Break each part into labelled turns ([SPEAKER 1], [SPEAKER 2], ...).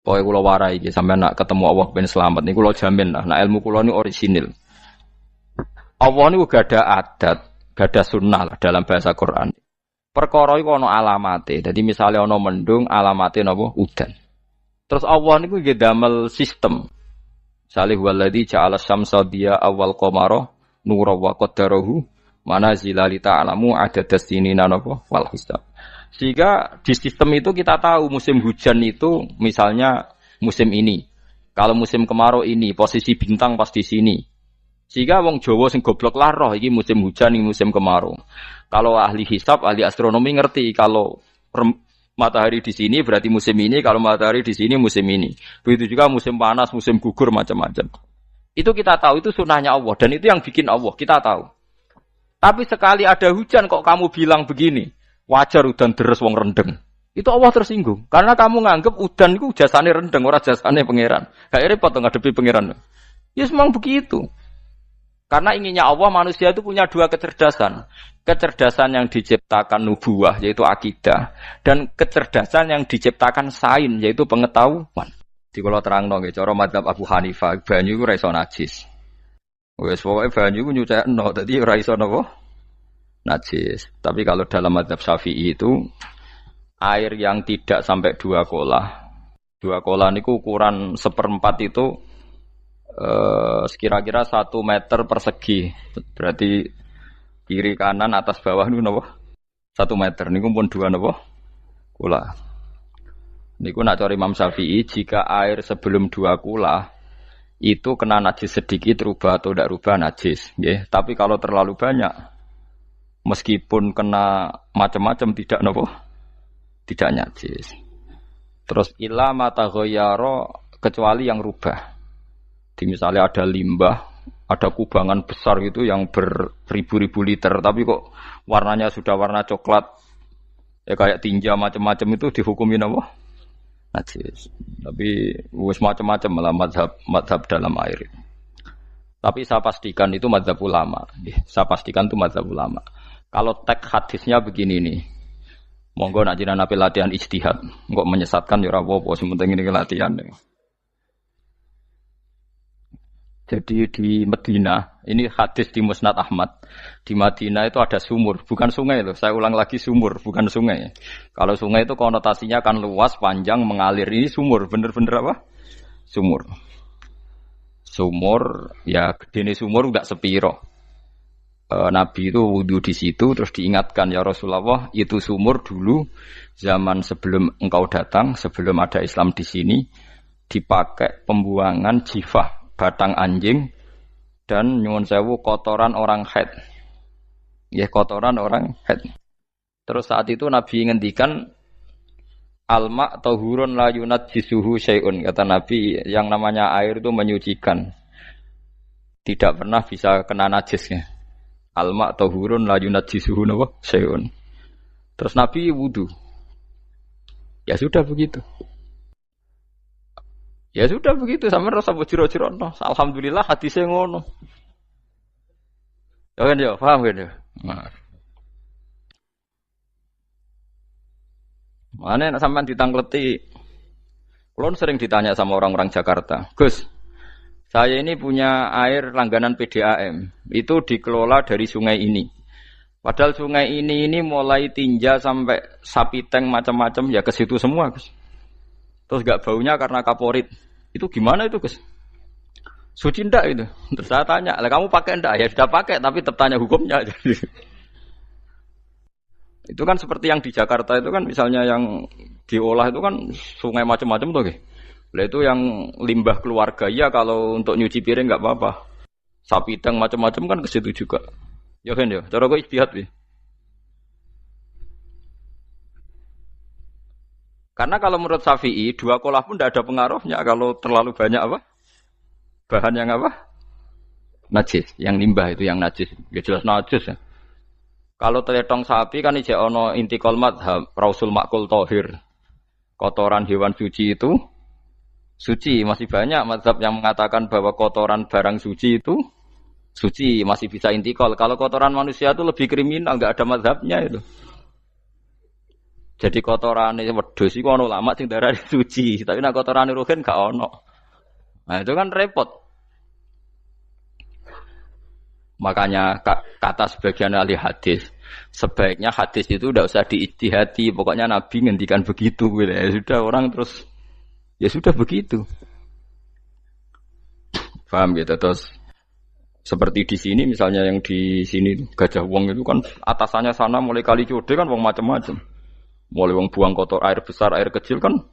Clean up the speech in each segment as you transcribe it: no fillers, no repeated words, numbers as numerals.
[SPEAKER 1] Pokoke kula warai iki sampeyan nak ketemu Allah ben selamat niku kula jamin lah. Nah ilmu kula niku orisinil. Allah niku gada adat, gada sunnah lah dalam bahasa Quran. Perkara iku ana alamate. Dadi misale ana mendung, alamate napa? Udan. Terus Allah niku nggih damel sistem. Salih waladzi ja'ala syamsa diya awal qamara nura wa qaddarahu manazila li ta'lamu adadas sinina napa wal hisab. Sehingga di sistem itu kita tahu musim hujan itu misalnya musim ini. Kalau musim kemarau ini posisi bintang pas di sini. Sehingga wong Jawa sing goblok lah roh iki musim hujan iki musim kemarau. Kalau ahli hisab, ahli astronomi ngerti kalau matahari di sini berarti musim ini, kalau matahari di sini musim ini. Begitu juga musim panas, musim gugur macam-macam. Itu kita tahu, itu sunahnya Allah dan itu yang bikin Allah, kita tahu. Tapi sekali ada hujan kok kamu bilang begini, wajar udan deres wong rendeng. Itu Allah tersinggung karena kamu nganggep udan itu jasane rendeng, ora jasane pangeran. Gak repot ngadepi pangeran. Ya memang begitu. Karena inginnya Allah manusia itu punya dua kecerdasan. Kecerdasan yang diciptakan nubuwah yaitu akidah dan kecerdasan yang diciptakan sains yaitu pengetahuan. Di kula terangno nggih cara mazhab Abu Hanifah banyu iku ora iso najis. Wes pokoke banyu iku nyucekno dadi ora iso napa? Najis. Tapi kalau dalam mazhab Syafi'i itu air yang tidak sampai 2 kolah. 2 kolah niku ukuran 1/4 itu sekira-kira 1 meter persegi. Berarti kiri kanan atas bawah niku napa? 1 meter niku pun 2 napa? Kula. Niku nak cari Imam Syafi'i jika air sebelum 2 kula itu kena najis sedikit rubah atau tidak rubah najis, nggih. Tapi kalau terlalu banyak meskipun kena macam-macam tidak napa? Tidak najis. Terus ila mata ghayyara kecuali yang rubah. Di misalnya ada limbah, ada kubangan besar gitu yang beribu-ribu liter, tapi kok warnanya sudah warna coklat, ya kayak tinja macam-macam itu dihukumin apa? Najis. Tapi wis macam-macam malah mazhab dalam air. Tapi saya pastikan itu mazhab ulama. Saya pastikan itu mazhab ulama. Kalau teks hadisnya begini nih, monggo nak jenengan ape latihan ijtihad, kok menyesatkan ya ora apa-apa, sing penting ini latihan. Jadi di Madinah, ini hadis di Musnad Ahmad. Di Madinah itu ada sumur, bukan sungai loh. Saya ulang lagi sumur, bukan sungai. Kalau sungai itu konotasinya kan luas, panjang, mengalir. Ini sumur, bener-bener apa? Sumur. Sumur, ya gede sumur enggak sepiro. Nabi itu wudu di situ, terus diingatkan ya Rasulullah, itu sumur dulu zaman sebelum engkau datang, sebelum ada Islam di sini, dipakai pembuangan jifah. Batang anjing dan nyuwun sewu kotoran orang haid. Ya kotoran orang haid. Terus saat itu Nabi ngendikan alma tahurun la yunajjisuhu syai'un. Kata Nabi yang namanya air itu menyucikan. Tidak pernah bisa kena najisnya. Alma tahurun la yunajjisuhu syai'un. Terus Nabi wudu. Ya sudah begitu. Ya sudah begitu sama rasa bojiro-jiro no. Alhamdulillah hadisnya ngono. Ya kan ya, paham kan ya? Nah. Mana nak sampean ditangleti. Kulon sering ditanya sama orang-orang Jakarta, "Gus, saya ini punya air langganan PDAM. Itu dikelola dari sungai ini. Padahal sungai ini mulai tinja sampai sapi tank macam-macam ya ke situ semua, Gus. Terus enggak baunya karena kaporit. Itu gimana itu, Gus? Suci ndak itu? Terus saya tanya, "Lah kamu pakai ndak?" Ya sudah pakai, tapi tetap tanya hukumnya. Itu kan seperti yang di Jakarta itu kan misalnya yang diolah itu kan sungai macam-macam tuh, Gus. Lah itu yang limbah keluarga ya kalau untuk nyuci piring enggak apa-apa. Sapi tank macam-macam kan ke situ juga. Ya kan ya, cara kok ijtihad piye? Karena kalau menurut Syafi'i 2 kolah pun tidak ada pengaruhnya kalau terlalu banyak apa? Bahan yang apa? Najis, yang limbah itu yang najis. Ya jelas najis ya. Kalau teletong sapi kan ijek ono intikal madhab, rausul makul tohir. Kotoran hewan suci itu suci, masih banyak madhab yang mengatakan bahwa kotoran barang suci itu suci, masih bisa intikal. Kalau kotoran manusia itu lebih kriminal, enggak ada madhabnya itu. Jadi kotorane wedhus iku ana ulama sing darani suci, tapi nek kotorane ruhin gak ono. Nah, itu kan repot. Makanya kata sebagian ahli hadis, sebaiknya hadis itu tidak usah diijtihadi, pokoknya Nabi ngendikan begitu gitu. Ya sudah orang terus ya sudah begitu. Paham gitu terus seperti di sini misalnya yang di sini Gajah Wong itu kan atasannya sana mulai kali Code kan wong macam-macam. Mulai wong buang kotor air besar, air kecil kan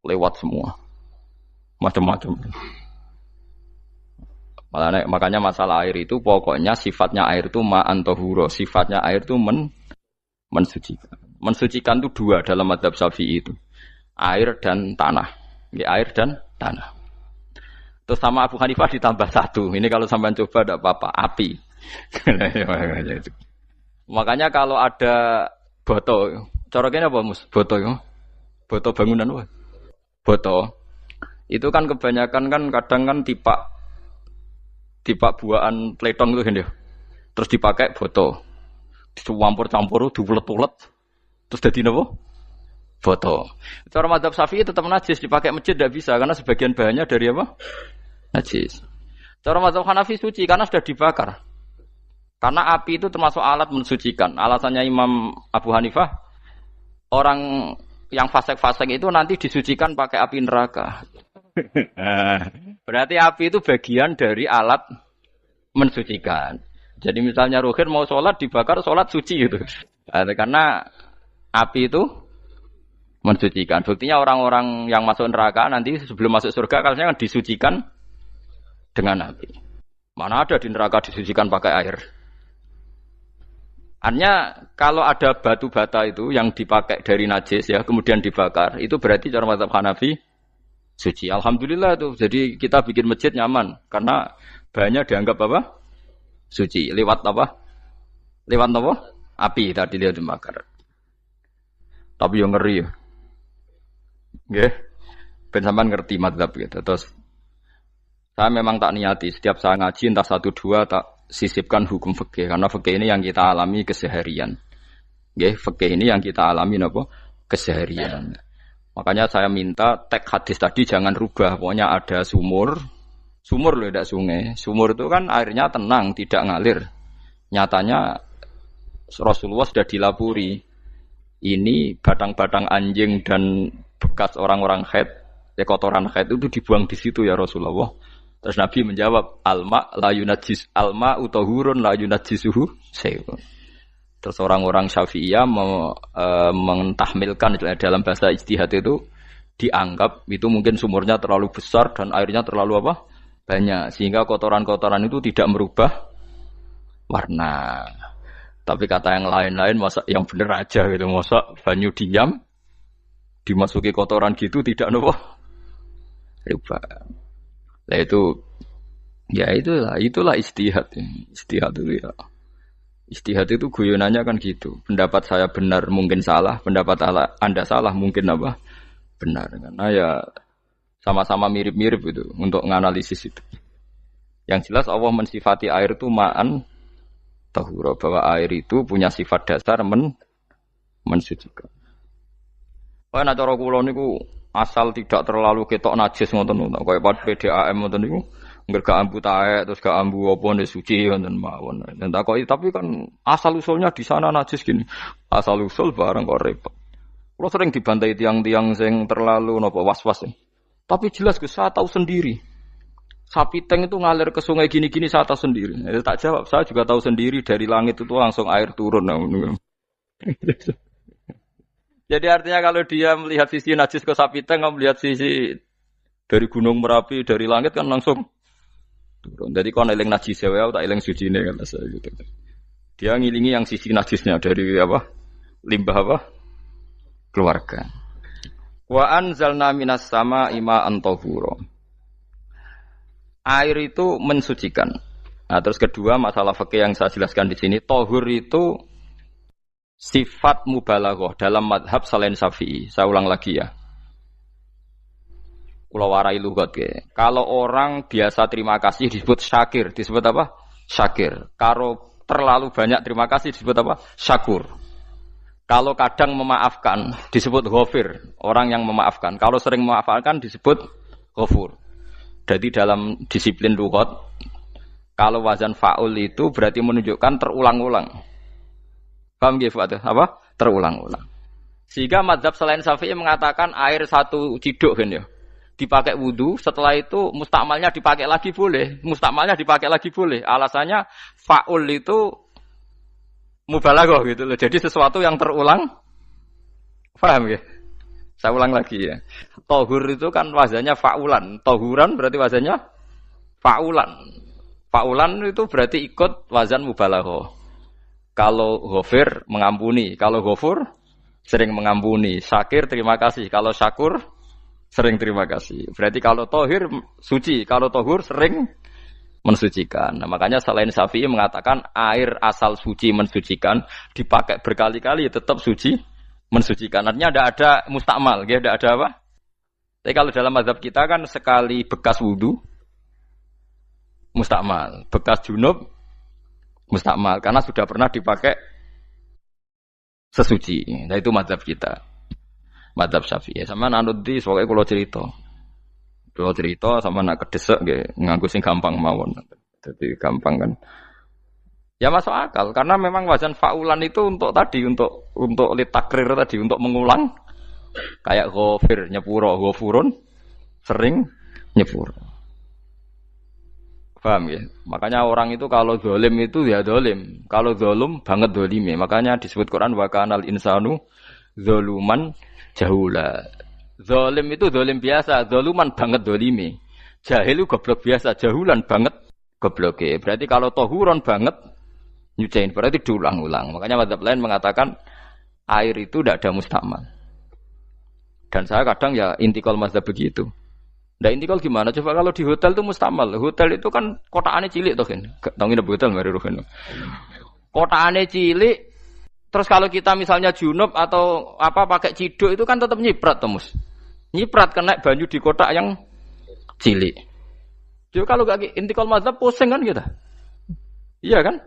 [SPEAKER 1] lewat semua. Macam-macam. Makanya masalah air itu pokoknya sifatnya air itu ma'an tahura, sifatnya air itu mensucikan. Mensucikan itu dua dalam mazhab Syafi'i itu. Air dan tanah. Ya, air dan tanah. Terus sama Abu Hanifah ditambah satu. Ini kalau sampean coba tidak apa-apa, api. Makanya kalau ada boto, coroknya apa mus? Boto ya? Boto bangunan apa? Boto. Itu kan kebanyakan kan kadang kan tipak buahan pletong itu kan ya. Terus dipakai boto. Dicampur-campur, diulet-ulet. Terus jadi apa? Boto. Cara mazhab Syafi'i tetap najis, dipakai masjid tidak bisa karena sebagian bahannya dari apa? Najis. Cara mazhab Hanafi suci karena sudah dibakar. Karena api itu termasuk alat mensucikan. Alasannya Imam Abu Hanifah, orang yang fasik-fasik itu nanti disucikan pakai api neraka. Berarti api itu bagian dari alat mensucikan. Jadi misalnya Ruhin mau sholat dibakar, sholat suci gitu. Karena api itu mensucikan. Buktinya orang-orang yang masuk neraka nanti sebelum masuk surga kan disucikan dengan api. Mana ada di neraka disucikan pakai air? Hanya kalau ada batu bata itu yang dipakai dari najis ya, kemudian dibakar, itu berarti cara mazhab Hanafi suci. Alhamdulillah itu. Jadi kita bikin masjid nyaman karena bahannya dianggap apa? Suci. Lewat apa? Lewat apa? Api tadi dia dibakar. Tapi yang ngeri ya. Nggih. Ben sampean ngerti mazhab gitu. Terus saya memang tak niati setiap saya ngaji entah 1 2 tak sisipkan hukum fikih karena fikih ini yang kita alami keseharian. Nggih, fikih ini yang kita alami napa? Keseharian. Makanya saya minta teks hadis tadi jangan rubah. Pokoknya ada sumur loh, tidak sungai. Sumur itu kan airnya tenang, tidak ngalir. Nyatanya Rasulullah sudah dilapuri. Ini batang-batang anjing dan bekas orang-orang haid, kotoran haid itu dibuang di situ ya Rasulullah. Terus Nabi menjawab, alma la yunajjis alma utahurun la yunajjisuhu syai'un. Terus orang-orang Syafi'iyah mentahmilkan dalam bahasa ijtihad itu dianggap itu mungkin sumurnya terlalu besar dan airnya terlalu apa? Banyak sehingga kotoran-kotoran itu tidak merubah warna. Tapi kata yang lain-lain masa yang bener aja gitu, masa banyu diam dimasuki kotoran gitu tidak apa? Rubah. Nah itu ya itulah ijtihad. Ijtihad itu ya. Ijtihad itu guyonannya kan gitu. Pendapat saya benar mungkin salah, pendapat Anda salah mungkin apa? Benar. Karena ya sama-sama mirip-mirip itu untuk menganalisis itu. Yang jelas Allah mensifati air itu ma'an tahura, bahwa air itu punya sifat dasar mensucikan. Wah nek cara kula niku asal tidak terlalu ketok najis ngoten niku. Kaya PDAM ngoten niku enggak ambu taek terus gak ambu apa nek suci ngoten mawon. Dan takoki tapi kan asal usulnya di sana najis gini. Asal usul barang kok repot. Kula sering dibantai tiang-tiang sing terlalu napa was-was. Tapi jelas saya tahu sendiri. Sapi teng itu ngalir ke sungai gini-gini saya tahu sendiri. Tak jawab, saya juga tahu sendiri dari langit itu langsung air turun. Jadi artinya kalau dia melihat sisi najis ke sapi teng, melihat sisi dari gunung Merapi, dari langit kan langsung turun. Jadi kalau eling najis ya, tak eling suci ini kan saya gitu. Dia ngilingi yang sisi najisnya dari apa? Limbah apa? Keluarga. Wa anzalna minas sama ima antahura. Air itu mensucikan. Nah, terus kedua masalah fikih yang saya jelaskan di sini, tahur itu sifat mubalaghah dalam madhab selain Syafi'i. Saya ulang lagi ya. Kula warai lugat ya. Kalau orang biasa terima kasih disebut syakir, disebut apa? Syakir. Kalau terlalu banyak terima kasih disebut apa? Syakur. Kalau kadang memaafkan disebut ghafir, orang yang memaafkan. Kalau sering memaafkan disebut ghafur. Jadi dalam disiplin lughat, kalau wazan fa'ul itu berarti menunjukkan terulang-ulang. Paham nggih, Pak? Apa? Terulang-ulang. Sehingga mazhab selain Syafi'i mengatakan air satu ciduk kan ya. Dipakai wudu, setelah itu mustakmalnya dipakai lagi boleh. Mustakmalnya dipakai lagi boleh. Alasannya fa'ul itu mubalaghah gitu loh. Jadi sesuatu yang terulang. Paham ya? Saya ulang lagi ya. Tohur itu kan wazannya fa'ulan. Tohuran berarti wazannya fa'ulan. Fa'ulan itu berarti ikut wazan mubalaghah. Kalau ghafir mengampuni, kalau ghafur sering mengampuni. Syakir terima kasih. Kalau syakur sering terima kasih. Berarti kalau tohir suci, kalau tohur sering mensucikan. Nah, makanya selain Syafi'i mengatakan air asal suci mensucikan dipakai berkali-kali tetap suci mensucikan. Artinya tidak ada mustakmal, ya, tidak ada apa. Tapi kalau dalam mazhab kita kan sekali bekas wudu mustakmal, bekas junub mustakmal karena sudah pernah dipakai sesuci. Nah itu mazhab kita. Mazhab Syafi'i. Sama nanut di soalnya kalau cerita sama nak kedesek nggih nganggo sing gampang mawon. Jadi gampang kan. Ya masuk akal karena memang wazan fa'ulan itu untuk tadi untuk litakrir tadi untuk mengulang kayak ghafir nyepuro ghafurun sering nyepuro. Paham ya? Makanya orang itu kalau zalim itu ya zalim. Kalau zalum banget zalime. Makanya disebut Quran wa kanal insanu zaluman jahula. Zalim itu zalim biasa, zaluman banget zalime. Jahil itu goblok biasa, jahulan banget gobloke. Berarti kalau tohuron banget nyuciin berarti diulang-ulang. Makanya mazhab lain mengatakan air itu tidak ada mustakmal. Dan saya kadang ya intikal mazhab begitu. Nah intikal gimana? Coba kalau di hotel itu mustakmal. Hotel itu kan kotaannya cilik toh kan. Tahu nggih hotel mari rohen. Kotaannya cilik. Terus kalau kita misalnya junub atau apa pakai ciduk itu kan tetap nyiprat temus. Nyiprat kena banyu di kotak yang cilik. Jadi kalau gak intikal mazhab pusing kan kita. Iya kan?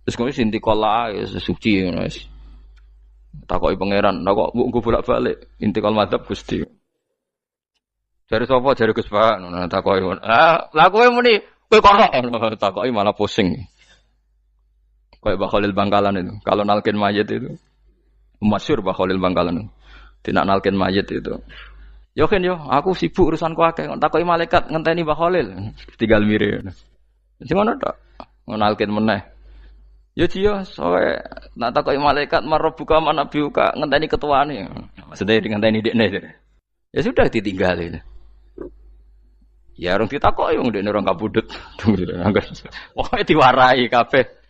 [SPEAKER 1] Terus kemudian intikal lah suci guys. Takoki pangeran, kok mbok bolak-balik intikal mazhab Gusti. Jare sapa jare Gus Pak, ngono takoki. Lah kowe muni kowe kok takoki malah pusing. Kayak Mbah Khalil Bangkalan itu. Kalau nalkin mayit itu masyhur Mbah Khalil Bangkalan. Tidak nalkin mayit itu. Yo kan yo, aku sibuk urusanku akeh. Takoki malaikat ngenteni Mbah Khalil. Tinggal mire. Sing ngono tok. Nalkin meneh. Ya dia soe nak takoki malaikat marbuka manabiuka ngenteni ketuane. Maksudnya ngenteni dekne. Ya sudah ditinggalin. Ya orang ditakoki wong dekne orang kabudut. Pokoke diwarai kabeh.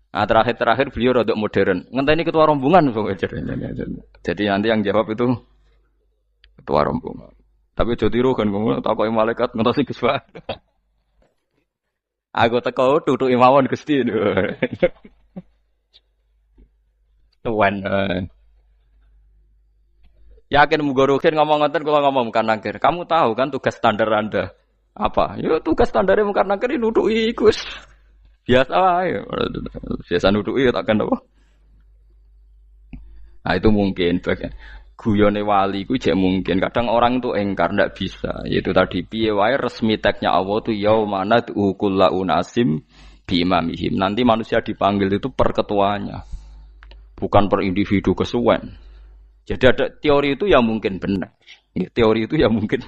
[SPEAKER 1] Nah terakhir beliau rodok modern. Ngenteni ketua rombongan pokoknya. Jadi nanti yang jawab itu ketua rombongan. Tapi aja tiru kan kamu takoki malaikat ngentosi Gus Pak. Aku teko tutuki mawon Gusti. Tuan. Yakin mugorokin ngomong ngoten kula ngomong bukan nangkir. Kamu tahu kan tugas standar Anda apa? Ya tugas standarnya bukan nangkir nutuki Gus. Biasa wae. Biasa nutuki takkan apa? Nah itu mungkin bagian guyone wali ku jek mungkin. Kadang orang itu engkar ndak bisa. Yaitu tadi piye wae resmi teknya Allah tu yaumana kullu unasim bi imamihim. Nanti manusia dipanggil itu per ketuanya. Bukan per individu kesuwen. Jadi ada teori itu yang mungkin benar. Teori itu yang mungkin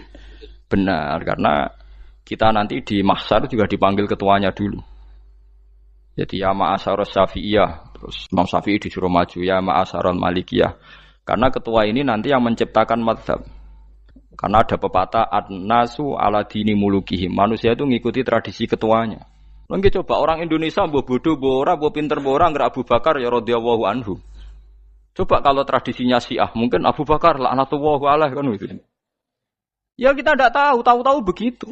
[SPEAKER 1] benar karena kita nanti di mahsyar juga dipanggil ketuanya dulu. Jadi ya ma'asyarus Syafi'iyah, terus Imam Syafi'i disuruh maju ya ma'asyarul Malikiyah. Karena ketua ini nanti yang menciptakan mazhab. Karena ada pepatah an-nasu ala dini mulukihim. Manusia itu ngikuti tradisi ketuanya. Lagi coba orang Indonesia mbok bodoh, mbok ora, mbok pinter, mbok ora ngger Abu Bakar ya radhiyallahu anhu. Coba kalau tradisinya Syiah, mungkin Abu Bakar laknatullah alaihi kan gitu. Ya kita tidak tahu begitu.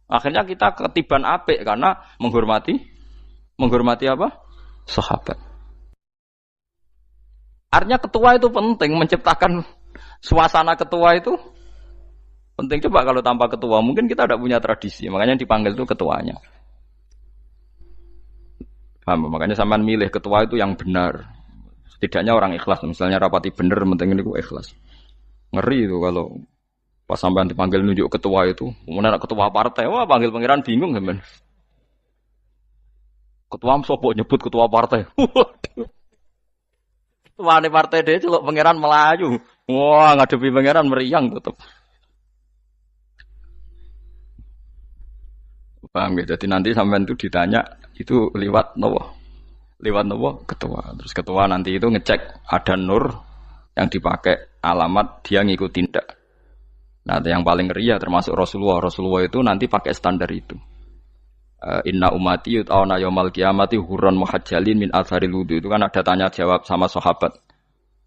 [SPEAKER 1] Akhirnya kita ketiban apik karena menghormati apa? Sahabat. Artinya ketua itu penting, menciptakan suasana ketua itu penting. Coba kalau tanpa ketua, mungkin kita tidak punya tradisi. Makanya yang dipanggil itu ketuanya. Paham? Makanya sampean milih ketua itu yang benar. Setidaknya orang ikhlas. Misalnya rapati bener, penting ini ikhlas. Ngeri itu kalau pas sampean dipanggil nunjuk ketua itu, kemudian ketua partai, wah panggil pangeran bingung sampean. Ketua sopo nyebut ketua partai. Waduh. Ketua partai dia celok pangeran Melayu. Wah, ngadepi pangeran meriang tetep. Paham ya? Jadi nanti sampean itu ditanya itu lewat nopo? Lewat nopo? Ketua. Terus ketua nanti itu ngecek ada nur yang dipakai alamat dia ngikutin tidak. Nah, yang paling ngeri ya termasuk Rasulullah. Rasulullah itu nanti pakai standar itu. Inna umati yut'auna yaumal qiyamati hurran muhajjalin min atharil wudu. Itu kan ada tanya jawab sama sahabat.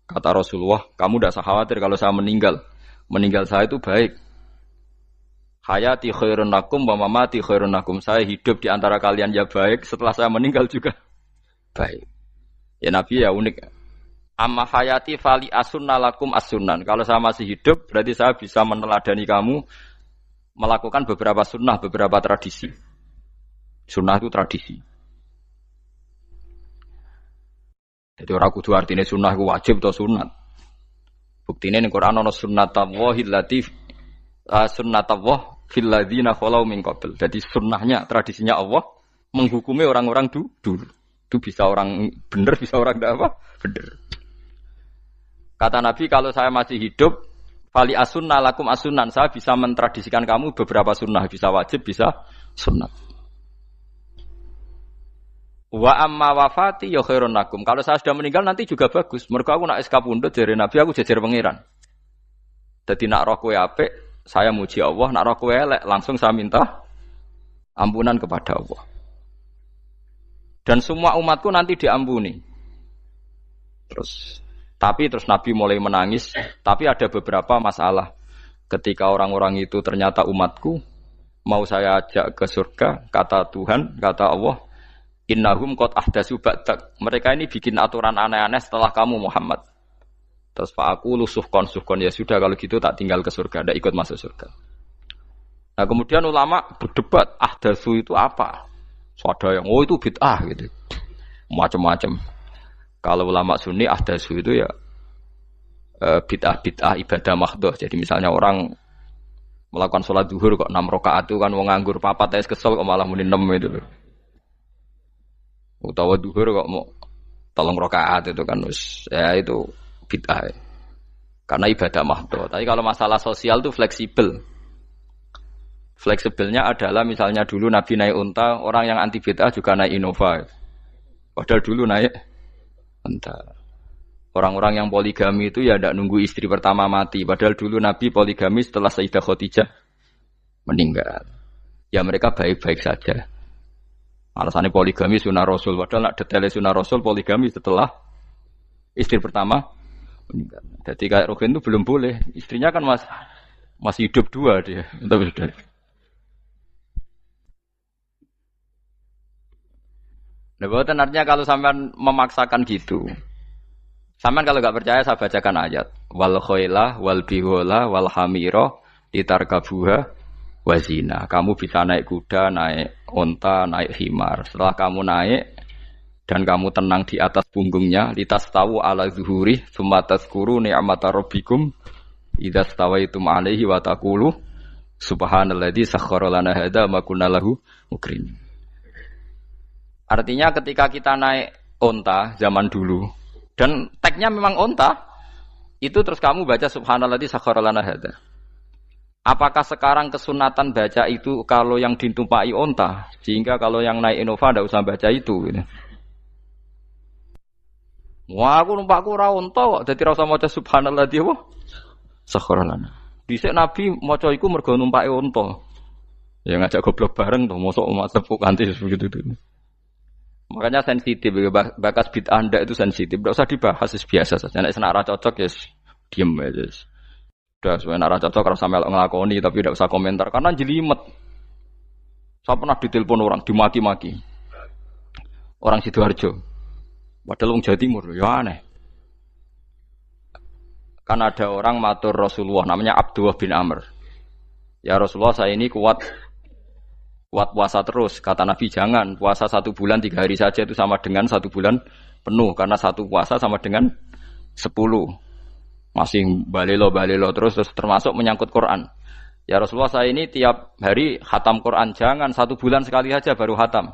[SPEAKER 1] Kata Rasulullah, kamu tidak usah khawatir kalau saya meninggal. Meninggal saya itu baik. Hayati khairun lakum wa mamati khairun lakum. Saya hidup di antara kalian ya baik, setelah saya meninggal juga baik. Ya Nabi ya unik. Amma hayati fali asunna lakum as-sunan. Kalau saya masih hidup, berarti saya bisa meneladani kamu melakukan beberapa sunnah, beberapa tradisi. Sunnah itu tradisi. Jadi orang kudu artinya sunnah itu wajib atau sunat. Buktinya di Quran ada sunnatallahil latif sunnatullah fil ladzina khalau min qabl. Jadi sunnahnya, tradisinya Allah menghukumi orang-orang dulu. Itu bisa orang benar, bisa orang tidak apa? Benar. Kata Nabi, kalau saya masih hidup, fali asunna lakum asunan, saya bisa mentradisikan kamu beberapa sunnah, bisa wajib, bisa sunnah. Wa amma wafati ya khairun lakum. Kalau saya sudah meninggal nanti juga bagus. Mergo aku nak SK pundhut jare Nabi, aku jejer pangeran. Dadi nak roh kowe apik, saya muji Allah, nak roh kowe elek, langsung saya minta ampunan kepada Allah. Dan semua umatku nanti diampuni. Tapi terus Nabi mulai menangis. Tapi ada beberapa masalah. Ketika orang-orang itu ternyata umatku, mau saya ajak ke surga, kata Tuhan, kata Allah, innahum qad ahdatsu ba'dak. Mereka ini bikin aturan aneh-aneh setelah kamu Muhammad. Terus Pak aku suhkon ya sudah kalau gitu tak tinggal ke surga, tidak ikut masuk surga. Nah kemudian ulama berdebat ahdatsu itu apa? So, ada yang itu bid'ah gitu, macam-macam. Kalau ulama Sunni ahdatsu itu ya bid'ah ibadah mahdhah. Jadi misalnya orang melakukan sholat zuhur kok 6 rakaat itu kan wong nganggur papat es kesel kok malah muni 6 itu loh. Utawa zuhur kok mau 3 rakaat itu kan ya itu bid'ah. Karena ibadah mahdhah. Tapi kalau masalah sosial itu fleksibel. Fleksibelnya adalah misalnya dulu Nabi naik unta, orang yang anti bid'ah juga naik Innova. Padahal dulu naik unta. Orang-orang yang poligami itu ya tidak nunggu istri pertama mati. Padahal dulu Nabi poligami setelah Sayyidah Khadijah meninggal. Ya mereka baik-baik saja. Alasannya poligami sunnah Rasul. Padahal nak detailnya sunnah Rasul poligami setelah istri pertama meninggal. Jadi kayak Ruhin itu belum boleh. Istrinya kan masih hidup 2 dia. Tapi sudah. Nah, bukan artinya kalau sampean memaksakan gitu. Sampean kalau enggak percaya saya bacakan ayat. Wal khailah wal bihola wal hamira litarkabuha wazina. Kamu bisa naik kuda, naik onta, naik himar. Setelah kamu naik dan kamu tenang di atas punggungnya, litas tahu ala zuhuri, summa tazkuru ni'mata rabbikum idza stawaitum alaihi wa taqulu subhanalladzi sakhkhara lana hadza ma kunna lahu mukrin. Artinya ketika kita naik onta zaman dulu dan tagnya memang onta, itu terus kamu baca subhanalladzi sakhkhara lana hadza. Apakah sekarang kesunatan baca itu kalau yang ditumpai onta, sehingga kalau yang naik Innova tidak usah baca itu gitu. Wah, aku numpakku ora onta kok, dadi ora usah maca subhanalladzi wa sakhkhara lana. Dhisik Nabi maca iku mergo numpake onta. Ya ngajak goblok bareng to, mosok umat sepuk kanthi begitu itu. Makanya sensitif, bakas bid'ah ndak itu sensitif, tidak usah dibahas, biasa saja. Nek senara cocok ya diem aja. Sudah, senara cocok kalau sampai ngelakoni tapi tidak usah komentar karena jelimet. Saya pernah ditelepon orang, dimaki-maki. Orang Sidoarjo. Padahal wong Jawa Timur, ya aneh. Kan ada orang matur Rasulullah namanya Abdullah bin Amr. Ya Rasulullah, saya ini kuat Kuat puasa terus. Kata Nabi jangan. Puasa 1 bulan 3 hari saja itu sama dengan 1 bulan penuh. Karena 1 puasa sama dengan 10. Masih balelo terus termasuk menyangkut Quran. Ya Rasulullah saya ini tiap hari khatam Quran. Jangan 1 bulan sekali saja baru khatam.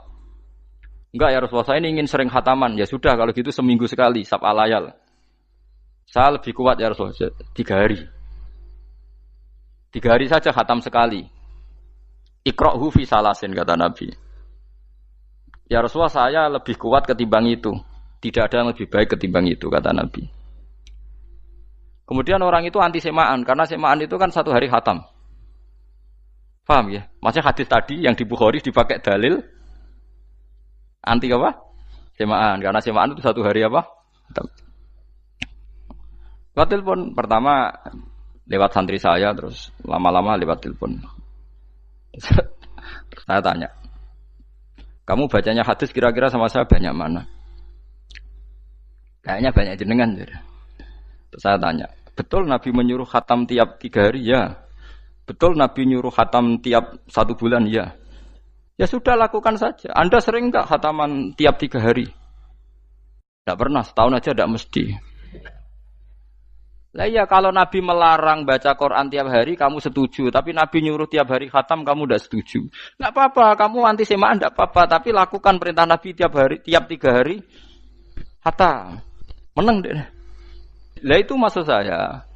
[SPEAKER 1] Enggak ya Rasulullah saya ini ingin sering khataman. Ya sudah kalau gitu seminggu sekali. Sab'al layal. Saya lebih kuat ya Rasulullah. 3 hari. 3 hari saja khatam sekali. Iqra'hu fi salasin kata Nabi. Ya Rasulullah saya lebih kuat ketimbang itu. Tidak ada yang lebih baik ketimbang itu kata Nabi. Kemudian orang itu anti semaan. Karena semaan itu kan 1 hari khatam. Paham ya? Maksudnya hadis tadi yang di Bukhari dipakai dalil anti apa? Semaan. Karena semaan itu 1 hari apa? Khatam. Lewat telepon pertama lewat santri saya, terus lama-lama lewat telepon. Saya tanya, kamu bacanya hadis kira-kira sama saya banyak mana? Kayaknya banyak jenengan. Terus saya tanya, betul Nabi menyuruh khatam tiap 3 hari? Ya. Betul Nabi nyuruh khatam tiap 1 bulan? Ya. Ya sudah lakukan saja. Anda sering enggak khataman tiap 3 hari? Tidak pernah, setahun aja tidak mesti. Lah iya kalau Nabi melarang baca Quran tiap hari kamu setuju, tapi Nabi nyuruh tiap hari khatam kamu tidak setuju. Enggak apa-apa, kamu anti semaan enggak apa-apa, tapi lakukan perintah Nabi tiap 3 hari khatam. Menang deh. Lah itu maksud saya.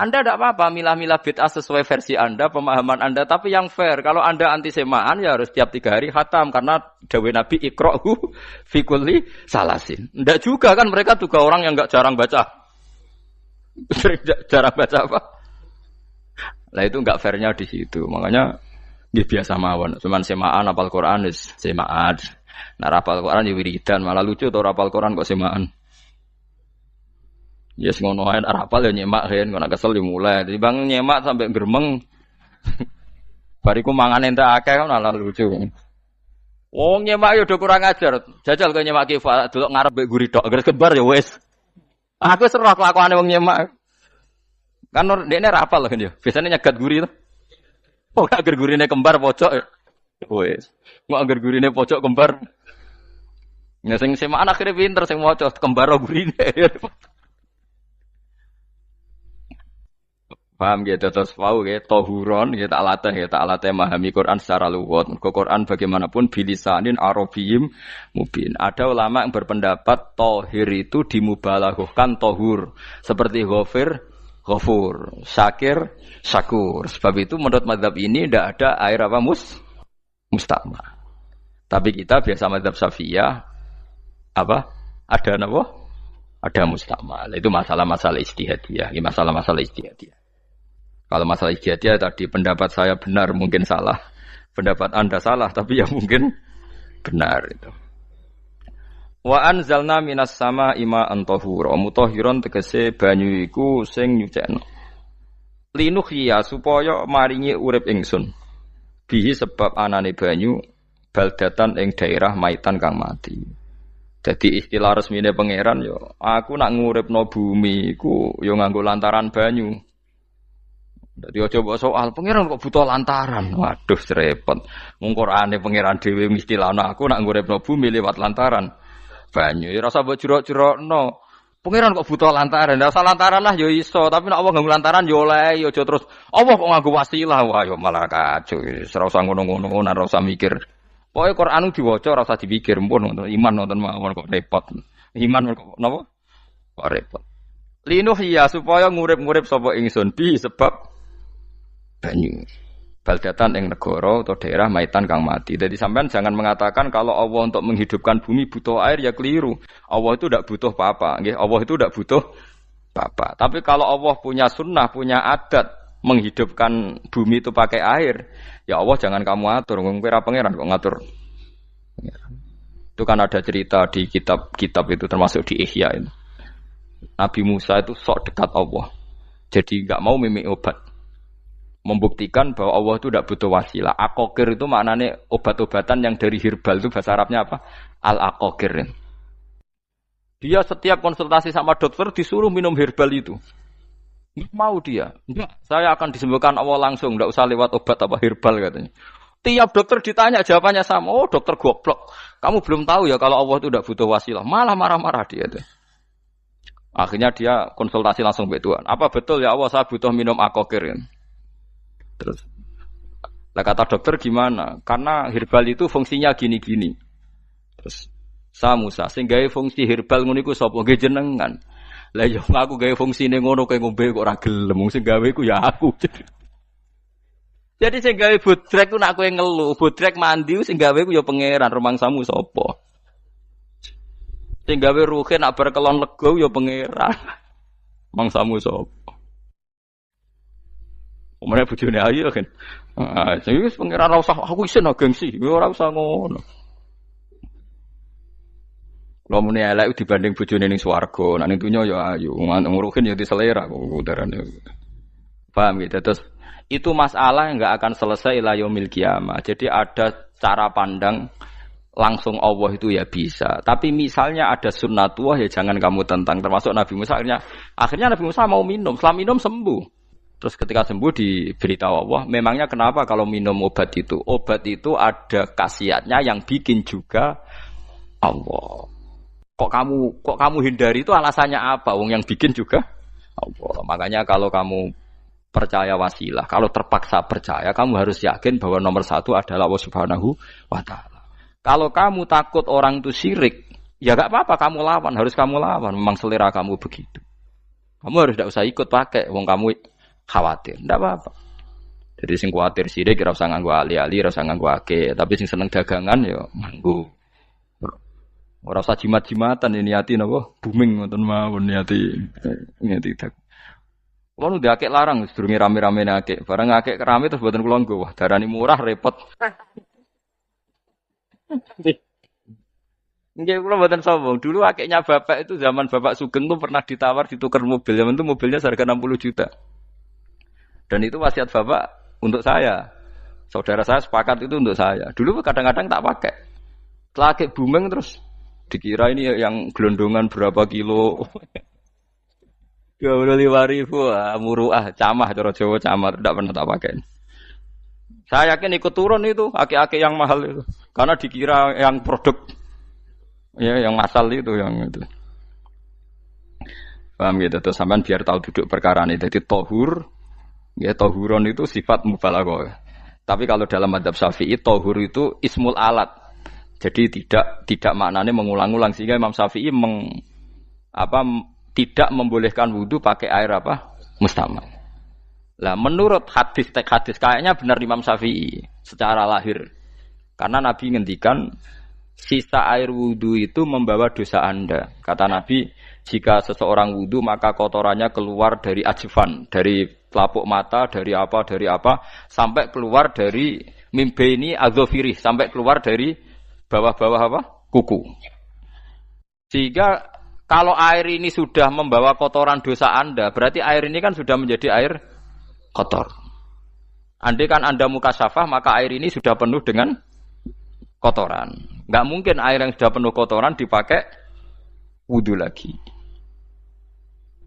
[SPEAKER 1] Anda tidak apa-apa milah-milah bid'ah sesuai versi Anda, pemahaman Anda, tapi yang fair. Kalau Anda anti semaan ya harus tiap 3 hari khatam karena dawuh Nabi iqra'hu fi kulli salasin. Enggak juga kan mereka juga orang yang enggak jarang baca. Jarang baca apa? Lah itu enggak fairnya di situ. Makanya nggih biasa mawon. Cuman semaan hafal Quran wis semaan. Nah hafal Quran ya wiridan, malah lucu to hafal Quran kok semaan. Ya yes, ngono ae hafal ya nyemak kan, kok kesel dimulai. Dibang nyemak sampai gremeng. Bariku mangan entek akeh kan malah lucu. Wong nyemak yo do kurang ajar. Jajal kok nyemak ki delok ngarep mbek guri tok, gres kebar ya wis. Aku seru kelakuane wong nyemak. Kan dekne ra apal kan ya. Biasane nyegat guri to. Oh, agar gurine kembar pojok. Wis. Kok agar gurine pojok kembar. Ya sing semaan akhire pinter sing maca kembar gurine. Paham gitu terus pau gitu tohuron gitu tak latih memahami Quran secara luwet. Quran bagaimanapun bilisanin arabiyyin mubin. Ada ulama yang berpendapat tohir itu dimubalaghahkan tohur seperti ghafur, syakir, syakur. Sebab itu menurut mazhab ini tidak ada air apa musta'mal. Tapi kita biasa mazhab Syafi'iyah apa? Ada apa? Ada musta'mal. Itu masalah-masalah ijtihadiyah, masalah-masalah ijtihadiyah. Kalau masalah ijtihadiyah tadi pendapat saya benar mungkin salah, pendapat Anda salah tapi ya mungkin benar itu. Wa anzalna minas sama ma'an tahura, mutahhiron tegese banyu iku sing nyucekno. Linuhya supaya maringi urip ingsun. Bihi sebab anane banyu baldatan ing daerah maitan kang mati. Jadi istilah resmine pangeran yo, aku nak nguripno bumi iku yo nganggo lantaran banyu. Dadi aja mbok soal pangeran kok butuh lantaran. Waduh repot. Mung Qur'ane pangeran dhewe istilahno aku nak nguripno bumi lewat lantaran banyu. Ya rasa mbok jurok-jurokno. Pangeran kok butuh lantaran. Lah lantaran lah ya iso, tapi nek Allah nganggo lantaran ya oleh ya aja terus Allah kok nganggo wasilah. Wah ya malah kacau. Ora usah ngono-ngono, ora usah mikir. Pokoke Qur'an diwaca ora usah dipikir, pun iman nonton mawon kok repot. Iman kok napa? Kok repot. Linuh ya supaya ngurip-ngurip sapa ingsun bi sebab banyu. Baldatan ing negara atau daerah maitan kang mati. Jadi sampean jangan mengatakan kalau Allah untuk menghidupkan bumi butuh air ya keliru. Allah itu tidak butuh apa-apa, nggih. Allah itu tidak butuh apa-apa. Tapi kalau Allah punya sunnah, punya adat menghidupkan bumi itu pakai air, ya Allah jangan kamu atur, wong kowe ra pangeran kok ngatur. Itu kan ada cerita di kitab-kitab itu termasuk di Ihya itu. Nabi Musa itu sok dekat Allah. Jadi enggak mau mimik obat. Membuktikan bahwa Allah itu tidak butuh wasilah. Aqaqir itu maknanya obat-obatan yang dari herbal itu bahasa Arabnya apa? Al-aqaqir. Dia setiap konsultasi sama dokter disuruh minum herbal itu. Enggak mau dia. Enggak, saya akan disembuhkan Allah langsung, enggak usah lewat obat apa herbal katanya. Tiap dokter ditanya jawabannya sama. Oh, dokter goblok. Kamu belum tahu ya kalau Allah itu tidak butuh wasilah. Malah marah-marah dia tuh. Akhirnya dia konsultasi langsung ke Tuhan. Apa betul ya Allah saya butuh minum akokir? Terus, lah kata dokter gimana? Karena herbal itu fungsinya gini-gini. Terus, Musa, sing gawe fungsi herbal ngono iku sapa? Nggih jenengan. Lah yo aku gawe fungsine ngono kowe ngombe kok ora gelem. Sing gawe iku ya aku. Jadi sing gawe bodrek ku nak kowe ngeluh, bodrek mandi sing gawe ku ya pangeran, rumangsamu sapa? Sing gawe ruhe nak bar kelon lega ya pangeran. Mangsamu sapa? Umane bojone ayu kan. Ah, sing wis pangeran ora usah aku isin gengsi, ora usah ngono. Lha muni elek dibanding bojone ning swarga, nek ning donya ya ayu, nguruhin ya diselera kok udarane. Paham gitu. Terus itu masalah yang enggak akan selesai ila yaumil qiyamah. Jadi ada cara pandang langsung Allah itu ya bisa. Tapi misalnya ada sunnatullah ya jangan kamu tentang. Termasuk Nabi Musa akhirnya Nabi Musa mau minum. Setelah minum sembuh. Terus ketika sembuh diberitahu Allah, memangnya kenapa kalau minum obat itu? Obat itu ada khasiatnya yang bikin juga Allah. Kok kamu hindari itu alasannya apa? Wong yang bikin juga Allah. Makanya kalau kamu percaya wasilah, kalau terpaksa percaya, kamu harus yakin bahwa nomor satu adalah Allah Subhanahu wa Ta'ala. Kalau kamu takut orang itu syirik, ya gak apa-apa, kamu lawan, harus kamu lawan. Memang selera kamu begitu. Kamu harus tidak usah ikut pakai, wong kamu khawatir, tidak apa-apa. Jadi sing khawatir syirik, ora usah nganggo ali-ali, ora usah nganggo ake. Tapi sing seneng dagangan, ya nganggo. Ora usah jimat-jimatan, ini niati napa? Booming ngoten mawon niati dagangan. Kulo nu diakek larang sedurunge rame-rame akek. Barang akek rame terus mboten kula nggo. Wah, darani murah repot. Nggih kula mboten sombong. Dulu akeknya bapak itu zaman Bapak Sugeng tuh pernah ditawar ditukar mobil. Zaman itu mobilnya seharga 60 juta. Dan itu wasiat bapak untuk saya. Saudara saya sepakat itu untuk saya. Dulu kadang-kadang tak pakai. Setelah akek booming terus dikira ini yang gelondongan berapa kilo. 25.000 muruah camah cara Jawa camah tidak pernah tak pakai. Saya yakin ikut turun itu aki-aki yang mahal itu karena dikira yang produk ya yang asal itu yang itu. Paham gitu tuh sampean biar tahu duduk perkara ini. Jadi tohur ya tohuron itu sifat mubalaghah. Tapi kalau dalam madzhab Syafi'i tohur itu ismul alat. Jadi tidak maknanya mengulang-ulang sehingga Imam Syafi'i tidak membolehkan wudu pakai air apa? Mustamal. Lah menurut hadis kayaknya benar Imam Syafi'i secara lahir. Karena Nabi ngendikan sisa air wudu itu membawa dosa Anda. Kata Nabi, jika seseorang wudu maka kotorannya keluar dari ajfan, dari telapuk mata, dari apa sampai keluar dari mimbaini adzofiri, sampai keluar dari bawah-bawah apa? Kuku. Sehingga kalau air ini sudah membawa kotoran dosa Anda, berarti air ini kan sudah menjadi air kotor. Andai kan Anda mukasyafah, maka air ini sudah penuh dengan kotoran. Enggak mungkin air yang sudah penuh kotoran dipakai wudu lagi.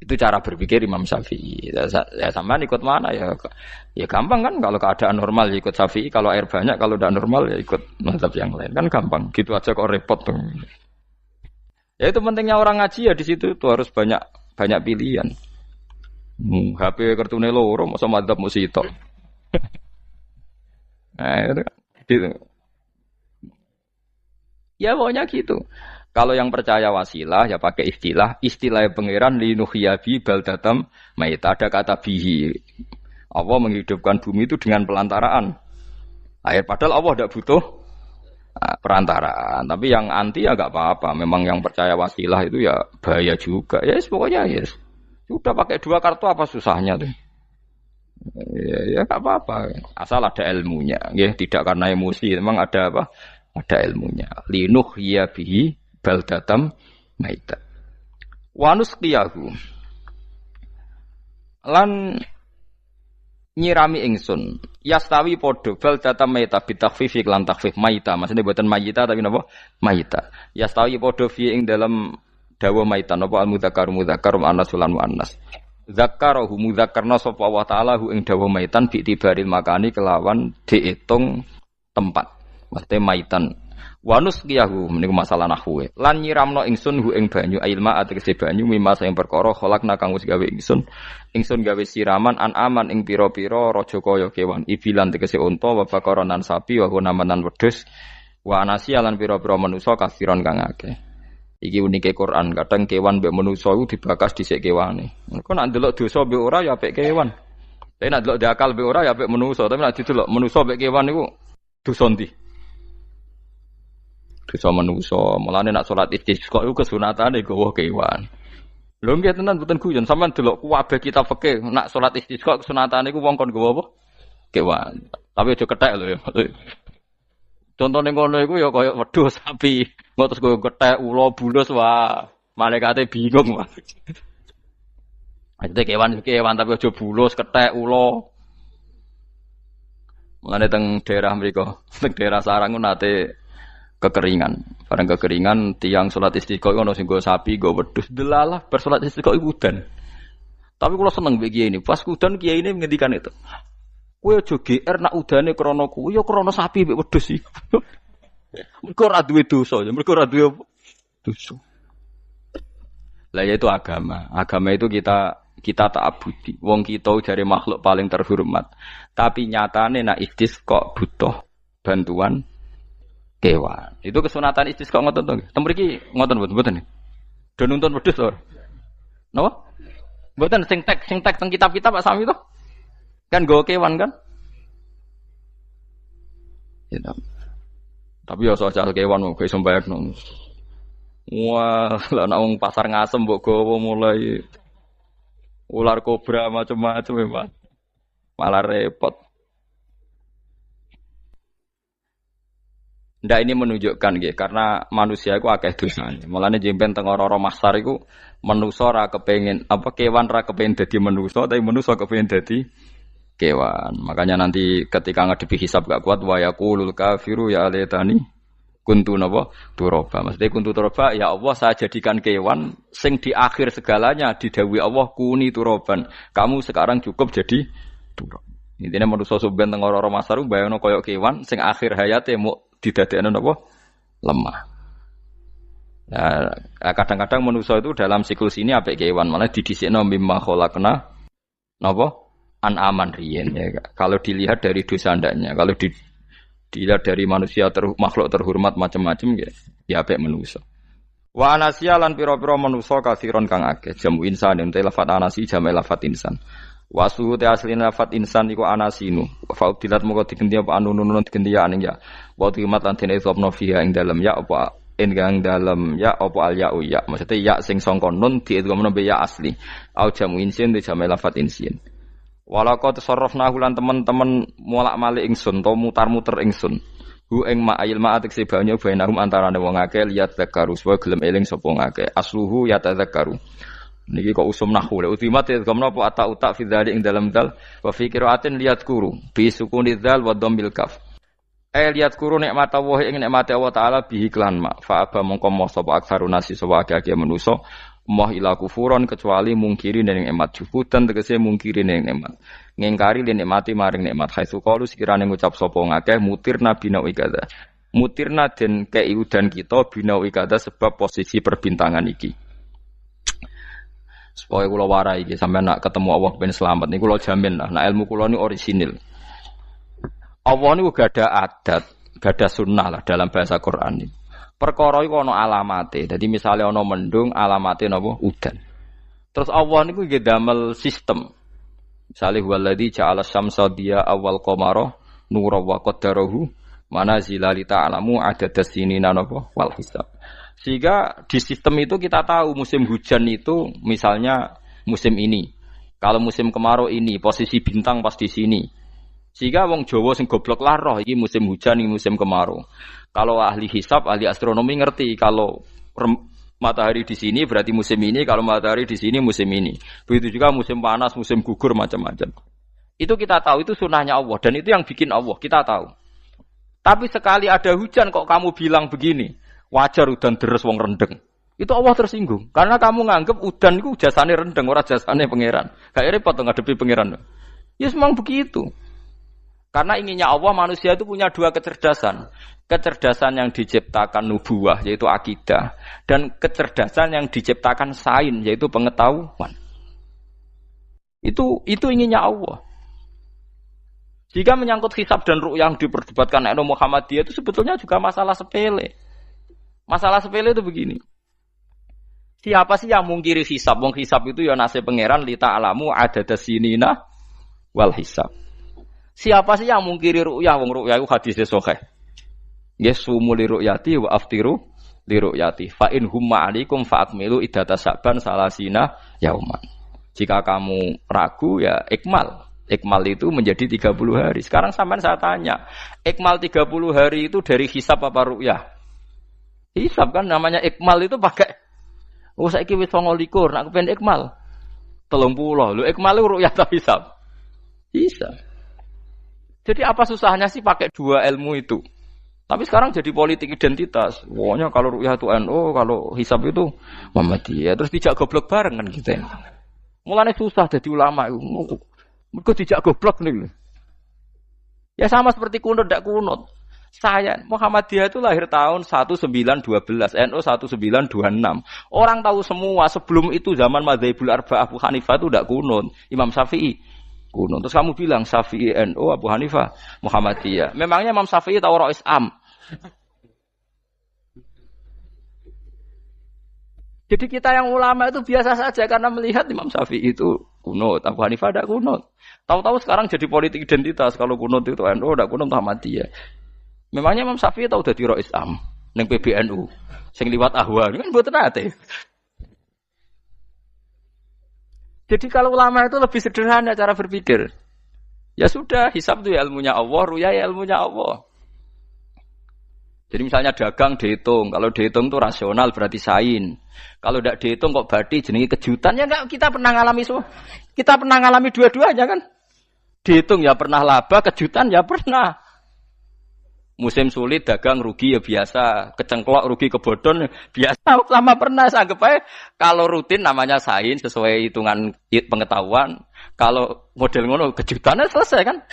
[SPEAKER 1] Itu cara berpikir Imam Syafi'i. Ya sampean ikut mana ya? Ya gampang kan kalau keadaan normal ya ikut Syafi'i, kalau air banyak, kalau tidak normal ya ikut mazhab yang lain. Kan gampang. Gitu aja kok repot tuh. Ya itu pentingnya orang ngaji ya di situ tuh harus banyak pilihan. HP kartune loro masa madzhab mesti tok. Nah, itu kan gitu. Ya pokoknya gitu. Kalau yang percaya wasilah ya pakai istilah pangeran linuhyabi baldatam maita, ada kata bihi. Allah menghidupkan bumi itu dengan pelantaraan air, padahal Allah tidak butuh perantaraan. Tapi yang anti ya enggak apa-apa. Memang yang percaya wasilah itu ya bahaya juga. Ya pokoknya ya sudah pakai 2 kartu apa susahnya tuh. Ya enggak apa-apa. Asal ada ilmunya, ya tidak karena emosi. Memang ada apa? Ada ilmunya. Linuhya bihi baldatam maita. Wa nusqiyahu. Lan nyirami ingsun yastawi padha baldatam maita bitakhfif lan takhfif maita, maksudnya buatan mayita tapi napa maita. Yastawi padha fi ing dalam dawa maita napa al mudzakkar muannas lan muannas. Zakarahu mudzakarna sapa Allah taala hu ing dawa maitan bi tibaril makani kelawan diitung tempat. Maksudnya maitan. Wanus kiyahu meniku masalah nahwu. Lan nyiramno ingsun hu ing banyu ilma ategese banyu mimma sing perkara khalaqna kang wis gawe ingsun. Ingsun gawe siraman an aman ing pira-pira raja kaya kewan ibilan tegese unta wa bakaronan sapi wa namanan wedhus wa anasi lan pira-pira manusa kasiron kang akeh. Iki unike Quran, kadang kewan mbek manusa iku dibakas dhisik kewane. Engko nek ndelok dosa mbek ora ya apik kewan. Tapi nek ndelok diakal mbek ora ya apik manusa, tapi nek didelok manusa mbek kewan iku dosa ndi? Dosa manusa. Mulane nek salat istisqa iku kesunatane gawa kewan. Lho nggih tenan mboten guyon, sampean delok kabeh kitab fikih, nek salat istisqa kesunatane iku wong kon gawa apa? Kewan. Tapi aja kethek lho ya. Contone ngono iku ya kaya wedhus sapi. Engko terus go kethek ula bulus wah, malaikate bingung wah. Ajete kewan tapi aja bulus kethek ula. Mulane teng daerah mriku, teng daerah sarang nate kekeringan. Bareng kekeringan tiang salat istiqo ono sing go sapi, go wedhus delalah bar salat istiqo iku udan. Tapi kula seneng mbek kiai ini. Pas udan kiai ini ngendikan itu. Kowe aja GR nak udane krana kuwi ya krana sapi mbek wedhus iki. Mergo ora duwe dosa, mergo ora duwe dosa. Lah ya itu agama. Agama itu kita ta'abudi. Wong kita jare makhluk paling terhormat. Tapi nyatane nak istisqa butuh bantuan kewan. Itu kesunatan istisqa ngoten to. Tem mriki ngoten mboten. Do nuntun wedhus to. Napa? Mboten sing tek teng kitab-kitab Pak Sami to. Kan nggo kewan kan? Ya. Tapi ya soal kewan mau iso mbayakno. Wah, lah nek wong pasar ngasem mbok gawa mulai ular kobra macam-macam ya, Pak. Malah repot. Ndak ini menunjukkan nggih karena manusia iku akeh dosane. Mulane jemben teng ora-ora mahsyar iku manusa ora kepengin apa kewan ora kepengin dadi manusa, tapi manusa kepengin dadi kewan. Makanya nanti ketika ngadepi hisab gak kuat wa yaqulul kafiru ya laitani kuntu napa turaba. Maksudnya kuntu turaba ya Allah saya jadikan kewan sing di akhir segalanya didhawuhi Allah kuni turaban. Kamu sekarang cukup jadi turab. Intine manusa sampeyan teng ora-ora masaru bayangno kaya kewan sing akhir hayate mau didadekno napa lemah. Nah, kadang-kadang manusa itu dalam siklus ini apik kewan malah didhisikno mimma khalaqna napa an-aman riyen ya. Kalau dilihat dari dosa ndaknya, kalau dilihat dari manusia makhluk terhormat macam-macam ya apik manusa. Wa anasiya lan pira-pira manusa kasiron kang akeh jamu insan ente lafat anasi jamu lafat insan. Wa suhu te asline lafat insan iku anasinu. Fa dilat moko digenti apa anunun digenti ya aning ya. Wa timat lan dene sopno fiha ing dalem ya apa enggang dalem ya apa al ya'u ya. Maksudnya ya sing sangka nun diidghamno be ya asli. Au jamu insin te jamu lafat insin. Walaqad tasarrafna lan teman-teman molak-malik ingsun to mutar-muter ingsun. Hu ing ma'il ma'atik sebanya bainahum antarane wong akeh liat zakaru supaya gelem eling sapa ngakeh. Asluhu ya tadzakaru. Niki kok usum nahwu le ultimat ya gamna apa ata utak fi dzalik ing dalam dal wa fi qiraatin liat kuru bi sukuni dzal wa dhammil kaf. Liat kuru nikmat Allah ing nikmate Allah taala bihi klan ma fa aba mongko moh sapa aksarun nasi sapa akeh manusa moh ila kufuron kecuali mungkiri ning nikmat juhudan tegese mungkiri ning nikmat ngingkari len nikmati maring nikmat khaisu qalu sekirane ngucap sapa ngakeh mutirna bina ikada mutirna den kei udan kita bina ikada sebab posisi perbintangan iki supaya kula warai iki sampeyan nak ketemu Allah ben selamat niku kula jamin lah nak ilmu kula ni orisinil Allah niku gada adat gada sunnah lah dalam bahasa Quran ini. Perkara iku ana alamate. Dadi misale ana mendung alamate napa udan. Terus Allah niku nggih damel sistem. Misale huwallazi ja'ala syamsa diya awal qamara nura wa qaddarahu manazila li ta'lamu adadas sinina napa wal hisab. Sehingga di sistem itu kita tahu musim hujan itu misalnya musim ini. Kalau musim kemarau ini posisi bintang pas di sini. Sehingga wong Jawa sing goblok lah roh iki musim hujan iki musim kemarau. Kalau ahli hisab, ahli astronomi ngerti kalau matahari di sini berarti musim ini, kalau matahari di sini musim ini. Begitu juga musim panas, musim gugur macam-macam. Itu kita tahu, itu sunahnya Allah dan itu yang bikin Allah, kita tahu. Tapi sekali ada hujan kok kamu bilang begini, wajar udan deres wong rendeng. Itu Allah tersinggung karena kamu nganggep udan itu jasane rendeng, ora jasane pangeran. Gak repot ngadepi pangeran. Ya memang begitu. Karena inginnya Allah manusia itu punya dua kecerdasan. Kecerdasan yang diciptakan nubuwah yaitu akidah dan kecerdasan yang diciptakan sains yaitu pengetahuan. Itu inginnya Allah. Jika menyangkut hisab dan ru'yah yang diperdebatkan oleh Muhammadiyah itu sebetulnya juga masalah sepele. Masalah sepele itu begini. Siapa sih yang mungkiri hisab? Wong hisab itu ya nasib pangeran li ta'lamu adada sinina wal hisab. Siapa sih yang mungkiri ru'yah? Wong ru'yah itu hadisnya sahih. Yasumu li ru'yati wa aftiru li ru'yati. Fa in humma 'alaikum fa akmilu iddata sa'ban salasina yauman. Jika kamu ragu ya ikmal. Ikmal itu menjadi 30 hari. Sekarang sampean saya tanya, ikmal 30 hari itu dari hisab apa ru'yah? Hisab kan namanya ikmal itu pakai saiki wis 29, nak kepen ikmal 30. Lho ikmal itu ru'yah ta hisab? Hisab. Jadi apa susahnya sih pakai dua ilmu itu? Tapi sekarang jadi politik identitas. Pokoknya kalau ru'yah itu NU, kalau hisab itu Muhammadiyah. Terus dijak goblok bareng kan kita. Mulane susah jadi ulama itu. Mergo dijak goblok nih. Ya sama seperti kunut ndak kunut. Saya Muhammadiyah itu lahir tahun 1912, NU 1926. Orang tahu semua sebelum itu zaman Madzhabul Arba'ah Abu Hanifah itu ndak kunut. Imam Syafi'i kunut. Terus kamu bilang Syafi'i NU Abu Hanifah Muhammadiyah. Memangnya Imam Syafi'i tahu Ra'is Am? Jadi kita yang ulama itu biasa saja karena melihat Imam Syafi'i itu kunut, Abu Hanifah tidak kunut. Tahu-tahu sekarang jadi politik identitas kalau kunut itu NU tidak kunut Muhammadiyah. Memangnya Imam Syafi'i tahu dadi Ra'is Am ning PBNU sing liwat ahwa kan mboten ate. Jadi kalau ulama itu lebih sederhana cara berpikir. Ya sudah, hisab itu ya ilmunya Allah, ruya ya ilmunya Allah. Jadi misalnya dagang dihitung, kalau dihitung itu rasional berarti sain. Kalau tidak dihitung kok berarti jenenge kejutan ya enggak kita pernah ngalami semua. Kita pernah ngalami dua-duanya kan? Dihitung ya pernah laba, kejutan ya pernah. Musim sulit dagang rugi ya biasa, kecengklok rugi kebodhon biasa sama pernah anggap aja kalau rutin namanya sain sesuai hitungan pengetahuan. Kalau model ngono kejutannya selesai kan?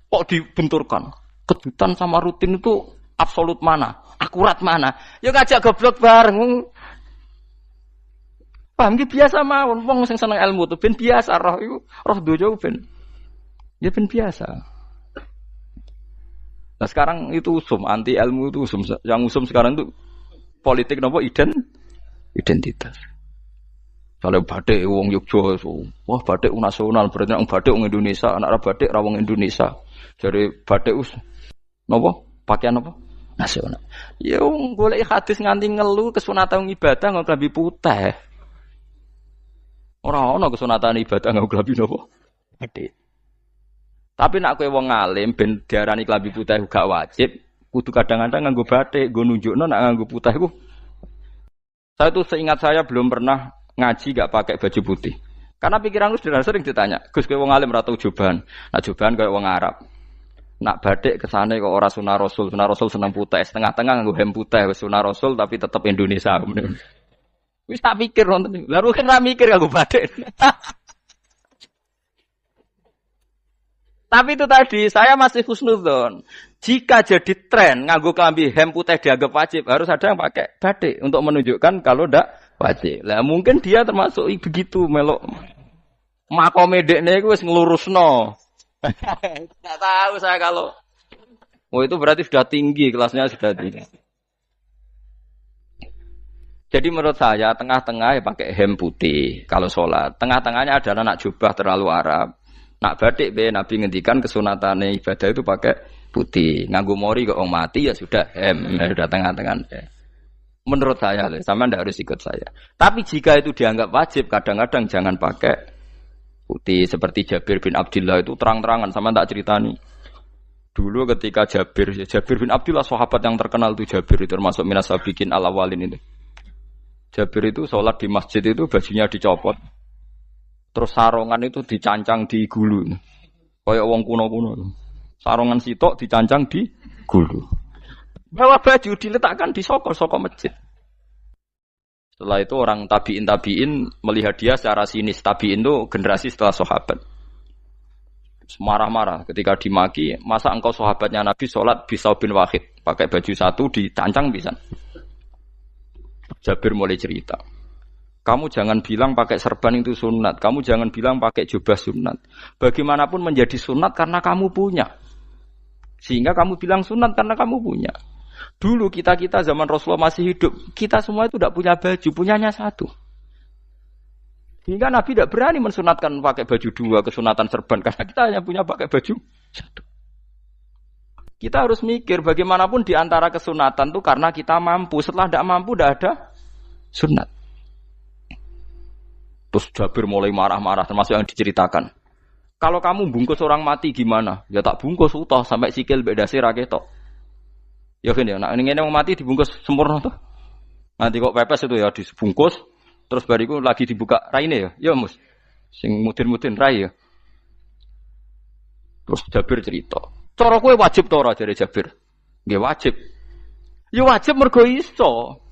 [SPEAKER 1] Kok dibenturkan? Kejutan sama rutin itu absolut mana? Akurat mana? Ya ngajak goblok bareng. Paham ki biasa mawon wong sing seneng ilmu tuh ben biasa roh iku roh dojo ben. Ya ben biasa. Nah sekarang itu usum anti ilmu itu usum yang usum sekarang itu politik nopo identitas. Kalau batik wong Yogyakarta, wah batik nasional berarti wong batik wong Indonesia, anak batik ra wong Indonesia. Jadi batik nopo pakaian apa? Nasional. Ya wong golek hadis nganti ngelu kesunatan ibadah nggo klambi putih. Ora ana kesunatan ibadah nggo klambi napa? Batik. Tapi nak kowe wong alim ben diarani klambi putih gak wajib, kudu kadang-kadang nganggo batik, nggo nunjukno nak nganggo putih iku. Saya tuh seingat saya belum pernah ngaji gak pakai baju putih. Karena pikiranku sering ditanya, "Gus kowe wong alim ora tau joban." Nak joban koyo wong Arab. Nak batik kesane kok ora sunah Rasul seneng putih, setengah-tengah nganggo hem putih wis sunah Rasul tapi tetep Indonesia. Wis tak pikir wonten. Lah rugen ra mikir nganggo batik. Tapi itu tadi saya masih husnudzon. Jika jadi tren nganggo klambi hem putih dianggap wajib, harus ada yang pakai batik untuk menunjukkan kalau ndak wajib. Lah mungkin dia termasuk begitu melok. Makome dekne iku wis nglurusno. Enggak tahu saya kalau itu berarti sudah tinggi, kelasnya sudah tinggi. Jadi menurut saya tengah-tengah ya pakai hem putih kalau sholat. Tengah-tengahnya adalah nak jubah terlalu Arab. Nak batik be Nabi ngendikan kesunatane ibadah itu pakai putih. Nganggo mori kok wong mati ya sudah hem, sudah tengah-tengah. Menurut saya, sama ndak harus ikut saya. Tapi jika itu dianggap wajib, kadang-kadang jangan pakai putih. Seperti Jabir bin Abdullah itu terang-terangan sama tak ceritani. Dulu ketika Jabir bin Abdullah sahabat yang terkenal itu Jabir itu termasuk minas sabiqin al-awwalin itu. Jabir itu sholat di masjid itu bajunya dicopot. Terus sarongan itu dicancang di gulu. Kayak wong kuno-kuno. Sarongan sitok dicancang di gulu. Bawa baju diletakkan di soko masjid. Setelah itu orang tabiin melihat dia secara sinis. Tabiin itu generasi setelah sahabat. Marah-marah ketika dimaki, masa engkau sahabatnya Nabi sholat bisa bin wahid, pakai baju satu dicancang bisa. Jabir mulai cerita. Kamu jangan bilang pakai serban itu sunat, kamu jangan bilang pakai jubah sunat. Bagaimanapun menjadi sunat karena kamu punya. Sehingga kamu bilang sunat karena kamu punya. Dulu kita zaman Rasulullah masih hidup, kita semua itu tidak punya baju, punyanya satu. Hingga Nabi tidak berani mensunatkan pakai baju dua, kesunatan serban, karena kita hanya punya pakai baju satu. Kita harus mikir bagaimanapun di antara kesunatan itu karena kita mampu. Setelah tidak mampu, tidak ada sunat. Terus Jabir mulai marah-marah, termasuk yang diceritakan. Kalau kamu bungkus orang mati gimana? Ya tak bungkus utuh sampai sikil bedasi raketok. Ya kan ya, nah ini yang mati dibungkus sempurna tuh. Nanti kok pepes itu ya dibungkus. Terus bariku lagi dibuka raine ya mus. Sing mudin-mudin rai ya. Terus Jabir cerita. Cara kowe wajib to ora jare Jabir? Nggih wajib. Ya wajib mergo iso.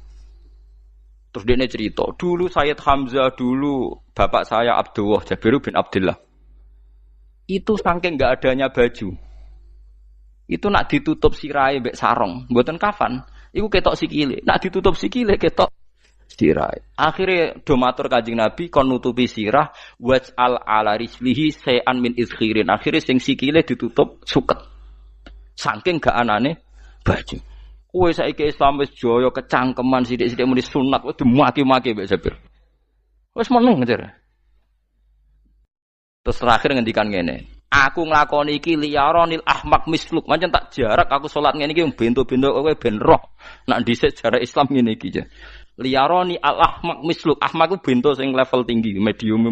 [SPEAKER 1] Terus dia cerita, dulu Sayyid Hamzah, dulu bapak saya Abdullah, Jabir bin Abdullah. Itu saking enggak adanya baju. Itu nak ditutup sirai mbek sarong, mboten kafan. Iku ketok sikile. Nak ditutup sikile ketok sirai. Akhirnya do matur Kanjeng Nabi kon nutupi sirah waj'al ala rijlihi sayan min izkhirin. Akhirnya sing sikile ditutup suket. Saking gak anane baju. Kowe saiki Islam wis jaya kecangkeman sithik-sithik muni sunat wis dimaki-maki mbek Jabir. Wis meneng ngejar. Terus terakhir ngendikan ngene. Aku nglakoni iki liyaronil ahmak misluk. Pancen tak jarak aku salat ngene iki bento-bento kowe ben roh. Nak dhisik jarak Islam ngene iki aja. Liyaroni al-ahmak misluk. Ahmak itu bento sing level tinggi, medium.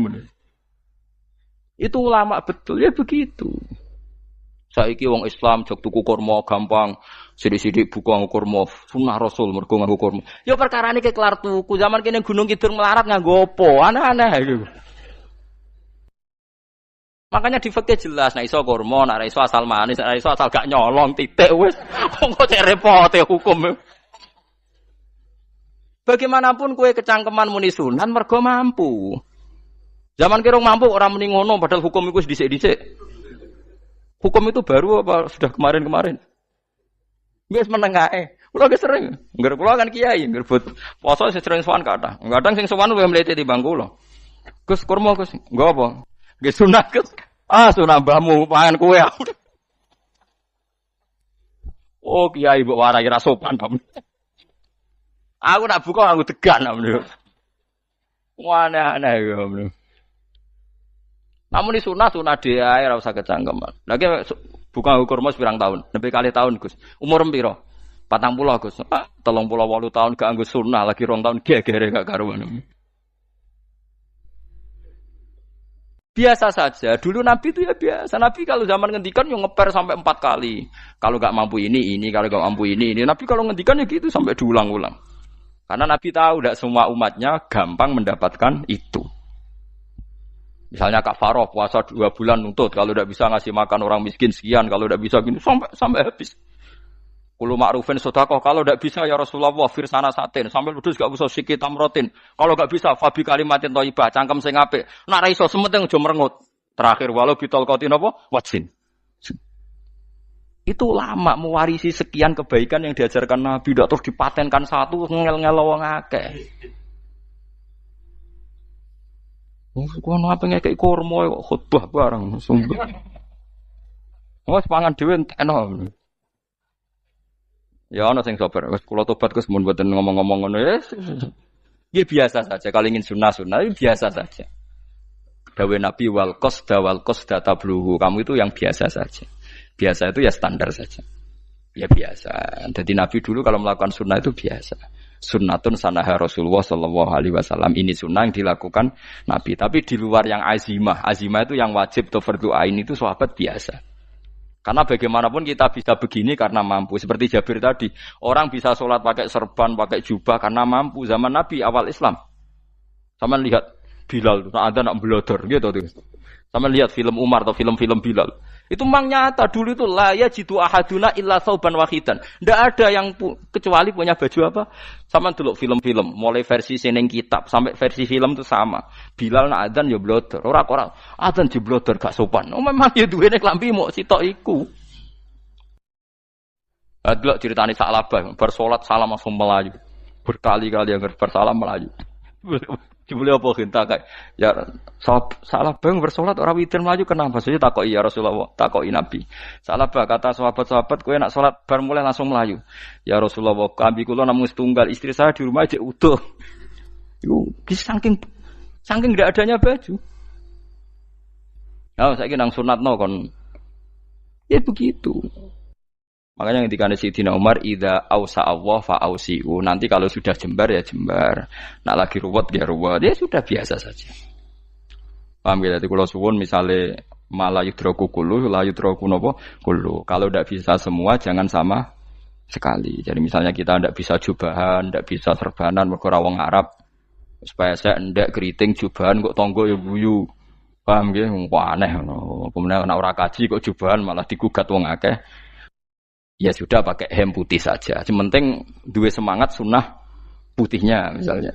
[SPEAKER 1] Itu ulama betul, ya begitu. Saiki wong Islam jog tuku kurma gampang, sithik-sithik buka kurma, sunah Rasul mergo nganggo kurma. Ya perkarane ke kelar tuku, zaman kene Gunung Kidul melarat nganggo apa? Aneh-aneh iku. Makanya di fikih jelas, nek iso kurma, nek iso asal manis, nek iso asal gak nyolong titik wis. Kok cek repote hukum. Bagaimanapun kue kecangkeman muni sunan mergo mampu. Zaman kira mampu orang muni ngono padahal hukum itu dhisik-dhisik. Hukum itu baru apa sudah kemarin-kemarin? Wis menengae. Kula ge sering. Ngger kula kan kiai, ngger but poso sering sowan kathah. Kadang sing sowan luwih mlete timbang kula. Gus kurma Gus, nggo apa? Nggih sunat Gus. Ah sunah mbahmu pangan kowe. Oh kiai mbok warai ra sopan to. Aku nak buka aku tegan namanya. Aneh-aneh ya. Namun di sunah dia ora usah kecangkeman. Lagi buka kurma pirang tahun, lebih kali tahun Gus. Umur piro? 40 Gus. 38 tahun gak anggo sunah lagi 2 tahun gegere gak karuan. Biasa saja. Dulu Nabi itu ya biasa. Nabi kalau zaman ngendikan yang ngeper sampai 4 kali. Kalau gak mampu ini, kalau gak mampu ini. Nabi kalau ngendikan ya gitu sampai diulang-ulang. Karena Nabi tahu tidak semua umatnya gampang mendapatkan itu. Misalnya kafaroh puasa 2 bulan nuntut, kalau tidak bisa ngasih makan orang miskin sekian, kalau tidak bisa gini sampai habis. Kulo ma'rufin sedekah, kalau tidak bisa ya Rasulullah firsana satin, sampai ludus gak usah sikit tamrotin. Kalau gak bisa fabi kalimatin thayyibah, cangkem sing apik. Nek ra iso sementing aja merengut. Terakhir walau bitol qatin apa? Watsin. Itu lama mewarisi sekian kebaikan yang diajarkan Nabi, tidak terus dipatenkan satu ngel-ngel wong akeh. Kono apa ngekek kurma kok khutbah bareng sumpah. Wes pangan dhewe entekno. Ya ana sing sabar, wis kula tobat Gus mun mboten ngomong-ngomong ngono ya. Ya biasa saja kalau ingin sunah-sunah biasa saja. Dawe Nabi wal qasda tabluhu, kamu itu yang biasa saja. Biasa itu ya standar saja. Ya biasa. Jadi Nabi dulu kalau melakukan sunnah itu biasa. Sunnatun sanaha Rasulullah sallallahu alaihi wasallam. Ini sunnah yang dilakukan Nabi. Tapi di luar yang azimah. Azimah itu yang wajib atau fardhu ain itu sahabat biasa. Karena bagaimanapun kita bisa begini karena mampu. Seperti Jabir tadi. Orang bisa sholat pakai serban, pakai jubah karena mampu. Zaman Nabi awal Islam. Sama lihat Bilal. Ada nak belodor gitu. Sama lihat film Umar atau film-film Bilal. Itu memang nyata dulu itu la yajidu ahaduna illa thawban wahidan. Ndak ada yang kecuali punya baju apa? Sama delok film-film, mulai versi seneng kitab sampai versi film itu sama. Bilal nak adzan ya blodor, ora adzan jeblodor gak sopan. Oh memang ya duwene klambi mok sitok iku. Delok ceritane Sa'labah, bar salat salam langsung melayu. Berkali-kali yang bersalam melayu. Jebule apa genta kayak ya salah bang bersolat orang witir melayu kenapa saja takoki ya Rasulullah takoki Nabi salah bah kata sahabat-sahabat kowe nak salat bar mulai langsung melayu ya Rasulullah kambing kula namung setunggal istri saya di rumah aja utuh iku saking tidak adanya baju saya nang sunatno kon ya begitu. Makanya ketika Sayyidina Umar idza ausa Allah fa ausiu. Nanti kalau sudah jembar ya jembar. Nak lagi ruwet ya ruwet. Ya sudah biasa saja. Paham ya? Jadi kalau suwun misalnya malah yudroku kulu, la yudroku nopo kulu. Kalau tidak bisa semua jangan sama sekali. Jadi misalnya kita tidak bisa jubahan, tidak bisa serbanan mergo wong Arab. Supaya saya ndak keriting jubahan kok tonggo ya guyu. Paham ya? Wah aneh ngono. Kemudian nek ora kaji kok jubahan malah digugat wong akeh. Ya sudah pakai hem putih saja. Yang penting dua semangat sunnah putihnya misalnya.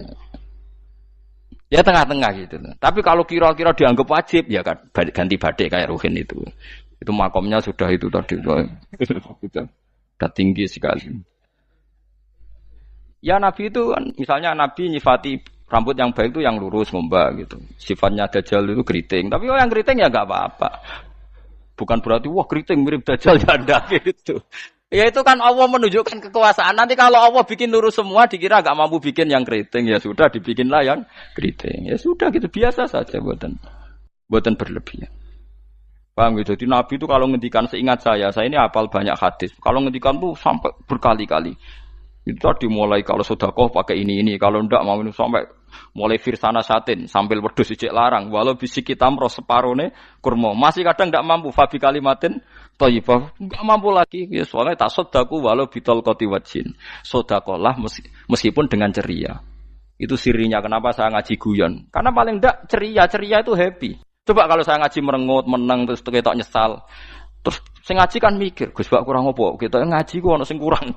[SPEAKER 1] Ya tengah-tengah gitu. Tapi kalau kira-kira dianggap wajib ya kan ganti badai kayak Ruhin itu. Itu makomnya sudah itu tadi. Sudah tinggi sekali. Ya Nabi itu misalnya Nabi nyifati rambut yang baik itu yang lurus ngombak gitu. Sifatnya Dajjal itu keriting. Tapi yang keriting ya enggak apa-apa. Bukan berarti wah keriting mirip Dajjal ya enggak gitu. Ya itu kan Allah menunjukkan kekuasaan. Nanti kalau Allah bikin lurus semua dikira enggak mampu bikin yang keriting ya sudah dibikinlah yang keriting. Ya sudah gitu biasa saja buatan berlebihan. Paham gitu. Jadi Nabi itu kalau ngendikan seingat saya ini hafal banyak hadis. Kalau ngendikan tuh sampai berkali-kali. Itu tadi mulai kalau sedekah pakai ini kalau ndak mau sampai mulai firsana satin sambil wedhus ijek larang walau bisik hitam ros separone kurma masih kadang ndak mampu fabi kalimatin thayyibah enggak mampu lagi ya soalnya tasaddaku walau bitol qati wajin sedekahlah meskipun dengan ceria itu sirinya kenapa saya ngaji guyon karena paling ndak ceria itu happy coba kalau saya ngaji merengut meneng terus ketok nyesal terus sing ngaji kan mikir Gus bak kurang apa kita ngaji ku ono sing kurang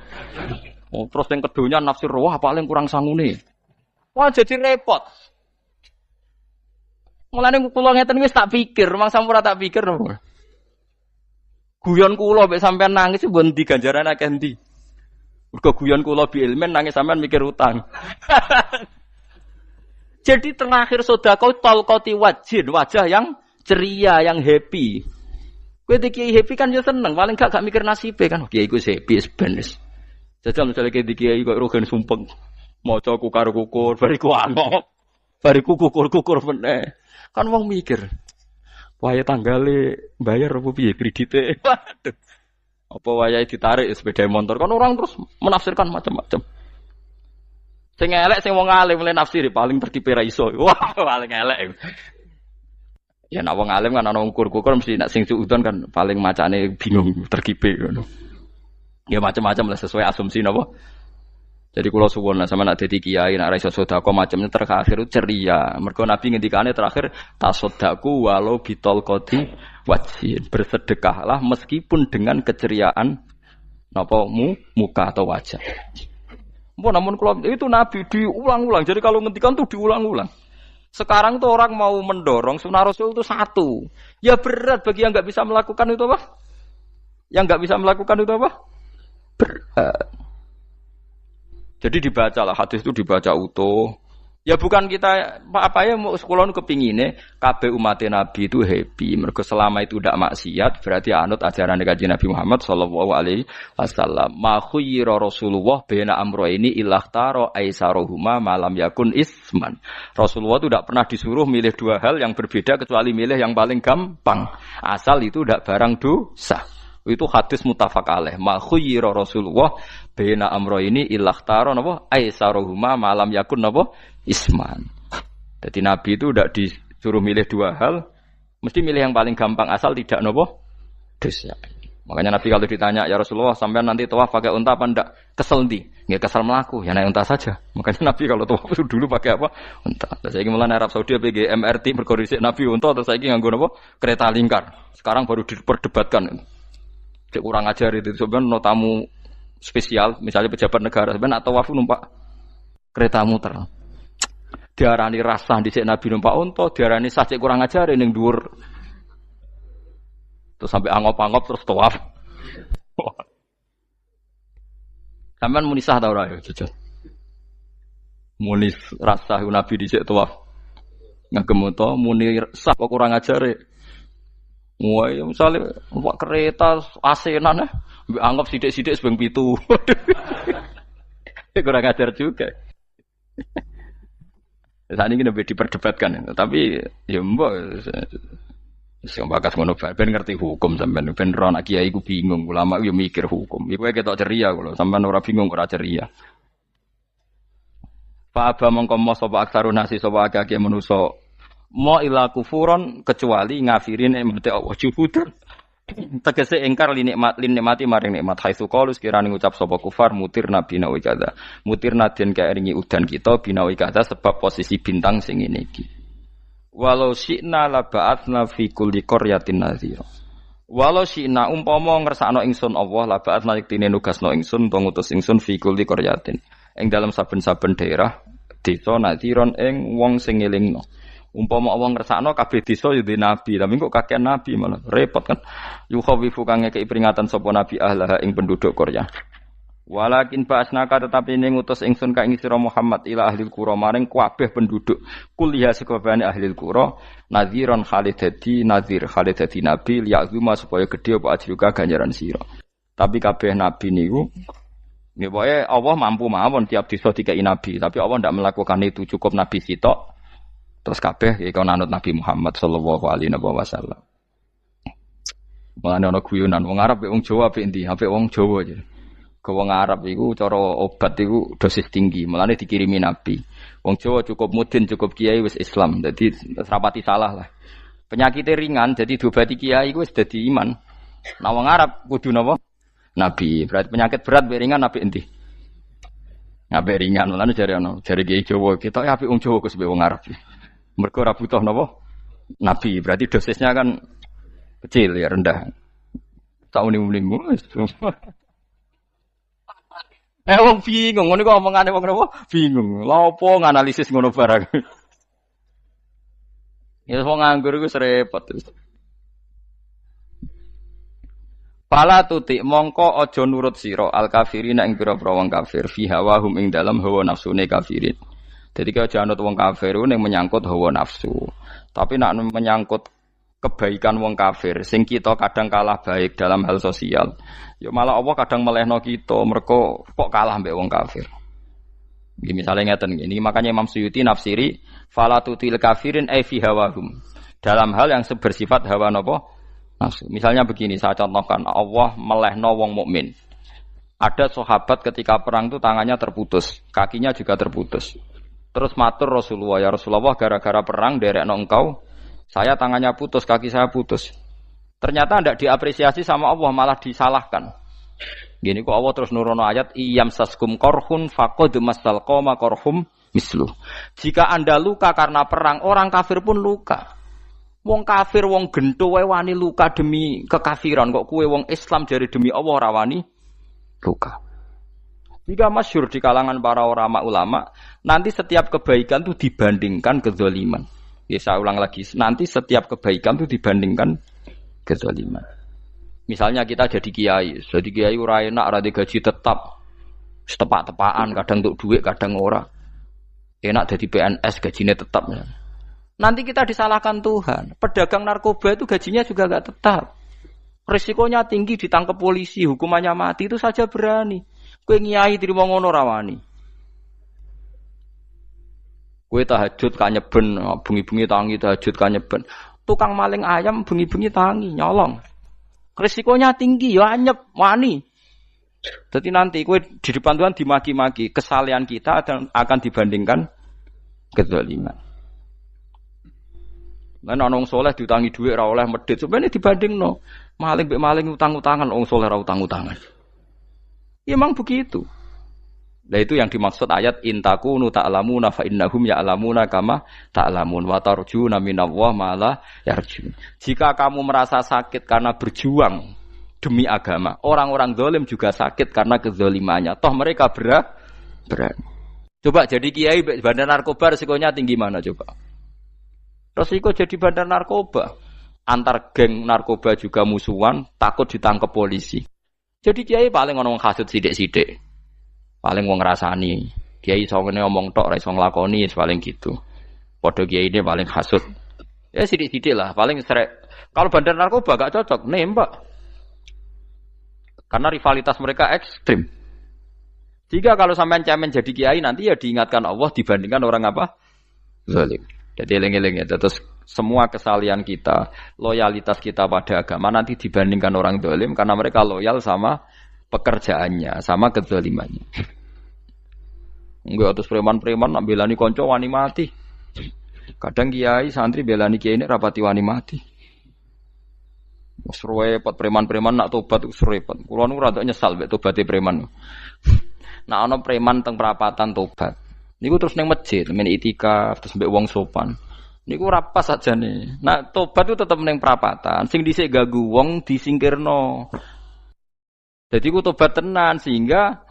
[SPEAKER 1] terus yang keduanya nafsir wah paling kurang sangune. Wah jadi repot. Mulane kula ngeten wis tak pikir, mangsa ora tak pikir. Guyon kula mek sampean nangis mbon ndi ganjaran akeh ndi. Mergo guyon kula bi ilmen nangis sampean mikir utang. Jadi terakhir sedekah talqati wajhin, wajah yang ceria, yang happy. Kowe iki happy kan yo seneng, paling gak mikir nasibe kan. Kiai iku happy sebenes. Jajal misalnya kayak di kiai kok rogen sumpeng, mau coku karo kukur, bariku angop, bariku kukur meneh. Kan wong mikir, waya tanggale bayar apa piye kredite? Waduh, apa waya ditarik sepeda motor? Kan orang terus menafsirkan macam-macam. Sing elek sing wong alim mulai nafsiri paling tertipe ra iso. Wah, paling elek. Ya nek wong alim kan ana ukur-ukur mesti nek sing suudon kan paling macane bingung terkipe ngono. Ya macam-macam lah sesuai asumsi napa. Jadi kula suwun sama nak dadi kiai nak ra iso sedekah macamnya terakhir ceria. Mergo Nabi ngendikane terakhir tasaddaku walau bitol qati wajhin. Bersedekahlah meskipun dengan keceriaan napa muka atau wajah. Namun kalau itu Nabi diulang-ulang. Jadi kalau ngendikan tuh diulang-ulang. Sekarang tuh orang mau mendorong sunnah Rasul itu satu. Ya berat bagi yang nggak bisa melakukan itu apa? Yang nggak bisa melakukan itu apa? Berat. Jadi dibacalah hadis itu dibaca utuh. Ya bukan kita apa ya mau sekolah kepingine kabeh umat Nabi itu happy. Mergo selama itu tidak maksiat berarti anut ajaran Kanjeng Nabi Muhammad sallallahu alaihi wasallam. Ma khuyira Rasulullah baina amrayni ilakhtara aisaruhuma malam yakun isman. Rasulullah itu tidak pernah disuruh milih dua hal yang berbeda kecuali milih yang paling gampang. Asal itu tidak barang dosa. Itu hadis muttafaq alaih. Ma khuyira Rasulullah baina amrayni ilakhtara napa aisaruhuma malam yakun napa isman. Jadi Nabi itu tidak disuruh milih dua hal, mesti milih yang paling gampang asal tidak nopo dosa. Makanya Nabi kalau ditanya, ya Rasulullah, sampean nanti tawaf pakai unta apa ndak? Kesel ndi? Nggih kesel melaku, ya naik unta saja. Makanya Nabi kalau tawaf itu dulu pakai apa? Unta. Terus saiki mulane Arab Saudi PG MRT mergo dhisik Nabi unta terus saiki nganggo napa? Kereta lingkar. Sekarang baru diperdebatkan. Cek kurang ajar itu sebenarnya no tamu spesial, misalnya pejabat negara, sebenarnya atau tawaf numpak kereta muter. Diarani rasah dhisik Nabi numpak unta, diarani sah cek kurang ajar ning dhuwur. Terus sampai angop-angop terus tawaf. Sampeyan muni sah ta ora ya, jujur. Muni rasah Nabi dhisik tawaf. Ngagem unta muni sah kok kurang ajare. Wah, ya misalnya numpak kereta asenan anggap sithik-sithik sebeng 7. Kurang ajar juga. Saat ini lebih diperdebatkan, tapi ya mbok sing bakas ngono ben ngerti hukum sampean ben ora anak kiai ku bingung ulama yo mikir hukum iku ketok ceria kula sampean ora bingung ora ceria fa aba mongko mo sapa aksarun nasi sapa akeh manusa mo ila kufuron kecuali ngafirin emate Allah juhudan tegese ingkar nikmati maring nikmat haitsu qalu sekirane ngucap sapa kufar mutir nabi nawi kada mutir nadien kaeringi udan kita binawi kada sebab posisi bintang sing ngene iki. Walau syi'na la ba'atsna fi kulli qaryatin nadhira. Walau syi'na umpama ngersakno ingsun Allah la ba'atsna yektine nugasno ingsun utawa ngutus ingsun fi kulli qaryatin. Ing dalam saben-saben daerah desa nadhiron ing wong sing ngelingno. Umpama Allah ngersakno kabeh desa ya di nabi, tapi kok kakek nabi malah repot kan. Yukhawifu kang ngekeki peringatan sapa nabi ahlah ing penduduk Qaryah. Walakin ba'asnaka tetapi ini ngutus ingsun ka ing sira Muhammad ila ahlil qura maring kabeh penduduk kuliah sekabehane ahlil qura nadhiran khalidati nadhir khalidati nabi liya'zuma supaya gedhe apa ajruka ganjaran sira. Tapi kabeh nabi niku nggih pokoke Allah mampu mawon tiap desa dikai nabi, tapi Allah ndak melakukan itu cukup nabi sitok. Terus kabeh iku nanut Nabi Muhammad sallallahu alaihi wasallam. Mulane ana guyonan wong Arab wong Jawa apik endi? Apik wong Jawa aja. Ke wong Arab iku cara obat iku dosis tinggi, mulane dikirimi Nabi. Wong Jawa cukup mudin, cukup kiai wis Islam. Dadi rapati salah lah. Penyakitnya ringan, jadi diobati kiai iku wis dadi iman. Nah wong Arab kudu napa? Nabi. Berarti penyakit berat mek ringan apik endi? Apik ringan, mulane jare kiai Jawa, kita apik wong Jawa kus wong Arab. Mergo ora butuh napa? Nabi. Berarti dosisnya kan kecil ya, rendah. Taune-mune wis. Wong bingung, ngono kok omongane wong napa? Bingung. Lha opo nganalisis ngono barang. Ya wong nganggur iku repot. Pala tutik mongko aja nurut sira al kafirina ing pira-pira wong kafir fi hawahum ing dalam hawa nafsune kafirin. Dadi kaya aja anut wong kafir ning menyangkut hawa nafsu. Tapi nek menyangkut kebaikan wong kafir sing kita kadang kalah baik dalam hal sosial. Ya malah Allah kadang melehno kita mergo kok kalah mbek wong kafir. Iki misale ngeten iki makanya Imam Suyuti nafsiri fala tutil kafirin ai fi hawahum. Dalam hal yang bersifat hawa napa? Nafsu. Misalnya begini saya contohkan Allah melehno wong mukmin. Ada sahabat ketika perang itu tangannya terputus, kakinya juga terputus. Terus matur Rasulullah, ya Rasulullah gara-gara perang derekno engkau saya tangannya putus, kaki saya putus. Ternyata tidak diapresiasi sama Allah, malah disalahkan. Gini kok Allah terus nurono ayat iyam saskum korhun faqad masal qoma korhum mislu. Jika Anda luka karena perang, orang kafir pun luka. Wong kafir wong gento wae wani luka demi kekafiran, kok kuwe wong Islam jare demi Allah ora wani luka. Jika masyhur di kalangan para ulama, nanti setiap kebaikan itu dibandingkan kezaliman. Ya saya ulang lagi, nanti setiap kebaikan itu dibandingkan kezaliman. Misalnya kita jadi kiai ora enak, ora gaji tetap, setepak-tepakan, kadang untuk duit, kadang ora. Enak jadi PNS, gajinya tetap. Nanti kita disalahkan Tuhan. Pedagang narkoba itu gajinya juga enggak tetap. Risikonya tinggi, ditangkap polisi, hukumannya mati, itu saja berani. Kowe nyai trimo ngono ra wani. Kowe tahajud kanyeben, bengi-bengi tangi tahajud kanyeben. Tukang maling ayam bengi-bengi tangi nyolong. Risikonya tinggi ya anyep wani. Jadi nanti kowe di depan Tuhan dimaki-maki, kesalehan kita akan dibandingkan kezaliman. Lan ana wong saleh diutangi dhuwit ora oleh medhit, sebenarnya dibandingno. Maling mbek maling utang-utangan, wong saleh ora utang-utangan. Ya memang begitu. Nah itu yang dimaksud ayat intakunu ta'lamuna fa innahum ya'lamuna kama ta'lamun wa tarjuna minallah ma la yarjun. Jika kamu merasa sakit karena berjuang demi agama, orang-orang zalim juga sakit karena kezalimannya. Toh mereka berani. Coba jadi kiai bandar narkoba resikonya tinggi mana coba? Resiko jadi bandar narkoba. Antar geng narkoba juga musuhan, takut ditangkap polisi. Jadi kiai paling ono wong hasud sithik-sithik. Paling wong ngrasani. Kiai iso ngene omong tok ora iso nglakoni paling gitu. Padha kiai ini paling hasud. Ya sithik-sithik lah, paling srek. Kalau bandar narkoba gak cocok nembak. Karena rivalitas mereka ekstrim. Jika kalau sampean cemen jadi kiai nanti ya diingatkan Allah dibandingkan orang apa? Zalim. Jadi eling-eling ya. Terus semua kesalahan kita, loyalitas kita pada agama nanti dibandingkan orang zalim karena mereka loyal sama pekerjaannya, sama kezalimannya. Enggak terus preman-preman nak belani kanca wani mati. Kadang kiai santri belani kiai ini rapati wani mati. Wes repot preman-preman nak tobat wis repot. Kulo nu rada nyesal mek tobaté preman. Nak ana preman teng perapatan tobat. Niku terus ning masjid, men itikaf terus mbek wong sopan. Niku ora pas sajane. Nak tobat itu tetep ning perapatan, sing dhisik ganggu wong disingkirno. Jadi ku tobat tenan sehingga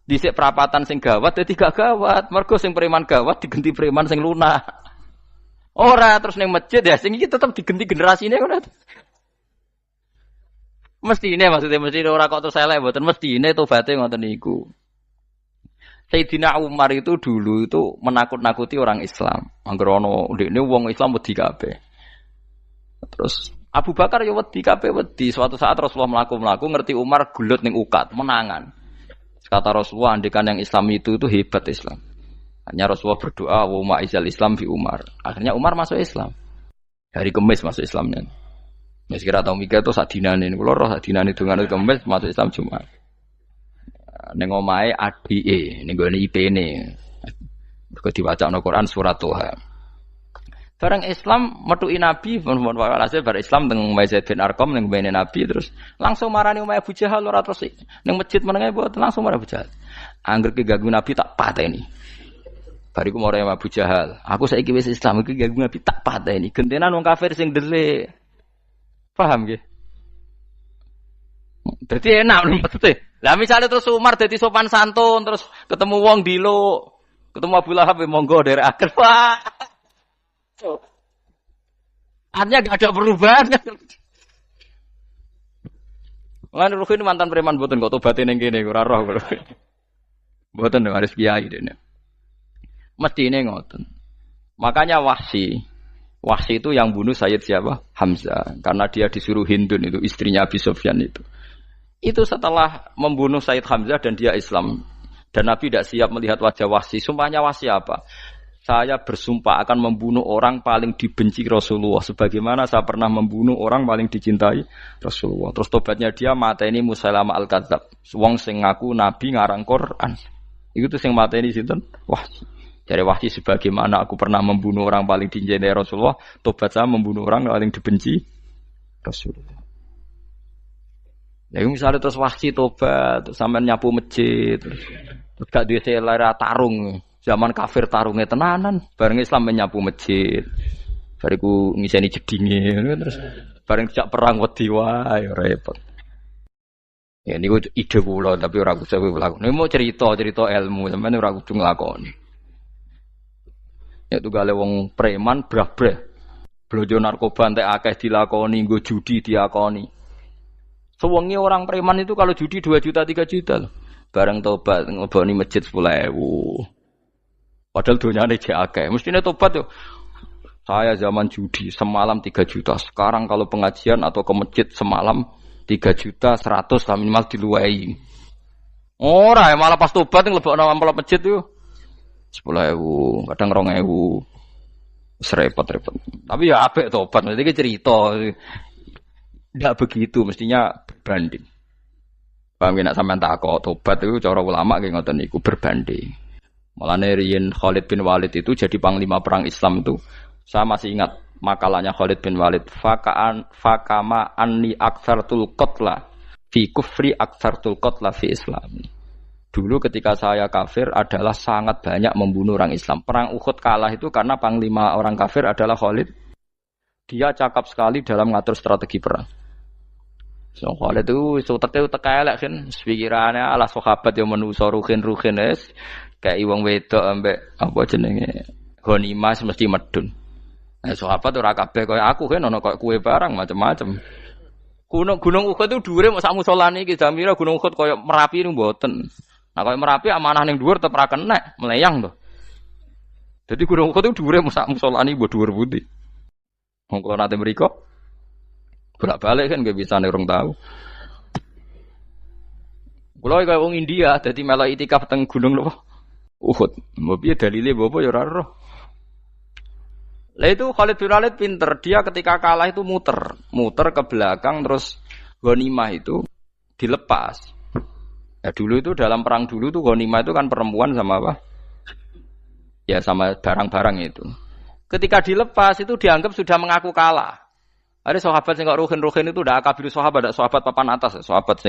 [SPEAKER 1] dhisik perapatan sing gawat dadi gak gawat. Mergo sing preman gawat diganti preman sing lunak. Ora terus ning masjid ya sing iki tetep diganti generasine ngono. Mestine maksudnya mesti ora kok terus elek mboten mestine tobaté ngoten niku. Sayyidina Umar itu dulu itu menakut-nakuti orang Islam. Angger ana ndekne wong Islam wedi kabeh. Terus Abu Bakar ya wedi kabeh wedi. Suatu saat Rasulullah mlaku-mlaku ngerti Umar gulut ning ukat, menangan. Kata Rasulullah andekan yang Islam itu hebat Islam. Hanya Rasulullah berdoa wa ma'izal Islam fi Umar. Akhirnya Umar masuk Islam. Hari Kamis masuk Islamnya. Wis kira tau mikir to sadinane kula roh sadinane dongane Kamis masuk Islam Jumat. Ning omahe adike ning gone IP-ne. Mergo diwacana Quran surat Toha. Barang Islam metuki Nabi, mohon walhasil bar Islam teng Zaid bin Arqam ning mbene Nabi terus langsung marani omahe Abu Jahal ora terus ning masjid menenge mboten langsung marani Abu Jahal. Angger ki ganggu Nabi tak pateni. Bariku marani Abu Jahal, aku saiki wis Islam iki ganggu Nabi tak pateni. Gentenan wong kafir sing delik. Paham nggih? Dadi enak maksudnya. Lah misalnya terus Umar dadi sopan santun terus ketemu wong dilo, ketemu Abu Lahab monggo derek akhir. Wah. Artinya gak ada perubahan kan. Lan Ruhin mantan preman mboten kok tobaté ning kene ora roh. Mboten harus kiai dene. Mestine ngoten. Makanya Wahsy itu yang bunuh Sayyid siapa? Hamzah. Karena dia disuruh Hindun itu istrinya Abi Sufyan itu. Itu setelah membunuh Sayyid Hamzah dan dia Islam. Dan Nabi tidak siap melihat wajah Wahsy. Sumpahnya Wahsy apa? Saya bersumpah akan membunuh orang paling dibenci Rasulullah. Sebagaimana saya pernah membunuh orang paling dicintai Rasulullah. Terus tobatnya dia mateni Musailamah al-Kadzab. Wong sing ngaku Nabi ngarang Quran. Itu tuh sing mateni sinten? Wahsy. Dari Wahsy sebagaimana aku pernah membunuh orang paling dicintai Rasulullah. Tobat saya membunuh orang paling dibenci Rasulullah. Ya misalnya terus Wahsy tobat, sampean nyapu masjid, terus gak duwe selera tarung. Zaman kafir tarungnya tenanan, bareng Islam menyapu masjid. Bariku ngiseni jedinge terus bareng dijak perang wedi wae repot. Ya niku ide kula tapi ora kudu mlaku. Nek mau cerita ilmu sampeyan ora kudu nglakoni. Ya tugale wong preman brah-brah. Blojo narkoba entek akeh dilakoni, nggo judi diakoni. Sewengi orang preman itu kalau judi 2 juta 3 juta loh. Bareng tobat ngeboni masjid 10.000. Padahal dunyane jek akeh. Mestine tobat yo. Saya zaman judi semalam 3 juta. Sekarang kalau pengajian atau ke masjid semalam 3 juta 100 lah minimal diluwei. Ora ya malah pas tobat nglebokno amplop masjid yo. 10.000, kadang 2.000. Wis repot-repot. Tapi ya apik tobat, mesti iki cerita. Ndak begitu mestinya berbanding. Paham nek sampean takok tobat itu cara ulama ki ngoten niku berbanding. Mulane riyen Khalid bin Walid itu jadi panglima perang Islam itu. Saya masih ingat makalahnya Khalid bin Walid, fakama anni aktsartul qatla fi kufri aktsartul qatla fi Islam. Dulu ketika saya kafir adalah sangat banyak membunuh orang Islam. Perang Uhud kalah itu karena panglima orang kafir adalah Khalid. Dia cakap sekali dalam mengatur strategi perang. So Khalid itu utek elek kan, pikirannya ala sahabat yang menuso ruhin es kayak wong wedok ambek apa jenenge ghanimah mesti medun. Nah, sahabat ora kabeh kaya aku kan ono kaya kue barang macam-macam. Gunung Uhud itu dhuwure mok sak musolane iki jamira Gunung Uhud kaya Merapi niku mboten. Nah kaya Merapi amanah ning dhuwur tetep ra kenek, meleyang to. Jadi Gunung Uhud itu dhuwure mok sak musolane mbok dhuwur pundi. Wong kula nate mriko bolak-balik kan gak bisa nek urung tahu. Kula kaya wong India dadi melok itikaf teng gunung lho. Uhud. Mbok piye dalile mbok ya ora roh. Lah itu Khalid bin Walid pinter, dia ketika kalah itu muter ke belakang terus ghanimah itu dilepas. Ya dulu itu dalam perang dulu tuh ghanimah itu kan perempuan sama apa? Ya sama barang-barang itu. Ketika dilepas itu dianggap sudah mengaku kalah. Ada sahabat yang ruhin itu udah akabir sahabat, ada sahabat papan atas, sahabat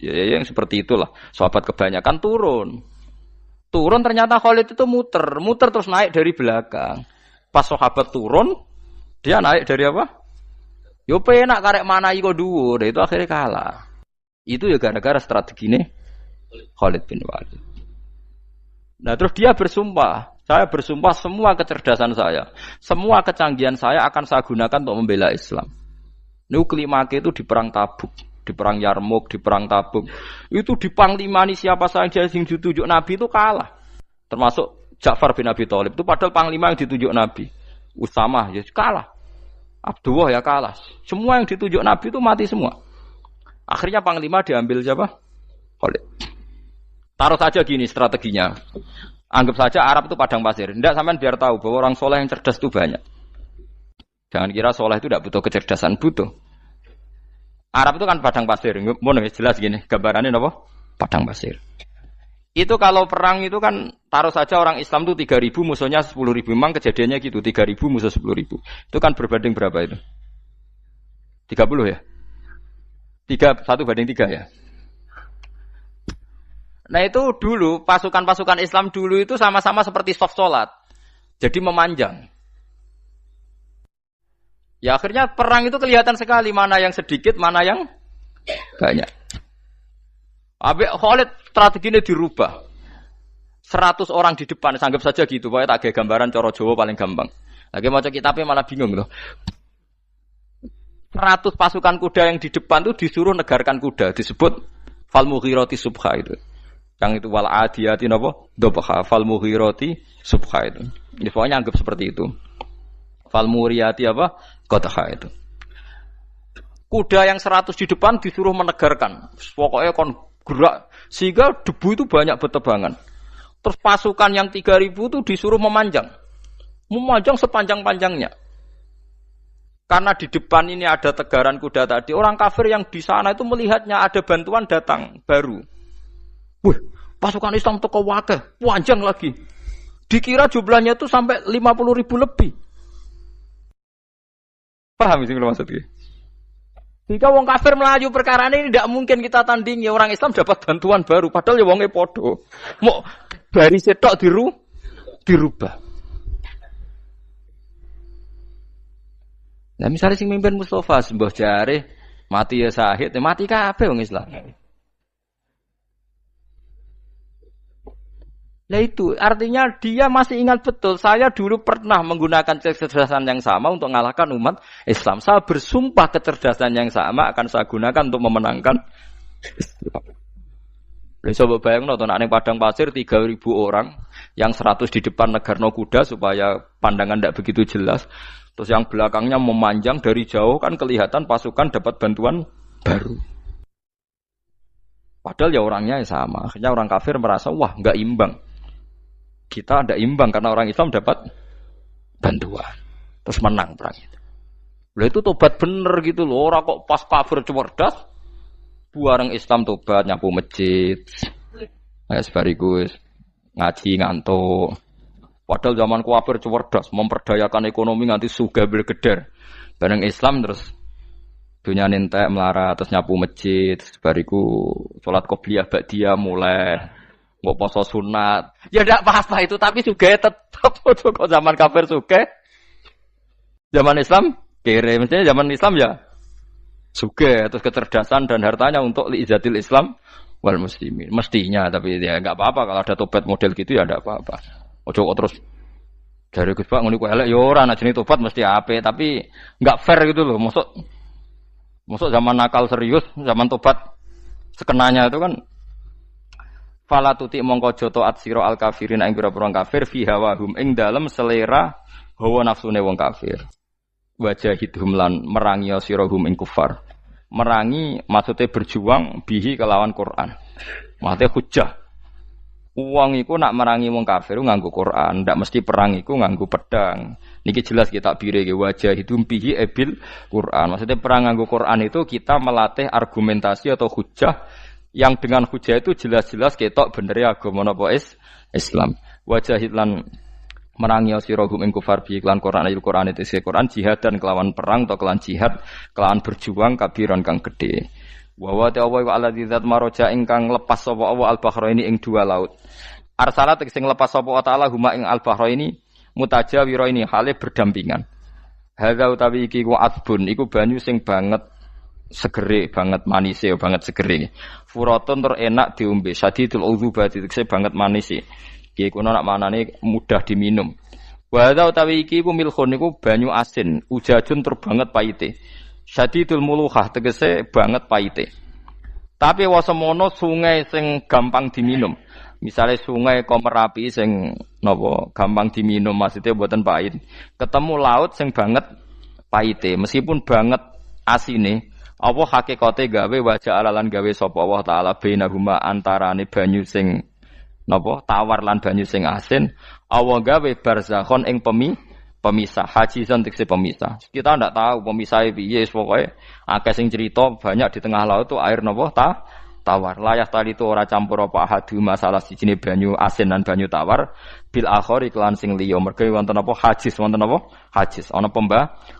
[SPEAKER 1] yang seperti itulah. Sahabat kebanyakan turun ternyata Khalid itu muter terus naik dari belakang. Pas sahabat turun, dia naik dari apa? Yo penak karek mana iko dhuwur, itu akhirnya kalah. Itu ya gara-gara strategi ini Khalid bin Walid. Nah, terus dia bersumpah, saya bersumpah semua kecerdasan saya, semua kecanggihan saya akan saya gunakan untuk membela Islam. Niku kelimake itu di perang Tabuk, di perang Yarmuk, di perang Tabuk. Itu di panglimani siapa saja yang ditunjuk Nabi itu kalah. Termasuk Ja'far bin Abi Thalib itu padahal panglima yang ditunjuk Nabi. Usamah ya kalah. Abdullah ya kalah. Semua yang ditunjuk Nabi itu mati semua. Akhirnya panglima diambil siapa? Khalid. Taruh saja gini strateginya. Anggap saja Arab itu padang pasir. Tidak sampean biar tahu bahwa orang soleh yang cerdas itu banyak. Jangan kira soleh itu tidak butuh kecerdasan, butuh. Arab itu kan padang pasir. Mau jelas gini gambarannya apa? Padang pasir. Itu kalau perang itu kan taruh saja orang Islam itu 3.000 musuhnya 10.000. Memang kejadiannya gitu 3.000 musuh 10.000. Itu kan berbanding berapa itu? 30 ya? 1 banding 3 ya? Nah itu dulu pasukan-pasukan Islam dulu itu sama-sama seperti soft sholat. Jadi memanjang. Ya akhirnya perang itu kelihatan sekali mana yang sedikit, mana yang banyak. Habis Khalid strateginya dirubah. 100 orang di depan, anggap saja gitu. Pokoknya tak kayak gambaran coro Jawa paling gampang. Lagi mau kitabnya malah bingung loh. 100 pasukan kuda yang di depan itu disuruh negarkan kuda. Disebut fal mughirati subha itu. Yang itu wal adiyati napa? Dobha fal mughirati subha itu. Jadi pokoknya anggap seperti itu. Fal muriyati apa? Qadha itu. Kuda yang 100 di depan disuruh menegarkan. Pokoknya kon gerak sehingga debu itu banyak bertebangan. Terus pasukan yang 3.000 itu disuruh memanjang sepanjang-panjangnya. Karena di depan ini ada tegaran kuda tadi, orang kafir yang di sana itu melihatnya ada bantuan datang baru. Wih, pasukan Islam teko wakeh, panjang lagi. Dikira jumlahnya itu sampai 50.000 lebih. Paham sih kalau maksudnya? Jika wong kafir melaju perkara ini tidak mungkin kita tandingi, orang Islam dapat bantuan baru padahal ya wonge podo. Mau dari setok dirubah. Nah misalnya sing mimpin Mustafa sembah jare mati ya syahid, mati kabeh wong Islam. Nah itu artinya dia masih ingat betul saya dulu pernah menggunakan kecerdasan yang sama untuk mengalahkan umat Islam. Saya bersumpah kecerdasan yang sama akan saya gunakan untuk memenangkan Islam. Coba bayang nonton ning padang pasir 3.000 orang yang 100 di depan negarno kuda supaya pandangan tidak begitu jelas. Terus yang belakangnya memanjang dari jauh kan kelihatan pasukan dapat bantuan baru. Padahal ya orangnya sama. Akhirnya orang kafir merasa wah nggak imbang. Kita ada imbang karena orang Islam dapat bantuan. Terus menang perang itu. Lah itu tobat bener gitu loh. Orang kok pas kafir cerdas, bareng Islam tobat nyapu masjid. Kayak sebariku ngaji ngantuk. Padahal zaman kafir cerdas, memperdayakan ekonomi nganti sugih bergeder. Bareng Islam terus dunia nentek melarat terus nyapu masjid, bariku sholat qobliyah ba'diyah mulai mau poso sunat. Ya ndak apa-apa itu tapi sugih tetap kok zaman kafir sugih. Zaman Islam kere, mestinya zaman Islam ya sugih terus kecerdasan dan hartanya untuk liizatil Islam wal muslimin. Mestinya tapi ya enggak apa-apa kalau ada tobat model gitu ya enggak apa-apa. Ojo kok terus dari Gus Pak ngono ku elek ya ora ana jenenge tobat mesti apik tapi enggak fair gitu loh. Mosok zaman nakal serius, zaman tobat sekenanya itu kan fala tuti mongko joto atsira al kafirin ing pira-pira kafir fi hawahum ing dalem selera hawa nafsune wong kafir. Wajahidhum lan merangi sirahum ing kufar. Merangi maksudnya berjuang bihi kelawan Quran. Maksudnya hujjah. Uang iku nak merangi wong kafir nganggo Quran, ndak mesti perang iku nganggo pedang. Niki jelas kita bire ke wajah itu bihi ebil Quran. Maksudnya perang nganggo Quran itu kita melatih argumentasi atau hujah yang dengan hujah itu jelas-jelas ketok bener ya agama napa Islam. Wajah lan merangi sirahum ing kufar bihi lan Quran ayat Quran itu Quran jihad dan kelawan perang atau kelawan jihad, kelawan berjuang kabiran kang gede. Wa wa ta'ala wa alladzi zat maroja ingkang lepas sapa Allah al-bahraini ing dua laut. Arsala sing lepas sapa ta'ala huma ing al-bahraini mutajawiraini hale berdampingan. Hadza utawi iki ku asbun iku banyu sing banget segere banget manise banget segere. Furatun tur enak diombe sadidul udzubati tekse banget manise. Iki kuwi nak manane mudah diminum. Wa hadza utawi iki ku milkhun iku banyu asin ujajun tur banget paite. Syadidul muluhah tegese banget paite. Tapi wasemono sungai sing gampang diminum. Misalnya sungai Komerapi sing napa gampang diminum maksudnya mboten pahit. Ketemu laut sing banget paite meskipun banget asine apa hakikate gawe wajah alalan gawe sapa Allah taala bainahuma antarane banyu sing napa tawar lan banyu sing asin Allah gawe barzakhon ing pemisah hajizan tekse pemisah. Kita ndak tahu pemisahnya piye pokoke akeh sing cerita banyak di tengah laut tuh air napa tawar. Layah tali itu ora campur apa hadu masalah sijine banyu asin dan banyu tawar bil akhir iklan sing liya mergo wonten apa hajiz wonten apa hajiz ana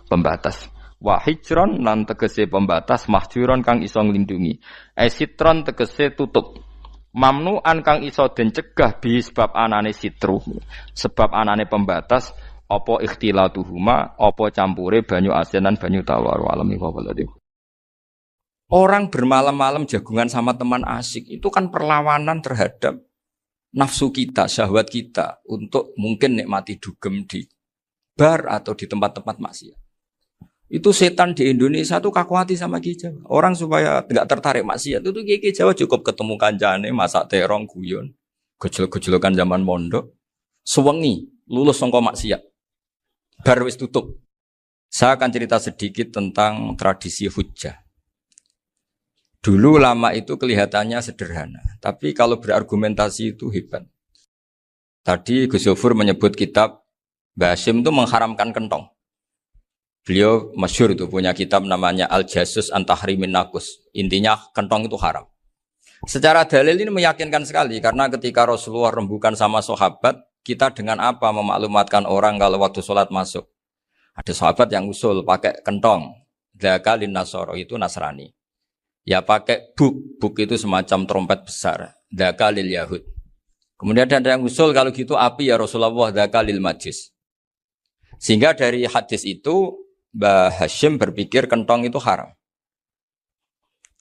[SPEAKER 1] pembatas. Wa hijron lan tegese pembatas mahjuron kang iso nglindungi. Sitron tegese tutup. Mamnuan kang iso den cegah bi sebab anane sitru. Sebab anane pembatas apa ikhtilatuhuma apa campure banyu asin dan banyu tawar walami wabaladi. Orang bermalam-malam jagungan sama teman asik itu kan perlawanan terhadap nafsu kita, syahwat kita untuk mungkin nikmati dugem di bar atau di tempat-tempat maksiat. Itu setan di Indonesia tuh kakuati sama Ki Jawa. Orang supaya tidak tertarik maksiat itu Ki Jawa cukup ketemu kancane masak terong guyon, gejol-gejolokan zaman mondok, sewengi lulus sangka maksiat. Bar wis tutup. Saya akan cerita sedikit tentang tradisi hujjah. Dulu lama itu kelihatannya sederhana, tapi kalau berargumentasi itu hebat. Tadi Gus Yofur menyebut kitab Mbah Hasyim itu mengharamkan kentong. Beliau masyhur itu punya kitab namanya Al-Jasus an Tahrimin Nakus. Intinya kentong itu haram. Secara dalil ini meyakinkan sekali karena ketika Rasulullah rembukan sama sahabat, kita dengan apa memaklumatkan orang kalau waktu sholat masuk? Ada sahabat yang usul pakai kentong. Dzakalin Nasoro itu Nasrani. Ya pakai buk itu semacam trompet besar. Dzakalil Yahud. Kemudian ada yang usul kalau gitu api ya Rasulullah dzakalil Majus. Sehingga dari hadis itu Mbah Hasyim berpikir kentong itu haram.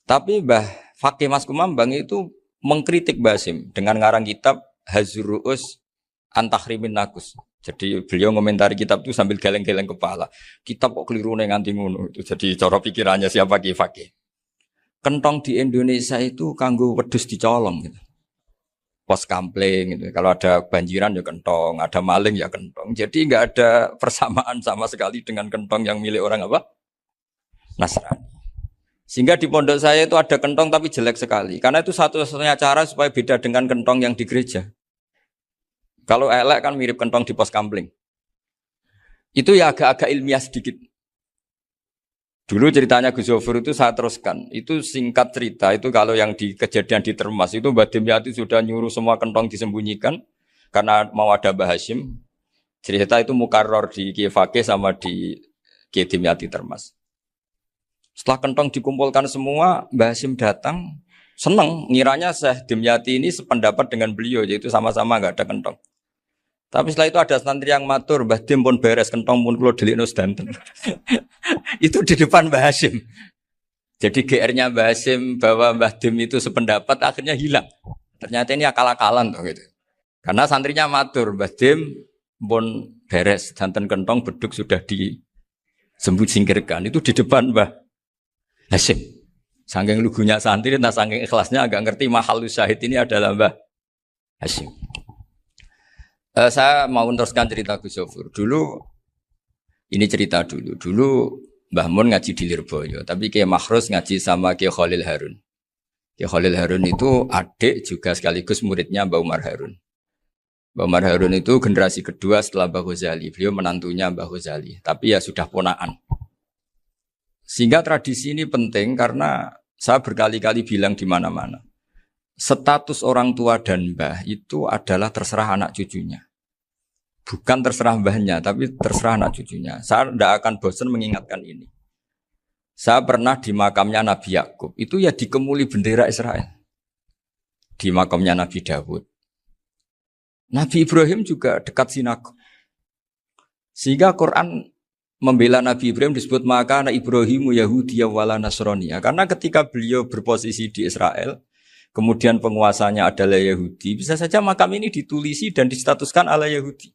[SPEAKER 1] Tapi Mbah Fakih Mas Kumambang itu mengkritik Mbah Hasyim dengan ngarang kitab Hazruus Antahrimin Nakus. Jadi beliau ngomentari kitab itu sambil geleng-geleng kepala. Kitab kok keliru nganti ngono. Itu jadi cara pikirannya siapa Ki Fakih. Kentong di Indonesia itu kanggo wedhus dicolong gitu. Pos kampling gitu. Kalau ada banjiran ya kentong, ada maling ya kentong. Jadi enggak ada persamaan sama sekali dengan kentong yang milik orang apa? Nasrani. Sehingga di pondok saya itu ada kentong tapi jelek sekali. Karena itu satu-satunya cara supaya beda dengan kentong yang di gereja. Kalau elek kan mirip kentong di pos kampling. Itu ya agak-agak ilmiah sedikit. Dulu ceritanya Gus Yofur itu saya teruskan. Itu singkat cerita, itu kalau yang di kejadian di Termas itu Mbak Dimyati sudah nyuruh semua kentong disembunyikan. Karena mau ada Mbah Hasyim. Cerita itu mukarrar di Kiai Fakih sama di Kiai Dimyati Termas. Setelah kentong dikumpulkan semua, Mbah Hasyim datang, seneng, ngiranya Syekh Dimyati ini sependapat dengan beliau, yaitu sama-sama nggak ada kentong. Tapi setelah itu ada santri yang matur, Mbah Dim pun beres, kentong pun kula delikno sedanten. Itu di depan Mbah Hasyim. Jadi GR-nya Mbah Hasyim bahwa Mbah Dim itu sependapat akhirnya hilang. Ternyata ini akal-akalan tuh gitu. Karena santrinya matur, Mbah Dim pun beres, danten kentong beduk sudah disembut singkirkan. Itu di depan Mbah Hasyim. Saking lugunya santri, nah saking ikhlasnya agak ngerti mahalus syahid ini adalah Mbah Hasyim. Saya mau meneruskan cerita Gus Sofur. Dulu, ini cerita dulu. Dulu Mbah Mun ngaji di Lirboyo, tapi Kiai Makhrus ngaji sama Kiai Khalil Harun. Kiai Khalil Harun itu adik juga sekaligus muridnya Mbah Umar Harun. Mbah Umar Harun itu generasi kedua setelah Mbah Ghazali. Beliau menantunya Mbah Ghazali, tapi ya sudah ponaan. Sehingga tradisi ini penting karena saya berkali-kali bilang di mana-mana. Status orang tua dan mbah itu adalah terserah anak cucunya. Bukan terserah mbahnya, tapi terserah anak cucunya. Saya tidak akan bosan mengingatkan ini. Saya pernah di makamnya Nabi Yakub, itu ya dikemuli bendera Israel. Di makamnya Nabi Dawud. Nabi Ibrahim juga dekat sinagog. Sehingga Quran membela Nabi Ibrahim disebut maka anak Ibrahimu Yahudiyya wala Nasraniyya. Karena ketika beliau berposisi di Israel, kemudian penguasanya adalah Yahudi, bisa saja makam ini ditulisi dan distatuskan ala Yahudi.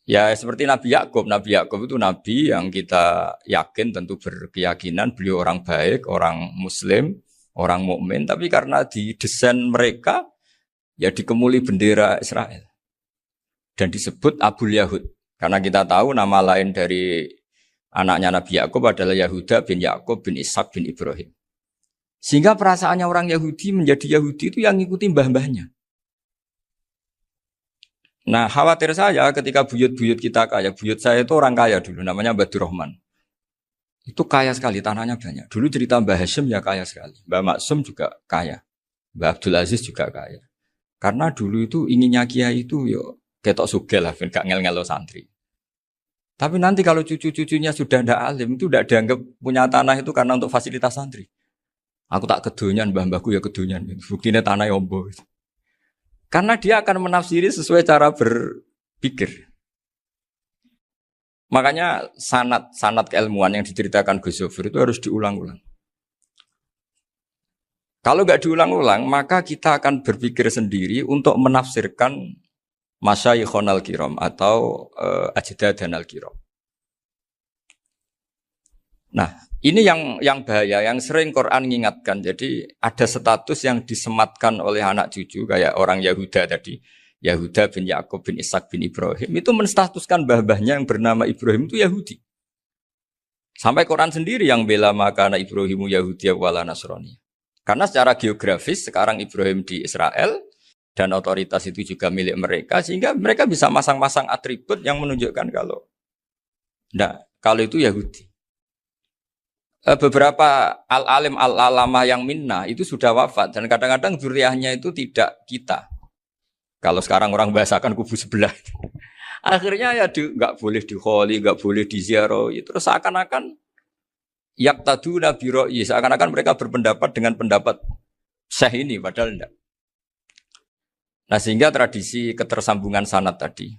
[SPEAKER 1] Ya seperti Nabi Yakub. Nabi Yakub itu nabi yang kita yakin tentu berkeyakinan beliau orang baik, orang muslim, orang mukmin, tapi karena di desain mereka ya dikemuli bendera Israel. Dan disebut Abul Yahud. Karena kita tahu nama lain dari anaknya Nabi Yakub adalah Yahuda bin Yakub bin Ishak bin Ibrahim. Sehingga perasaannya orang Yahudi menjadi Yahudi itu yang ngikuti mbah-mbahnya. Nah khawatir saya ketika buyut-buyut kita kaya, buyut saya itu orang kaya dulu, namanya Badur Rahman. Itu kaya sekali, tanahnya banyak. Dulu cerita Mbah Hasyim ya kaya sekali. Mbah Maksum juga kaya. Mbah Abdul Aziz juga kaya. Karena dulu itu inginnya kiai itu yo ketok sugih lah, gak ngel-ngelo santri. Tapi nanti kalau cucu-cucunya sudah ndak alim, itu tidak dianggap punya tanah itu karena untuk fasilitas santri. Aku tak kedonyan, mbah-mbahku ya kedonyan. Buktinya tanah yombo. Karena dia akan menafsiri sesuai cara berpikir. Makanya sanad keilmuan yang diceritakan Gus Sofur itu harus diulang-ulang. Kalau nggak diulang-ulang, maka kita akan berpikir sendiri untuk menafsirkan Masyayikhon al-Kiram atau Ajdadan al-Kiram. Nah, ini yang bahaya, yang sering Quran mengingatkan. Jadi ada status yang disematkan oleh anak cucu kayak orang Yahuda tadi, Yahuda bin Yakub bin Ishak bin Ibrahim itu menstatuskan mbah-mbahnya yang bernama Ibrahim itu Yahudi. Sampai Quran sendiri yang bela maka anak Ibrahimu Yahudiyya wala Nasraniyya. Karena secara geografis sekarang Ibrahim di Israel dan otoritas itu juga milik mereka sehingga mereka bisa masang-masang atribut yang menunjukkan kalau itu Yahudi. Beberapa al-alim al-alamah yang minna itu sudah wafat dan kadang-kadang dzurriahnya itu tidak kita. Kalau sekarang orang bahasakan kubu sebelah. Akhirnya ya nggak boleh dikholi, nggak boleh diziarah. Terus seakan-akan yaqtaduna bi ra'yi, seakan-akan mereka berpendapat dengan pendapat syekh ini padahal enggak. Nah sehingga tradisi ketersambungan sanad tadi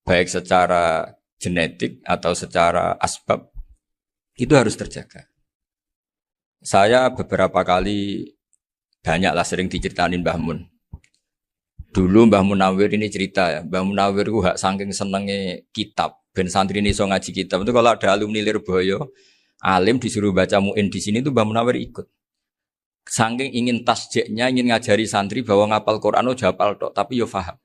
[SPEAKER 1] baik secara genetik atau secara asbab itu harus terjaga. Saya beberapa kali banyaklah sering diceritain Mbah Mun. Dulu Mbah Munawir ini cerita ya, Mbah Munawir itu hak saking senenge kitab, ben santri ini so ngaji kitab. Itu kalau ada alumni Lirboyo, alim disuruh baca muin di sini itu Mbah Munawir ikut. Saking ingin tasjiknya, ingin ngajari santri bahwa ngapal Quran itu hafal tok, tapi yo paham.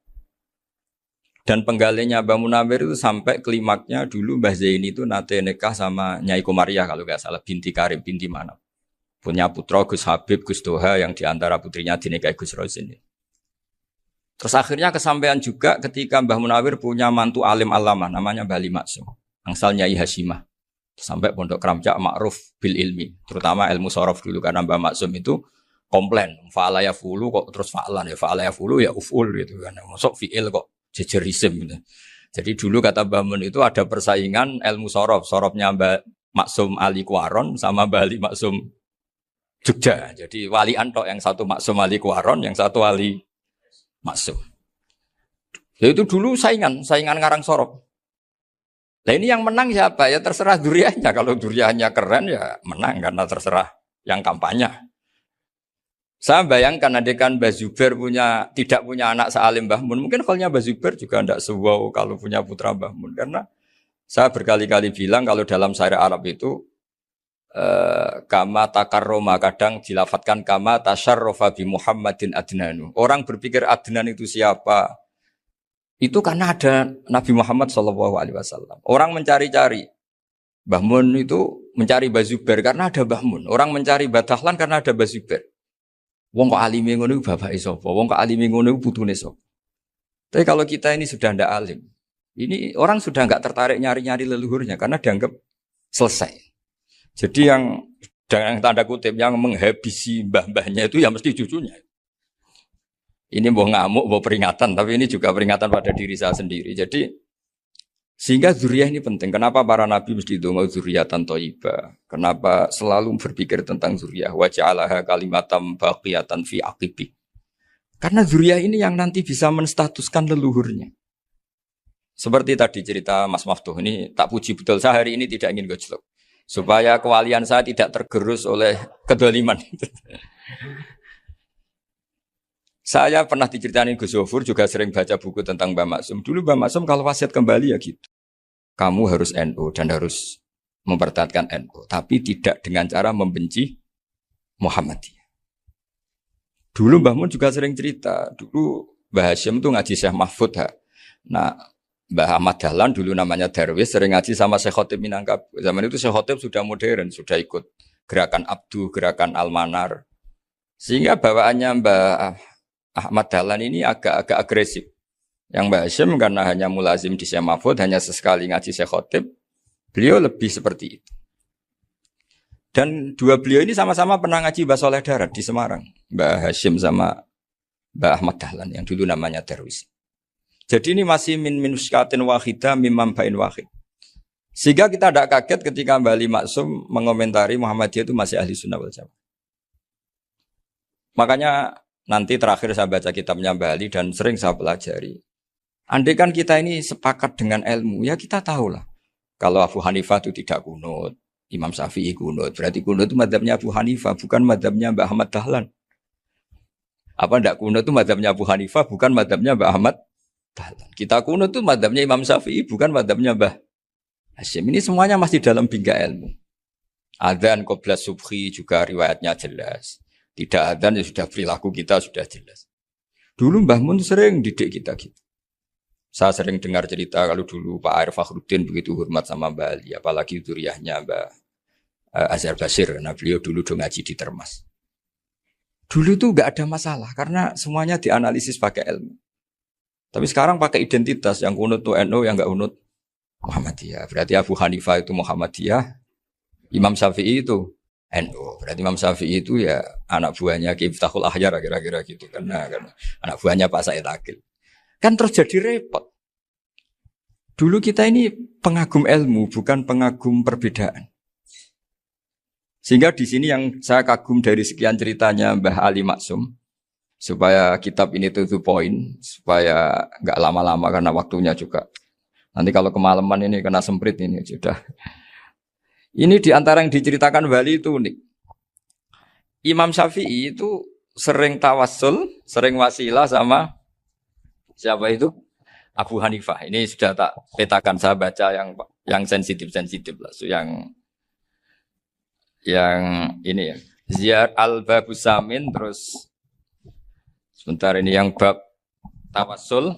[SPEAKER 1] Dan penggalinya Mbah Munawir itu sampai klimaknya dulu Mbah Zaini itu nate nikah sama Nyai Komariah kalau nggak salah, binti Karim, binti mana. Punya putra Gus Habib, Gus Toha yang diantara putrinya dinikahi Gus Rozin. Terus akhirnya kesampaian juga ketika Mbah Munawir punya mantu alim alama namanya Mbah Ali Maksum, angsal Nyai Hasyimah. Sampai pondok Kramjak ma'ruf bil ilmi, terutama ilmu sorof dulu karena Mbah Maksum itu komplain, fa'ala ya fulu kok terus fa'lan ya fa'ala ya fulu ya uf'ul gitu kan. Masuk fi'il kok jejer isim gitu. Jadi dulu kata Mbah Mun itu ada persaingan ilmu sorof. Sorofnya Mbah Maksum Ali Kuaron sama Mbah Ali Maksum Jogja. Jadi wali antok yang satu Maksum Ali Kuaron, yang satu Ali Maksum. Ya itu dulu saingan ngarang sorof. Nah ini yang menang siapa? Ya terserah duriannya. Kalau duriannya keren ya menang karena terserah yang kampanye. Saya bayangkan adekan Mbah Zubair tidak punya anak sealim Mbah Mun, mungkin halnya Mbah Zubair juga tidak sewow kalau punya putra Mbah Mun. Karena saya berkali-kali bilang kalau dalam syair Arab itu kama takarroma, kadang dilafatkan kama tasyarrofa bi Muhammadin adnanu. Orang berpikir Adnan itu siapa? Itu karena ada Nabi Muhammad SAW. Orang mencari-cari Mbah Mun itu mencari Mbah Zubair karena ada Mbah Mun. Orang mencari Mbah Dahlan karena ada Mbah Zubair. Wong kok alime ngono iku bapake sapa? Wong kok alime ngono iku putune sapa? Tapi kalau kita ini sudah ndak alim, ini orang sudah nggak tertarik nyari-nyari leluhurnya karena dianggap selesai. Jadi yang dengan tanda kutip yang menghabisi mbah-mbahnya itu ya mesti cucunya. Ini mau ngamuk, mau peringatan, tapi ini juga peringatan pada diri saya sendiri. Jadi sehingga zuriyah ini penting. Kenapa para nabi mesti donga zuriyatan thayyibah? Kenapa selalu berpikir tentang zuriyah? Wa ja'alaha kalimatam baqiyatan fi aqibi. Karena zuriyah ini yang nanti bisa menstatuskan leluhurnya. Seperti tadi cerita Mas Maftuh ini tak puji betul. Saya hari ini tidak ingin gojlok. Supaya kewalian saya tidak tergerus oleh kedoliman. Saya pernah diceritain Gus Zofur juga sering baca buku tentang Mbah Maksum. Dulu Mbah Maksum kalau wasiat kembali ya gitu. Kamu harus NU dan harus mempertahankan NU. Tapi tidak dengan cara membenci Muhammadiyah. Dulu Mbah Mun juga sering cerita. Dulu Mbah Hashim itu ngaji Syekh Mahfud. Nah Mbah Ahmad Dahlan dulu namanya Darwis sering ngaji sama Syekh Khotib Minangkabau. Zaman itu Syekh Khotib sudah modern. Sudah ikut gerakan Abdu, gerakan Almanar. Sehingga bawaannya Mbah Ahmad Dahlan ini agak agresif. Yang Mbah Hashim karena hanya mulazim di Syekh Mahfud, hanya sesekali ngaji Syekh Khotib, beliau lebih seperti itu. Dan dua beliau ini sama-sama pernah ngaji Mbah Soleh Darat di Semarang. Mbah Hashim sama Mbah Ahmad Dahlan yang dulu namanya Darwis. Jadi ini masih min muskatin wahidah mimam bain wahid. Sehingga kita tidak kaget ketika Mbah Ali Maksum mengomentari Muhammadiyah itu masih ahli sunnah wal jamaah. Makanya nanti terakhir saya baca kitabnya Mbah Ali dan sering saya pelajari. Andai kan kita ini sepakat dengan ilmu, ya kita tahulah. Kalau Abu Hanifah itu tidak kunut, Imam Syafi'i kunut. Berarti kunut itu madzhabnya Abu Hanifah, bukan madzhabnya Mbah Ahmad Dahlan. Apa tidak kunut itu madzhabnya Abu Hanifah, bukan madzhabnya Mbah Ahmad Dahlan. Kita kunut itu madzhabnya Imam Syafi'i, bukan madzhabnya Mbah Hashim. Ini semuanya masih dalam bingkai ilmu. Adzan qabla subhi juga riwayatnya jelas. Tidak adzan ya sudah perilaku kita sudah jelas. Dulu Mbah Mun sering didik kita gitu. Saya sering dengar cerita kalau dulu Pak Arif Fakhruddin begitu hormat sama Mbah Ali, apalagi zuriyahnya Mbah Azhar Basir, karena beliau dulu ngaji di Termas. Dulu itu enggak ada masalah karena semuanya dianalisis pakai ilmu. Tapi sekarang pakai identitas, yang kunut itu NU, yang enggak kunut Muhammadiyah. Berarti Abu Hanifah itu Muhammadiyah, Imam Syafi'i itu NU. Berarti Imam Syafi'i itu ya anak buahnya Ki Miftahul Ahyar kira-kira gitu kan anak buahnya Pak Said Akil. Kan terus jadi repot. Dulu kita ini pengagum ilmu bukan pengagum perbedaan. Sehingga di sini yang saya kagum dari sekian ceritanya Mbah Ali Maksum, supaya kitab ini to the point, supaya enggak lama-lama karena waktunya juga. Nanti kalau kemalaman ini kena semprit ini sudah. Ini diantara yang diceritakan Bali itu unik. Imam Syafi'i itu sering tawassul, sering wasilah sama siapa itu? Abu Hanifah. Ini sudah tak petakan, saya baca yang sensitif-sensitif lah. So, yang ini ya. Ziyar al-Babus Samin, terus sebentar ini yang bab tawassul.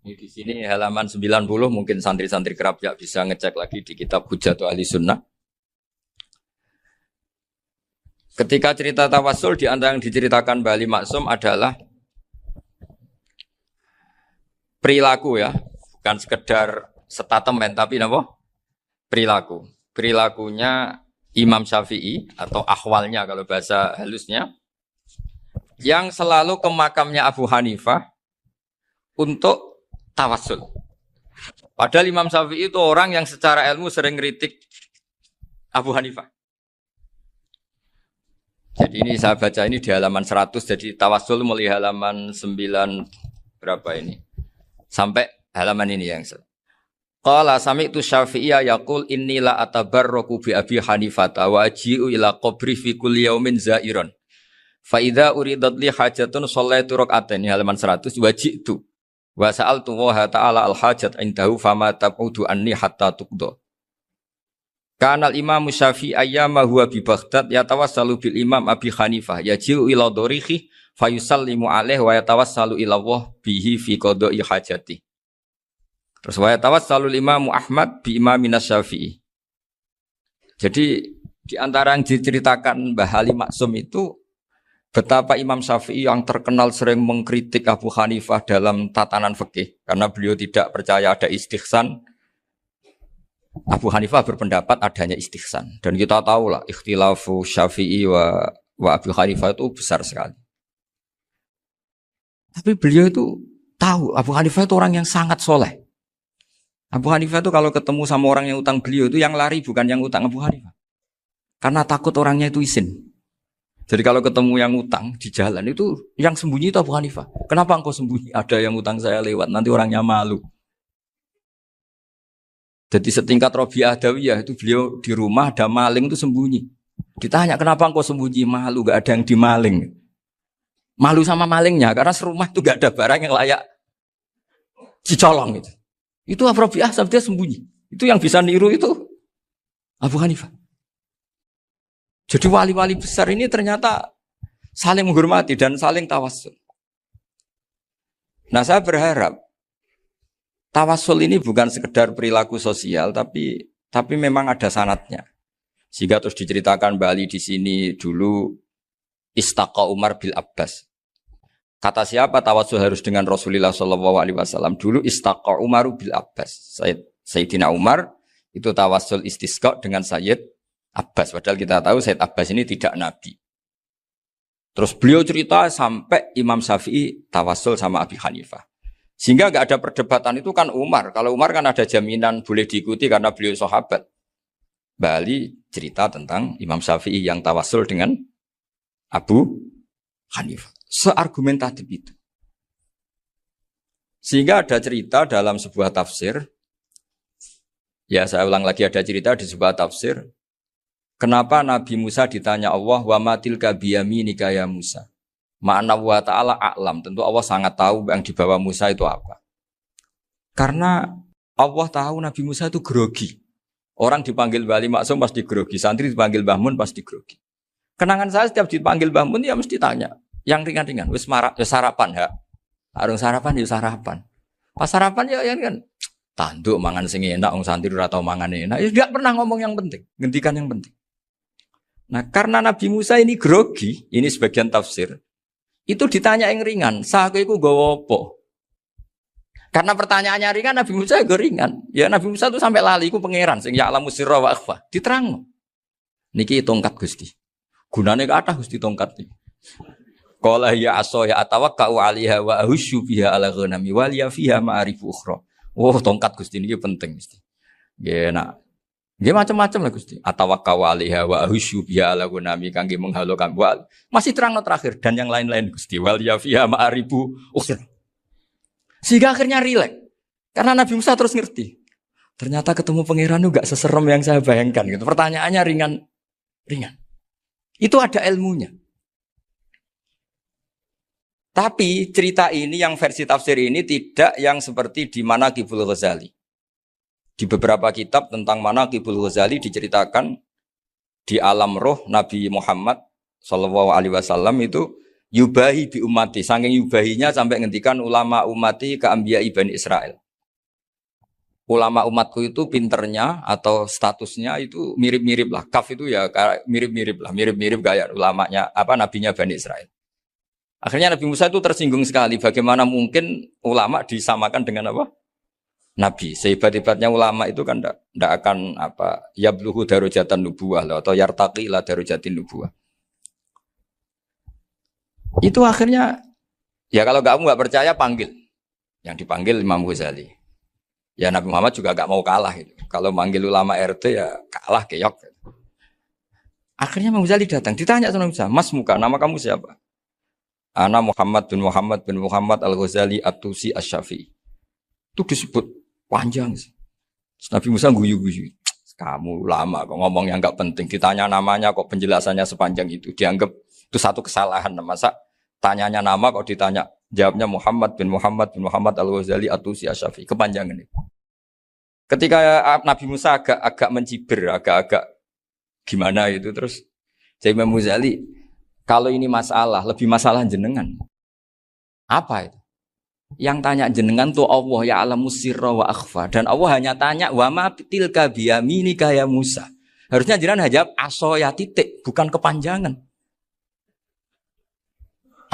[SPEAKER 1] Ini di sini halaman 90, mungkin santri-santri kerap ya bisa ngecek lagi di kitab Hujatul Ahli Sunnah. Ketika cerita tawassul, di antara yang diceritakan Mbah Ali Maksum adalah perilaku ya, bukan sekedar statement tapi apa? Perilaku. Perilakunya Imam Syafi'i atau ahwalnya kalau bahasa halusnya yang selalu ke makamnya Abu Hanifah untuk tawassul. Padahal Imam Syafi'i itu orang yang secara ilmu sering kritik Abu Hanifah. Jadi ini saya baca ini di halaman 100, jadi tawassul mulai halaman 9 berapa ini? Sampai halaman ini yang Qala sami'tu Syafi'iyya yaqul inni la atabarraku bi Abi Hanifah wa aji'u ila qabri fi kulli yaumin za'iran. Fa idza uridat li hajatun shallaitu rak'atain halaman 100 waji'tu wa sa'altu wa ta'ala al hajat indahu fama tab'udu anni hatta tuqda. Kana al imam Syafi'i ayyama huwa bi Baghdad yatawassalu bil imam Abi Hanifah yaji'u ila dorihi fayusallimu alaihi wa yatawassalu ila Allah bihi fi qada'i hajati. Terus wa yatawassalu Imam Ahmad bi Imamina Syafi'i. Jadi di antara yang diceritakan Mbah Ali Maksum itu betapa Imam Syafi'i yang terkenal sering mengkritik Abu Hanifah dalam tatanan fikih karena beliau tidak percaya ada istihsan. Abu Hanifah berpendapat adanya istihsan dan kita tahu lah ikhtilafu Syafi'i wa Abu Hanifah itu besar sekali. Tapi beliau itu tahu Abu Hanifah itu orang yang sangat soleh. Abu Hanifah itu kalau ketemu sama orang yang utang beliau itu yang lari bukan yang utang Abu Hanifah. Karena takut orangnya itu izin. Jadi kalau ketemu yang utang di jalan itu yang sembunyi itu Abu Hanifah. Kenapa engkau sembunyi? Ada yang utang saya lewat, nanti orangnya malu. Jadi setingkat Rabi'ah Adawiyah itu beliau di rumah ada maling itu sembunyi. Ditanya kenapa engkau sembunyi? Malu, gak ada yang dimaling. Malu sama malingnya karena serumah itu gak ada barang yang layak dicolong itu. Itu Abu Rabi'ah sampai dia sembunyi. Itu yang bisa niru itu Abu Hanifah. Jadi wali-wali besar ini ternyata saling menghormati dan saling tawassul. Nah saya berharap tawassul ini bukan sekedar perilaku sosial, tapi memang ada sanadnya. Sehingga terus diceritakan Bali di sini dulu istaqa Umar bil Abbas. Kata siapa tawassul harus dengan Rasulullah SAW? Dulu istaqa Umaru bil Abbas. Sayyidina Umar itu tawassul istisqa dengan Sayyid Abbas. Padahal kita tahu Sayyid Abbas ini tidak nabi. Terus beliau cerita sampai Imam Syafi'i tawassul sama Abi Hanifah. Sehingga gak ada perdebatan itu kan Umar. Kalau Umar kan ada jaminan boleh diikuti karena beliau sahabat. Bali cerita tentang Imam Syafi'i yang tawassul dengan Abu Hanifah. Seargumentatif itu. Sehingga ada cerita dalam sebuah tafsir. Ya saya ulang lagi ada cerita di sebuah tafsir. Kenapa Nabi Musa ditanya Allah wa matilka biyaminika ya Musa? Ma'ana wa ta'ala a'lam. Tentu Allah sangat tahu yang dibawa Musa itu apa. Karena Allah tahu Nabi Musa itu grogi. Orang dipanggil Wali Maksum pasti grogi. Santri dipanggil Mbah Mun pasti grogi. Kenangan saya setiap dipanggil Mbah Mun ya mesti tanya. Yang ringan-ringan. Wis sarapan ya. Arung sarapan ya sarapan. Pas sarapan ya kan. Tanduk mangan sing enak. Orang santri ora tau mangan enak. Ya tidak pernah ngomong yang penting. Ngendikan yang penting. Nah karena Nabi Musa ini grogi. Ini sebagian tafsir. Itu ditanya yang ringan, saku iku nggawa apa? Karena pertanyaannya ringan, Nabi Musa juga ringan. Ya Nabi Musa itu sampai lali, iku pangeran sing ya'lamu sirra wa akhfa. Diterangno. Niki tongkat Gusti. Gunane kathah Gusti tongkat iki. Qala ya aso ya atawakkau 'alaiha wa ahusyu biha 'ala ghanami wal ya fiha ma'arifu ukhra. Oh, tongkat Gusti niki penting mesti. Nggih nak. Nggih macam-macam lah Gusti. Atawakkau 'alaiha wa ahusyu biha 'ala ghanami kangge menghalo kambal. Masih terangno terakhir dan yang lain-lain Gusti wal ya fiha ma'arifu ukhra. Sehingga akhirnya rileks. Karena Nabi Musa terus ngerti. Ternyata ketemu pangeran itu gak seserem yang saya bayangkan gitu. Pertanyaannya ringan. Itu ada ilmunya. Tapi cerita ini yang versi tafsir ini tidak yang seperti di Manaqibul Ghazali. Di beberapa kitab tentang Manaqibul Ghazali diceritakan di alam roh Nabi Muhammad SAW itu yubahi bi ummati. Saking yubahinya sampai ngendikan ulama ummati ke anbiya'i Bani Israel. Ulama umatku itu pinternya atau statusnya itu mirip-mirip lah. Kaf itu ya mirip-mirip lah. Mirip-mirip kayak ulamanya nabinya Bani Israel. Akhirnya Nabi Musa itu tersinggung sekali. Bagaimana mungkin ulama disamakan dengan apa? Nabi. Sehebat-hebatnya ulama itu kan tidak akan yabluhu darajatan nubuwah atau yartaqi ila darajatin nubuwah. Itu akhirnya, ya kalau kamu nggak percaya panggil. Yang dipanggil Imam Ghazali. Ya Nabi Muhammad juga nggak mau kalah. Gitu. Kalau manggil ulama RT ya kalah keok. Akhirnya Imam Ghazali datang. Ditanya sama Musa, Mas Muka, nama kamu siapa? Ana Muhammad bin Muhammad Al-Ghazali At-Tusi Asy-Syafi'i. Itu disebut panjang sih. Nabi Musa guyu-guyu. Kamu lama kok ngomong yang nggak penting. Ditanya namanya kok penjelasannya sepanjang itu. Dianggap itu satu kesalahan. Masa tanyanya nama kok ditanya. Jawabnya Muhammad bin Muhammad Al-Ghazali At-Tusi Asy-Syafi'i. Kepanjangan itu. Ketika Nabi Musa agak mencibir, agak gimana itu. Terus saya Imam Ghazali, kalau ini masalah, lebih masalah jenengan. Apa itu? Yang tanya jenengan tuh Allah ya alamu sirra wa akhfa. Dan Allah hanya tanya wa ma tilka biyaminika ya Musa. Harusnya jenengan jawab aso ya titik, bukan kepanjangan.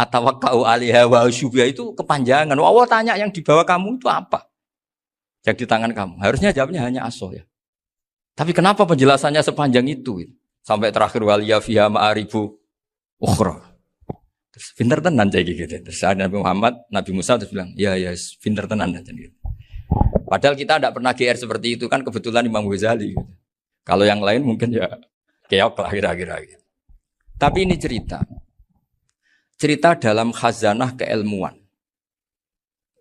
[SPEAKER 1] Atawakkau 'alaiha wa syubha itu kepanjangan. Allah tanya yang di bawah kamu itu apa? Yang di tangan kamu. Harusnya jawabnya hanya aso ya. Tapi kenapa penjelasannya sepanjang itu? Sampai terakhir waliya fiha ma'aribu ukhra. Terus pinter tenan jadi gitu. Terus Nabi Musa terus bilang, ya pinter tenan aja gitu. Padahal kita tidak pernah GR seperti itu kan kebetulan Imam Ghazali. Gitu. Kalau yang lain mungkin ya keok lah kira-kira. Gitu. Tapi ini cerita dalam khazanah keilmuan.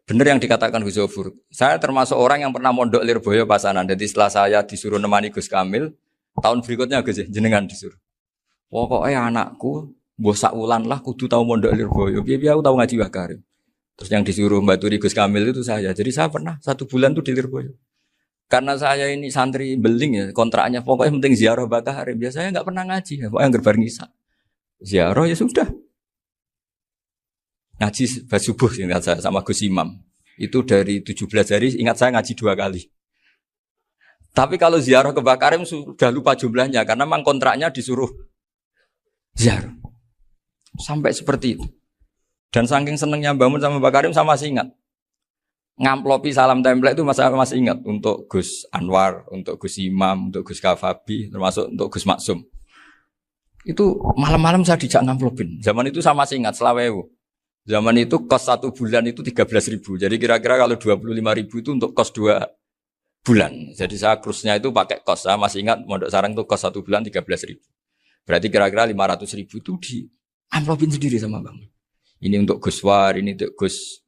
[SPEAKER 1] Benar yang dikatakan Gus Zofur. Saya termasuk orang yang pernah mondok Lirboyo Pasanan. Jadi setelah saya disuruh nemani Gus Kamil, tahun berikutnya Gus jenengan disuruh. Pokoknya anakku mbah sakulan lah kudu tahu mondok Lirboyo. Piye-piye aku tahu ngaji Wakarim. Terus yang disuruh mbaturi Gus Kamil itu saya. Jadi saya pernah 1 bulan tuh di Lirboyo. Karena saya ini santri beling ya, kontraknya pokoknya penting ziarah Bakarim. Biasanya enggak pernah ngaji, ya. Pokoknya gerbar ngisa. Ziarah ya sudah. Ngaji subuh ingat saya sama Gus Imam. Itu dari 17 hari ingat saya ngaji 2 kali. Tapi kalau ziarah ke Bakarim sudah lupa jumlahnya karena memang kontraknya disuruh ziarah. Sampai seperti itu. Dan saking senengnya bangun sama Mbak Karim sama masih ingat. Ngamplopi salam tempel itu masih ingat. Untuk Gus Anwar, untuk Gus Imam, untuk Gus Kafabi, termasuk untuk Gus Maksum. Itu malam-malam saya dijak ngamplopin. Zaman itu saya masih ingat, selawewu. Zaman itu kos 1 bulan itu 13.000. Jadi kira-kira kalau 25.000 itu untuk kos 2 bulan. Jadi saya krusnya itu pakai kos. Saya masih ingat Mondok Sarang itu kos 1 bulan 13.000. Berarti kira-kira 500.000 itu di amplopin sendiri sama Bang. Ini untuk Gus War, ini untuk Gus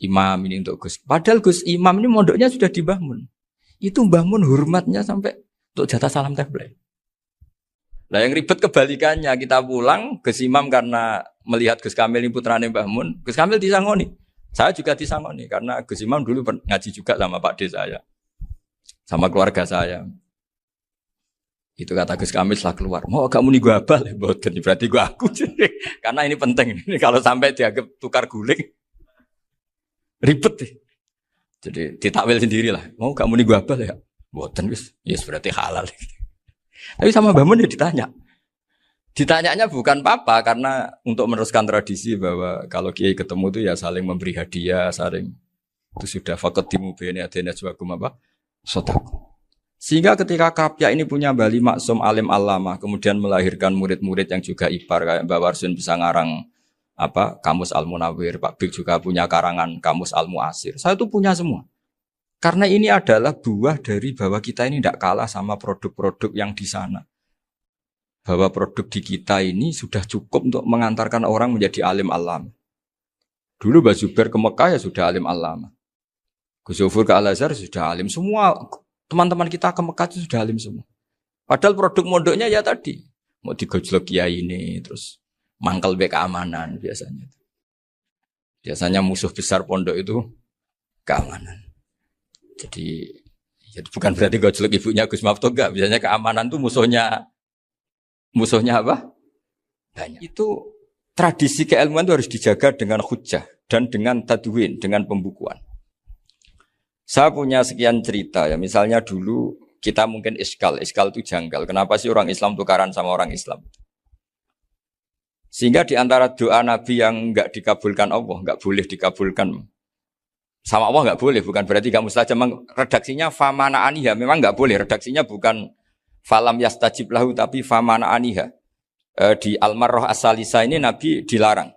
[SPEAKER 1] Imam, ini untuk Gus. Padahal Gus Imam ini mondoknya sudah dibangun. Itu bangun hormatnya sampai untuk jatah salam tempel. Nah yang ribet kebalikannya, kita pulang Gus Imam karena melihat Gus Kamil ini putrane Mbah Mun, Gus Kamil disangoni. Saya juga disangoni karena Gus Imam dulu ngaji juga sama Pak D saya. Sama keluarga saya. Itu kata Gus Kamil setelah keluar. Mau kamu nih gue abal, berarti gue aku. Karena ini penting. Ini kalau sampai dianggap tukar guling, ribet deh. Jadi ditakwil sendiri lah. Mau kamu nih gue abal ya? Boten wis. Yes berarti halal. Tapi sama Mbah Mun ya ditanya. Ditanyanya bukan apa karena untuk meneruskan tradisi bahwa kalau kiai ketemu itu ya saling memberi hadiah, saling itu sudah faqaddimu baina adena juwakum apa? Sedekah. Sehingga ketika Kapya ini punya Bali Maksum alim alama, kemudian melahirkan murid-murid yang juga ipar kayak Mbak Warsun bisa ngarang apa Kamus Al-Munawwir, Pak Bik juga punya karangan Kamus Al-Mu'asir. Saya itu punya semua. Karena ini adalah buah dari bahwa kita ini tidak kalah sama produk-produk yang di sana. Bahwa produk di kita ini sudah cukup untuk mengantarkan orang menjadi alim alama. Dulu Mbak Zubair ke Mekah ya sudah alim alama. Gus Zofur ke Al-Azhar sudah alim semua. Teman-teman kita ke Mekah itu sudah alim semua. Padahal produk mondoknya ya tadi. Mau digojlok kiai ini, terus mangkel be keamanan biasanya. Biasanya musuh besar pondok itu keamanan. Jadi bukan berarti gojlok ibunya Gus Maftuh enggak. Biasanya keamanan itu musuhnya apa? Banyak. Itu tradisi keilmuan itu harus dijaga dengan hujjah dan dengan tadwin, dengan pembukuan. Saya punya sekian cerita ya, misalnya dulu kita mungkin iskal itu janggal. Kenapa sih orang Islam tukaran sama orang Islam? Sehingga di antara doa Nabi yang enggak dikabulkan Allah, enggak boleh dikabulkan sama Allah enggak boleh, bukan berarti enggak mustajab. Redaksinya famana aniha, memang enggak boleh. Redaksinya bukan falam yastajib lahu tapi famana aniha. Di Al-Marrah As-Salisa ini Nabi dilarang.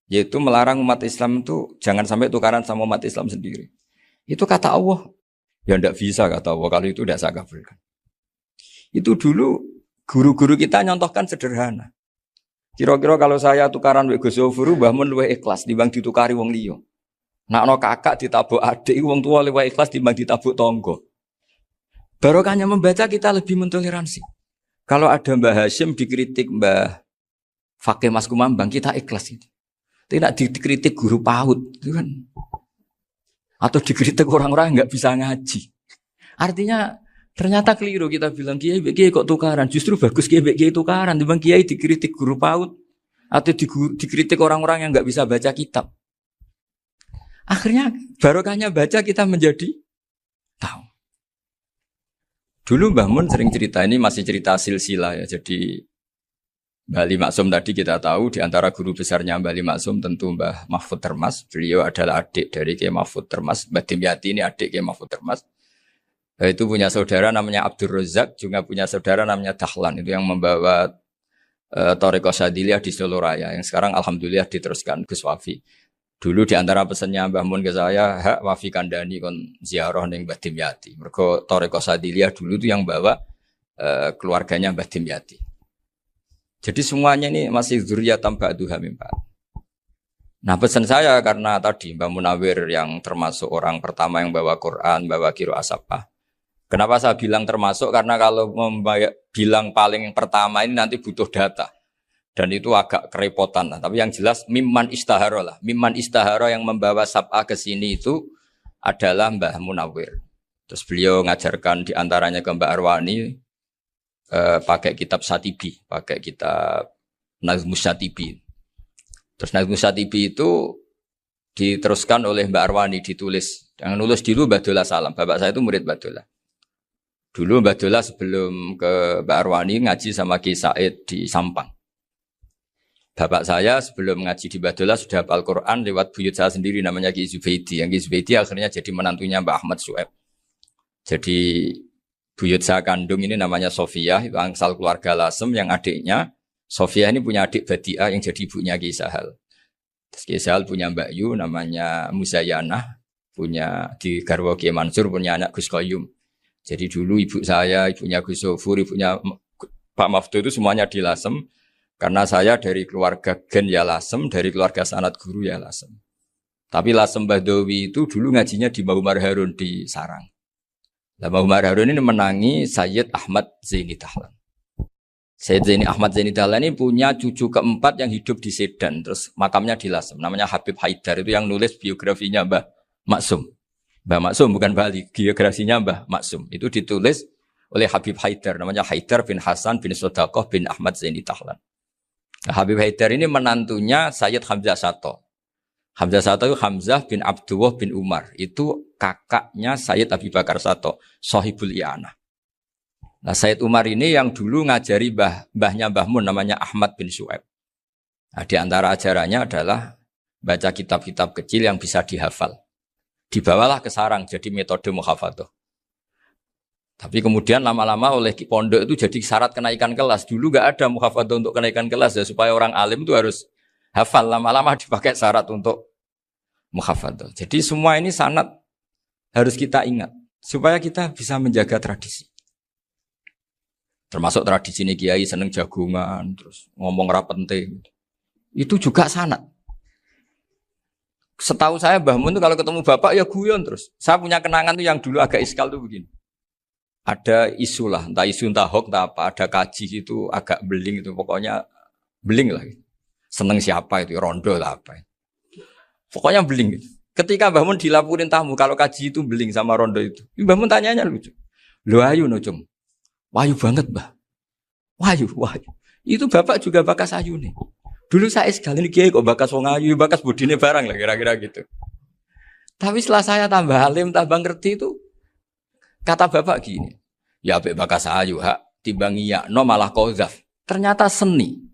[SPEAKER 1] yaitu melarang umat Islam itu jangan sampai tukaran sama umat Islam sendiri. Itu kata Allah, ya tidak bisa kata Allah, kalau itu tidak saya kabulkan. Itu dulu guru-guru kita nyontohkan sederhana. Kira-kira kalau saya tukaran wek Gus Zofuru, Mbah Mun luwih ikhlas dibanding ditukari wong liya. Nak no kakak ditabuk adik, wong tua luwih ikhlas dibanding ditabuk tonggo. Barokahnya membaca kita lebih mentoleransi. Kalau ada Mbah Hashim dikritik Mbah Fakih Mas Kumambang, kita ikhlas itu. Tidak dikritik guru PAUD, itu kan. Atau dikritik orang-orang yang nggak bisa ngaji. Artinya ternyata keliru kita bilang kiai kok tukaran. Justru bagus kiai tukaran. Dibanding kiai dikritik guru PAUD atau dikritik orang-orang yang nggak bisa baca kitab. Akhirnya barokahnya baca kita menjadi tahu. Dulu Mbah Mun sering cerita, ini masih cerita silsilah ya. Jadi Mbah Ali Maksum tadi kita tahu di antara guru besarnya Mbah Ali Maksum tentu Mbah Mahfud Termas. Beliau adalah adik dari Kiai Mahfud Termas. Mbah Dimyati ini adik Kiai Mahfud Termas. Itu punya saudara namanya Abdul Razak, juga punya saudara namanya Dahlan. Itu yang membawa Thariqah Syadziliyah di Solo Raya. Yang sekarang alhamdulillah diteruskan Gus Wafi. Dulu di antara pesannya Mbah Mun ke saya, hak Wafi kandani kon ziarah ning Mbah Dimyati. Mergo Thariqah Syadziliyah dulu itu yang bawa keluarganya Mbah Dimyati. Jadi semuanya ini masih dzurriyyatan ba'duha min ba'd. Nah pesan saya karena tadi Mbah Munawir yang termasuk orang pertama yang bawa Quran, bawa qiraah sabah. Kenapa saya bilang termasuk? Karena kalau bilang paling pertama ini nanti butuh data. Dan itu agak kerepotan lah. Tapi yang jelas mimman istahara lah. Mimman istahara yang membawa sabah ke sini itu adalah Mbah Munawir. Terus beliau ngajarkan diantaranya ke Mbak Arwani, pakai kitab Satibi, pakai kitab Nazmus Satibi. Terus Nazmus Satibi itu diteruskan oleh Mbak Arwani, ditulis. Yang nulis dulu Mbak Dola Salam. Bapak saya itu murid Mbak Dola. Dulu Mbak Dola sebelum ke Mbak Arwani ngaji sama Ki Said di Sampang. Bapak saya sebelum ngaji di Mbak Dola sudah hafal Quran lewat buyut saya sendiri namanya Ki Zubaidi. Yang Ki Zubaidi akhirnya jadi menantunya Mbak Ahmad Su'eb. Jadi buyut saya kandung ini namanya Sofia, itu angsal keluarga Lasem yang adiknya. Sofia ini punya adik Badi'ah yang jadi ibunya Ki Sahal. Terus Ki Sahal punya Mbak Yu namanya Muzayanah, punya di Garwa Ki Mansur punya anak Gus Qayyum. Jadi dulu ibu saya, ibunya Gus Sofur, ibunya Pak Maftu itu semuanya di Lasem. Karena saya dari keluarga Gen ya Lasem, dari keluarga sanad guru ya Lasem. Tapi Lasem Badawi itu dulu ngajinya di Mbah Umar Harun di Sarang. Mbah Umar Harun ini menangi Sayyid Ahmad Zaini Dahlan. Sayyid Zaini Ahmad Zaini Dahlan ini punya cucu keempat yang hidup di Sedan. Terus makamnya di Lasem. Namanya Habib Haidar. Itu yang nulis biografinya Mbah Maksum. Mbah Maksum bukan Bali. Biografinya Mbah Maksum. Itu ditulis oleh Habib Haidar. Namanya Haidar bin Hasan bin Sodaqoh bin Ahmad Zaini Dahlan. Nah, Habib Haidar ini menantunya Sayyid Hamzah Sato. Hamzah Sato itu Hamzah bin Abdullah bin Umar. Itu kakaknya Sayyid Abi Bakar Sato, Sohibul I'anah. Nah Sayyid Umar ini yang dulu ngajari mbahnya Mbah Mun namanya Ahmad bin Su'aib. Nah di antara ajarannya adalah baca kitab-kitab kecil yang bisa dihafal. Dibawalah ke sarang jadi metode muhafadzah. Tapi kemudian lama-lama oleh pondok itu jadi syarat kenaikan kelas. Dulu gak ada muhafadzah untuk kenaikan kelas ya, supaya orang alim itu harus hafal. Lama-lama dipakai syarat untuk muhafadzah. Jadi semua ini sanad harus kita ingat supaya kita bisa menjaga tradisi. Termasuk tradisi ini kiai seneng jagungan, terus ngomong ra penting. Itu juga sanad. Setahu saya Mbah Mun itu kalau ketemu bapak ya guyon terus. Saya punya kenangan tuh yang dulu agak iskal tuh begini. Ada isu lah, entah isu entah hoax entah apa, ada kaji itu agak beling itu, pokoknya beling lah. Seneng siapa itu, rondo lah apa. Pokoknya beling gitu. Ketika Mbah Mun dilaporin tamu kalau kaji itu beling sama rondo itu. Mbah Mun tanyanya lucu. Lho ayu no cung. Wahyu banget Mbah. Wahyu. Itu bapak juga bakas ayu nih. Dulu saya sekali ini kiai kok bakas wong ayu, bakas budine barang lah kira-kira gitu. Tapi setelah saya tambah alim, tambah ngerti itu, kata bapak gini, ya apik bakas ayu hak timbang iya no malah qadzaf. Ternyata seni.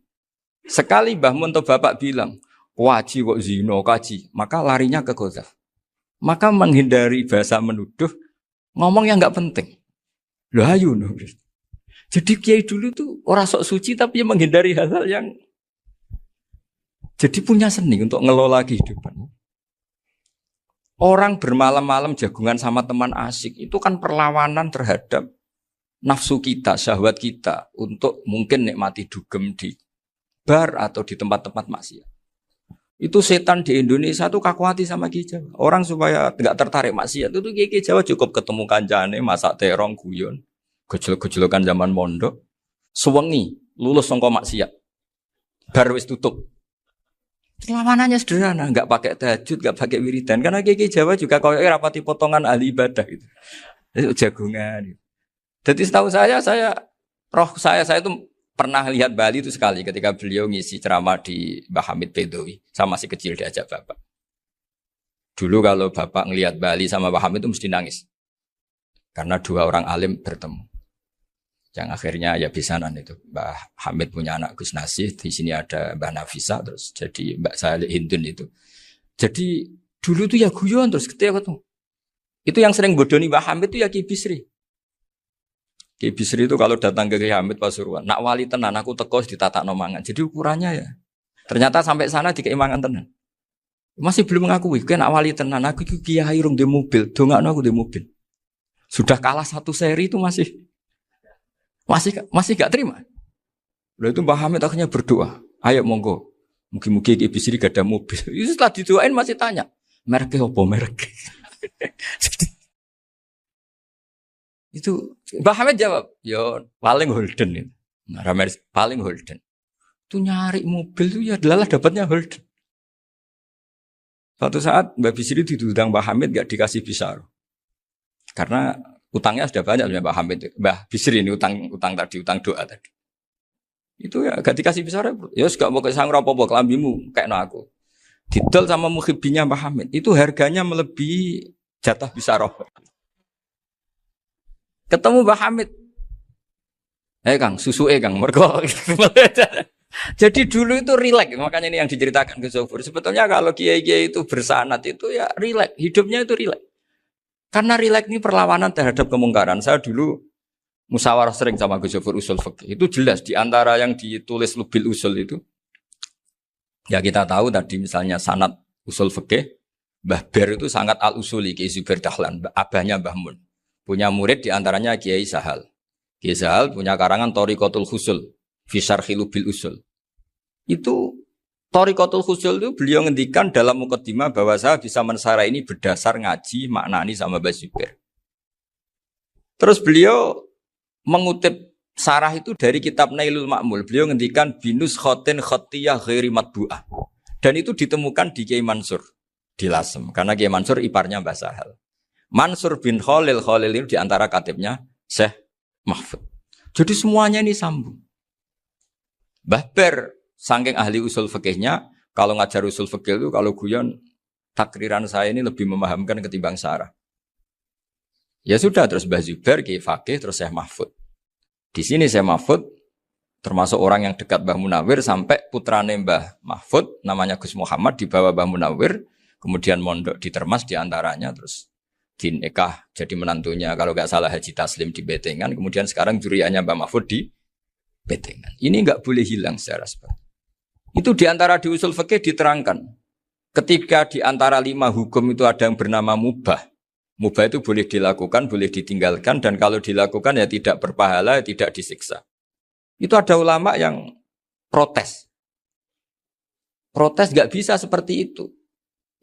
[SPEAKER 1] Sekali Mbah Mun atau bapak bilang, waji kok zino kaji, maka larinya ke qadzaf. Maka menghindari bahasa menuduh, ngomong yang enggak penting. Loh ayu no. Jadi kiai dulu tuh orang sok suci tapi menghindari hal-hal yang. Jadi punya seni untuk ngelola kehidupan. Orang bermalam-malam jagungan sama teman asik itu kan perlawanan terhadap nafsu kita, syahwat kita untuk mungkin nikmati dugem di bar atau di tempat-tempat maksiat. Itu setan di Indonesia tuh kakuati sama Ki Jawa. Orang supaya nggak tertarik maksiat itu Ki Jawa cukup ketemu kancane masak terong guyon, gejolok-gejolokan zaman mondok, suwengi lulus sangka maksiat. Bar wis tutup. Perlawanannya sederhana, nggak pakai tahajud, nggak pakai wiridan. Karena Ki Jawa juga koyoke rapati potongan ahli ibadah gitu. Itu jagungan. Gitu. Jadi setahu saya itu pernah lihat Bali itu sekali ketika beliau ngisi ceramah di Mbah Hamid Bedowi. Saya masih kecil diajak bapak. Dulu kalau bapak ngelihat Bali sama Mbah Hamid itu mesti nangis. Karena dua orang alim bertemu. Yang akhirnya ya bisanan itu. Mbah Hamid punya anak Gus Nasih, di sini ada Mbah Nafisa, terus jadi Mbak Salih Hindun itu. Jadi dulu tuh ya guyon terus ketika ketemu. Itu yang sering bodoni Mbah Hamid itu ya Ki Bisri. Ki Bisri itu kalau datang ke Ki Hamid Pasuruan, nak wali tenan aku teko ditata nomangan. Jadi ukurannya ya. Ternyata sampai sana dikeimangan tenan. Masih belum mengakui, kan nak wali tenan aku kiai rung di mobil, dongakno aku di mobil. Sudah kalah satu seri itu masih gak terima. Lalu itu Mbah Hamid akhirnya berdoa, ayo monggo, mungkin-mungkin Ki Bisri gak ada mobil. Itu setelah didoain masih tanya, mereknya apa merek? Itu Mbah Hamid jawab, yo paling Holden itu. Nah, paling Holden. Itu nyari mobil itu ya adalah dapatnya Holden. Suatu saat Mbah Bisri diundang Mbah Hamid gak dikasih bisar. Karena utangnya sudah banyak Mbah Hamid. Mbah Bisri ini utang doa tadi. Itu ya gak dikasih bisar. Ya gak mau kesang apa-apa kelambimu kayak aku. Didol sama muhibbinya Mbah Hamid. Itu harganya melebihi jatah bisarah. Ketemu Mbah Hamid. Kang, susu Kang, mergo. Jadi dulu itu rileks, makanya ini yang diceritakan ke Zofur. Sebetulnya kalau kiai-kiai itu bersanat itu ya rileks, hidupnya itu rileks. Karena rileks ini perlawanan terhadap kemungkaran. Saya dulu musyawarah sering sama Gus Zofur usul fikih. Itu jelas di antara yang ditulis Lubil Usul itu. Ya kita tahu tadi misalnya sanad usul fikih, Mbah Ber itu sangat al-usuli, Kiai Zubair Dahlan, abahnya Mbah Mun. Punya murid di antaranya Kiai Sahal. Kiai Sahal punya karangan Thariqatul Husul, fi syarhi Lubil Usul. Itu Thariqatul Husul itu beliau ngendikan dalam mukaddimah bahwa saya bisa mensarah ini berdasar ngaji maknani sama Mbah Zubair. Terus beliau mengutip sarah itu dari kitab Nailul Ma'mul. Beliau ngendikan binus khotin khotiyah ghairi matbu'ah. Dan itu ditemukan di Kiai Mansur di Lasem. Karena Kiai Mansur iparnya Mbah Sahal. Mansur bin Khalil itu diantara katibnya Syekh Mahfud. Jadi semuanya ini sambung. Mbah Ber saking ahli usul fikihnya, kalau ngajar usul fikih itu kalau guyon takriran saya ini lebih memahamkan ketimbang sarah. Ya sudah terus Mbah Zubair Kiai Fakih terus Syekh Mahfud. Di sini Syekh Mahfud termasuk orang yang dekat Mbah Munawir sampai putrane Mbah Mahfud namanya Gus Muhammad dibawa Mbah Munawir, kemudian mondok di Termas di antaranya terus dinikah jadi menantunya kalau nggak salah Haji Taslim di Betengan, kemudian sekarang juriannya Mbah Mahfud di Betengan. Ini nggak boleh hilang secara sebab. Itu diantara di usul fikih diterangkan. Ketika diantara 5 hukum itu ada yang bernama mubah. Mubah itu boleh dilakukan, boleh ditinggalkan, dan kalau dilakukan ya tidak berpahala, tidak disiksa. Itu ada ulama yang protes. Protes nggak bisa seperti itu.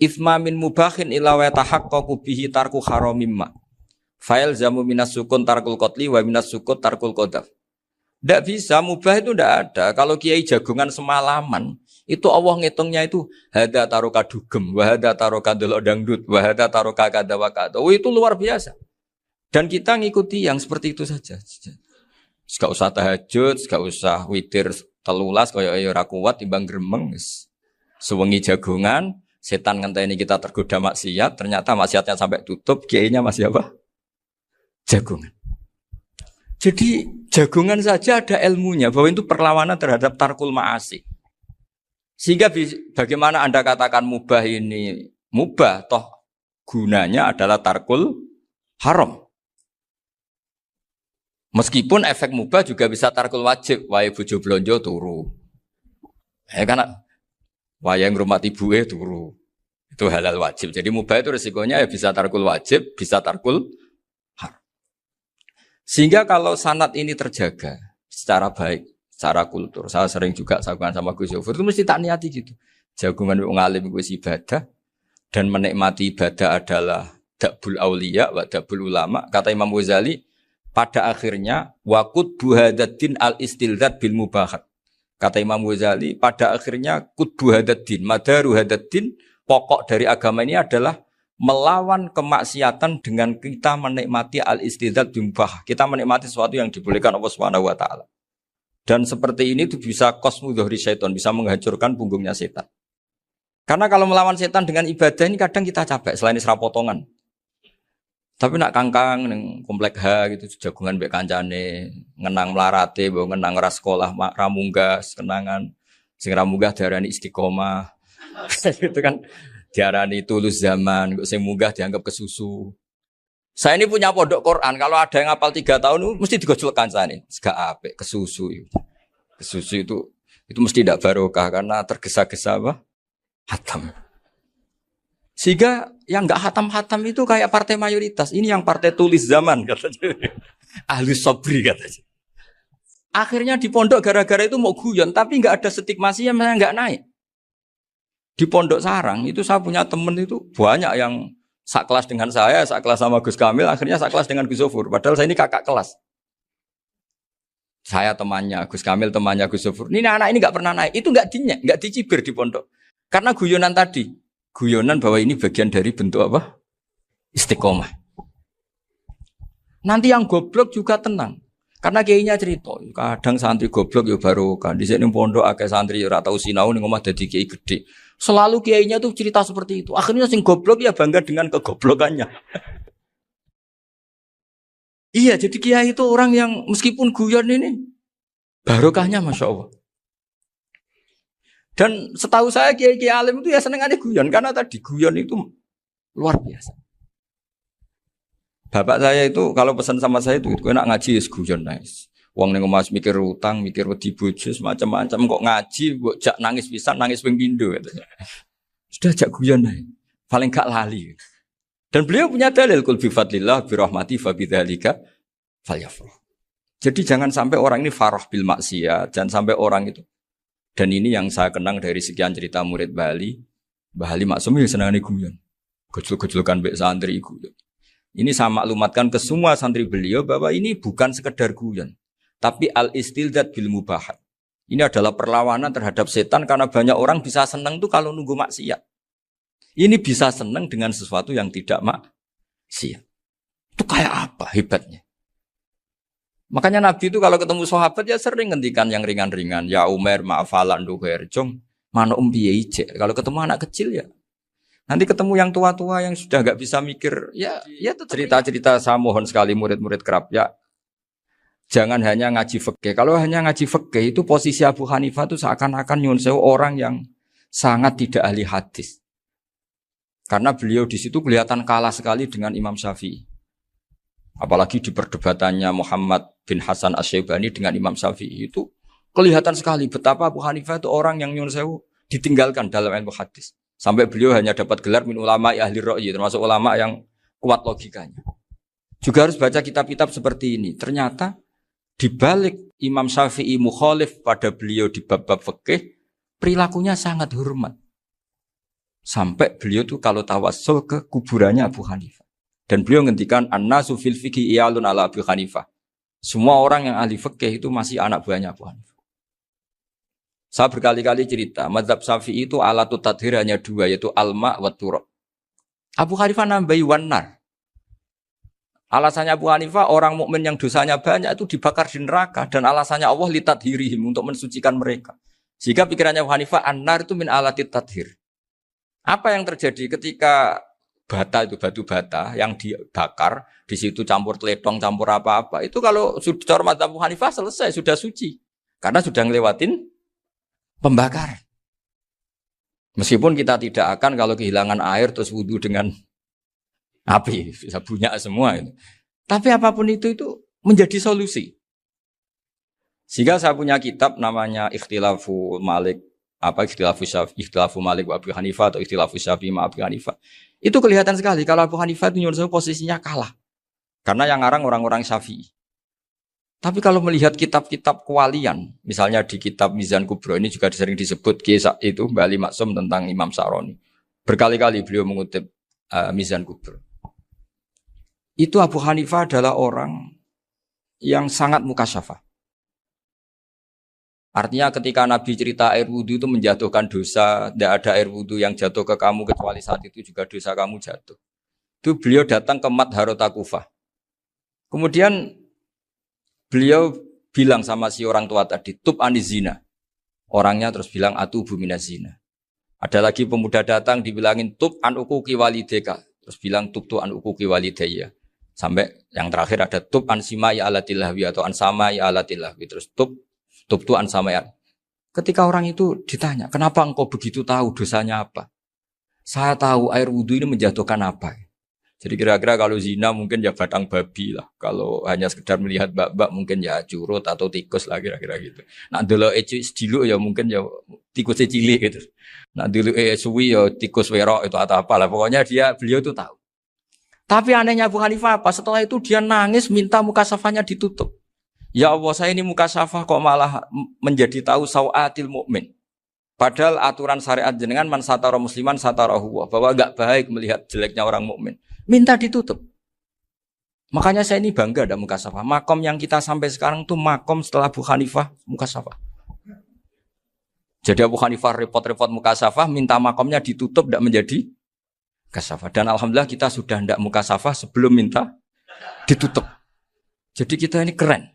[SPEAKER 1] Ithma min mubahin illa wa tahaqqaqu bihi tarku haramimma. Fa'il zamu minas sukun tarkul qatli wa minas sukut tarkul qadaf. Tidak bisa, mubah itu tidak ada. Kalau kiai jagungan semalaman, itu Allah ngitungnya itu hada taroka dugem, wahada taroka delok dangdut, wahada taroka kada wakada. Oh, itu luar biasa. Dan kita ngikuti yang seperti itu saja. Gak usah tahajud, gak usah witir telulas, kaya ora kuat timbang gremeng. Sewengi jagungan, setan ngenteni kita tergoda maksiat, ternyata maksiatnya sampai tutup, kiainya masih apa? Jagungan. Jadi jagungan saja ada ilmunya bahwa itu perlawanan terhadap tarkul ma'asi. Sehingga bagaimana Anda katakan mubah ini mubah, toh gunanya adalah tarkul haram. Meskipun efek mubah juga bisa tarkul wajib, wae bojo blonjo turu. Karena Wayang rumah ibuke turu. Itu halal wajib. Jadi mubah itu resikonya ya bisa tarkul wajib, bisa tarkul haram. Sehingga kalau sanad ini terjaga secara baik, secara kultur. Saya sering juga sakuan sama Gus Yofur itu mesti tak niati gitu. Jagungan wong alim kuwi ibadah dan menikmati ibadah adalah dabul auliya wa dabul ulama. Kata Imam Ghazali, pada akhirnya waqud buhadatin al-istilzat bil mubahat. Kata Imam Ghazali, pada akhirnya qutbu hadaddin, madaru hadaddin, pokok dari agama ini adalah melawan kemaksiatan dengan kita menikmati al-istidzat bimubah. Kita menikmati sesuatu yang dibolehkan Allah Subhanahu wa taala. Dan seperti ini itu bisa qasmu dhuhri syaitan, bisa menghancurkan punggungnya setan. Karena kalau melawan setan dengan ibadah ini kadang kita capek selain isra potongan. Tapi nak kangkang ning komplek H gitu jagungan mbek kancane, ngenang melarate, mbok ngenang ras sekolah ramunggah, kenangan sing ramunggah diarani istiqomah. Gitu kan diarani tulus zaman, kok sing munggah dianggap kesusu. Saya ini punya pondok Quran, kalau ada yang hafal 3 tahun mesti digojlok kancane. Gak apik kesusu itu. Kesusu itu mesti tidak barokah karena tergesa-gesa apa? Hatam. Sehingga yang enggak hatam-hatam itu kayak partai mayoritas. Ini yang partai tulis zaman katanya. Ahli sobri katanya. Akhirnya di pondok gara-gara itu mau guyon, tapi enggak ada stigmasi yang enggak naik. Di pondok sarang itu saya punya teman itu banyak yang sekelas dengan saya, sekelas sama Gus Kamil, akhirnya sekelas dengan Gus Zofur. Padahal saya ini kakak kelas. Saya temannya, Gus Kamil temannya Gus Zofur. Ini anak ini enggak pernah naik. Itu enggak dicibir di pondok. Karena guyonan tadi. Guyonan bahwa ini bagian dari bentuk apa? Istiqomah. Nanti yang goblok juga tenang. Karena kiainya cerita, kadang santri goblok ya baru kan. Di sini pondok akeh santri ora tau sinau ning omah dadi kiai gede. Selalu kiainya tuh cerita seperti itu. Akhirnya sing goblok ya bangga dengan kegoblokannya. Iya, jadi kiai itu orang yang meskipun guyon ini barokahnya Masya Allah. Dan setahu saya kiai-kiai alim itu ya seneng aja guyon. Karena tadi guyon itu luar biasa. Bapak saya itu kalau pesan sama saya itu enak ngaji ya guyon nice. Wong ning omah mikir utang, mikir wedi bojo macam-macam kok ngaji kok jak nangis pisan, nangis ping pindho katanya. Sudah jak guyon ae. Paling gak lali. Dan beliau punya dalil kul bi fadlillah bi rahmati fa bidzalika falyafrah. Jadi jangan sampai orang ini farah bil maksiyat, jangan sampai orang itu. Dan ini yang saya kenang dari sekian cerita murid Bali. Mbah Ali Maksum ya senangane guyon. Gojol-gojolkan mbek santri guyon. Ini saya maklumatkan ke semua santri beliau bahwa ini bukan sekedar guyon, tapi al-istilzat bil mubahat. Ini adalah perlawanan terhadap setan karena banyak orang bisa senang tuh kalau nunggu maksiat. Ini bisa senang dengan sesuatu yang tidak maksiat. Itu kayak apa hebatnya? Makanya Nabi itu kalau ketemu sahabat ya sering ngendikan yang ringan-ringan. Ya Umar ma'afalan duher jong mana piye ije. Kalau ketemu anak kecil ya. Nanti ketemu yang tua-tua yang sudah enggak bisa mikir ya itu cerita-cerita saya mohon sekali murid-murid kerap ya. Jangan hanya ngaji fikih. Kalau hanya ngaji fikih itu posisi Abu Hanifah itu seakan-akan nyun sewu orang yang sangat tidak ahli hadis. Karena beliau di situ kelihatan kalah sekali dengan Imam Syafi'i. Apalagi di perdebatannya Muhammad bin Hasan Asy-Syaibani dengan Imam Syafi'i itu kelihatan sekali betapa Abu Hanifah itu orang yang nyun sewu ditinggalkan dalam ilmu hadis. Sampai beliau hanya dapat gelar min ulama ahli ra'yi, termasuk ulama yang kuat logikanya. Juga harus baca kitab-kitab seperti ini. Ternyata di balik Imam Syafi'i mukhalif pada beliau di bab-bab fikih, perilakunya sangat hormat. Sampai beliau tuh kalau tawassul ke kuburannya Abu Hanifah. Dan beliau ngendikan an-nasu fil fiqhi iyalun ala Abu Hanifah. Semua orang yang ahli fikih itu masih anak buahnya Abu Hanifah. Saya berkali-kali cerita, mazhab Syafi'i itu alatut tadhir hanya 2, yaitu alma wa turab. Abu Hanifah nambahi wanar. Alasannya Abu Hanifah orang mukmin yang dosanya banyak itu dibakar di neraka dan alasannya Allah litadhirihim untuk mensucikan mereka. Jika pikirannya Abu Hanifah an-nar itu min alatit tadhir. Apa yang terjadi ketika bata itu batu bata yang dibakar di situ campur teletong campur apa-apa itu kalau sudah hormat Abu Hanifah selesai sudah suci karena sudah ngelewatin pembakaran. Meskipun kita tidak akan kalau kehilangan air terus wudu dengan api bisa bunyak semua itu. Tapi apapun itu menjadi solusi. Sehingga saya punya kitab namanya Ikhtilafu Malik Apa ikhtilafu Malik wa Abu Hanifah atau ikhtilafu Syafi'i ma Abu Hanifah. Itu kelihatan sekali kalau Abu Hanifah itu nyuruh posisinya kalah. Karena yang ngarang orang-orang Syafi'i. Tapi kalau melihat kitab-kitab kewalian, misalnya di kitab Mizan Kubro ini juga sering disebut itu Mbak Ali Maksum tentang Imam Sa'roni. Berkali-kali beliau mengutip Mizan Kubro. Itu Abu Hanifah adalah orang yang sangat mukasyafah. Artinya ketika Nabi cerita air wudu itu menjatuhkan dosa, tidak ada air wudu yang jatuh ke kamu kecuali saat itu juga dosa kamu jatuh. Itu beliau datang ke Madharota Kufah. Kemudian beliau bilang sama si orang tua tadi, tub anizina. Orangnya terus bilang atubu minazina. Ada lagi pemuda datang dibilangin tub an ukuki walideka. Terus bilang tub tu an ukuki walidaya. Sampai yang terakhir ada tub an simai alatilahwi atau an samai alatilahwi. Terus tub tu an samai. Ketika orang itu ditanya, kenapa engkau begitu tahu dosanya apa? Saya tahu air wudhu ini menjatuhkan apa. Jadi kira-kira kalau zina mungkin ya batang babi lah. Kalau hanya sekedar melihat bak-bak mungkin ya curut atau tikus lah kira-kira gitu. Nah dulu sediluk ya mungkin ya tikusnya cilik gitu. Nah dulu suwi ya tikus werok itu atau apalah. Pokoknya beliau itu tahu. Tapi anehnya Abu Hanifah apa? Setelah itu dia nangis minta mukasafahnya ditutup. Ya Allah saya ini mukasafah kok malah menjadi tahu sawatil mukmin. Padahal aturan syariat jenengan man satara musliman satarahu bahwa enggak baik melihat jeleknya orang mukmin. Minta ditutup. Makanya saya ini bangga ada mukasafah. Makom yang kita sampai sekarang tuh makom setelah Abu Hanifah mukasafah. Jadi Abu Hanifah repot-repot mukasafah, minta makomnya ditutup tidak menjadi mukasafah. Dan alhamdulillah kita sudah tidak mukasafah sebelum minta ditutup. Jadi kita ini keren.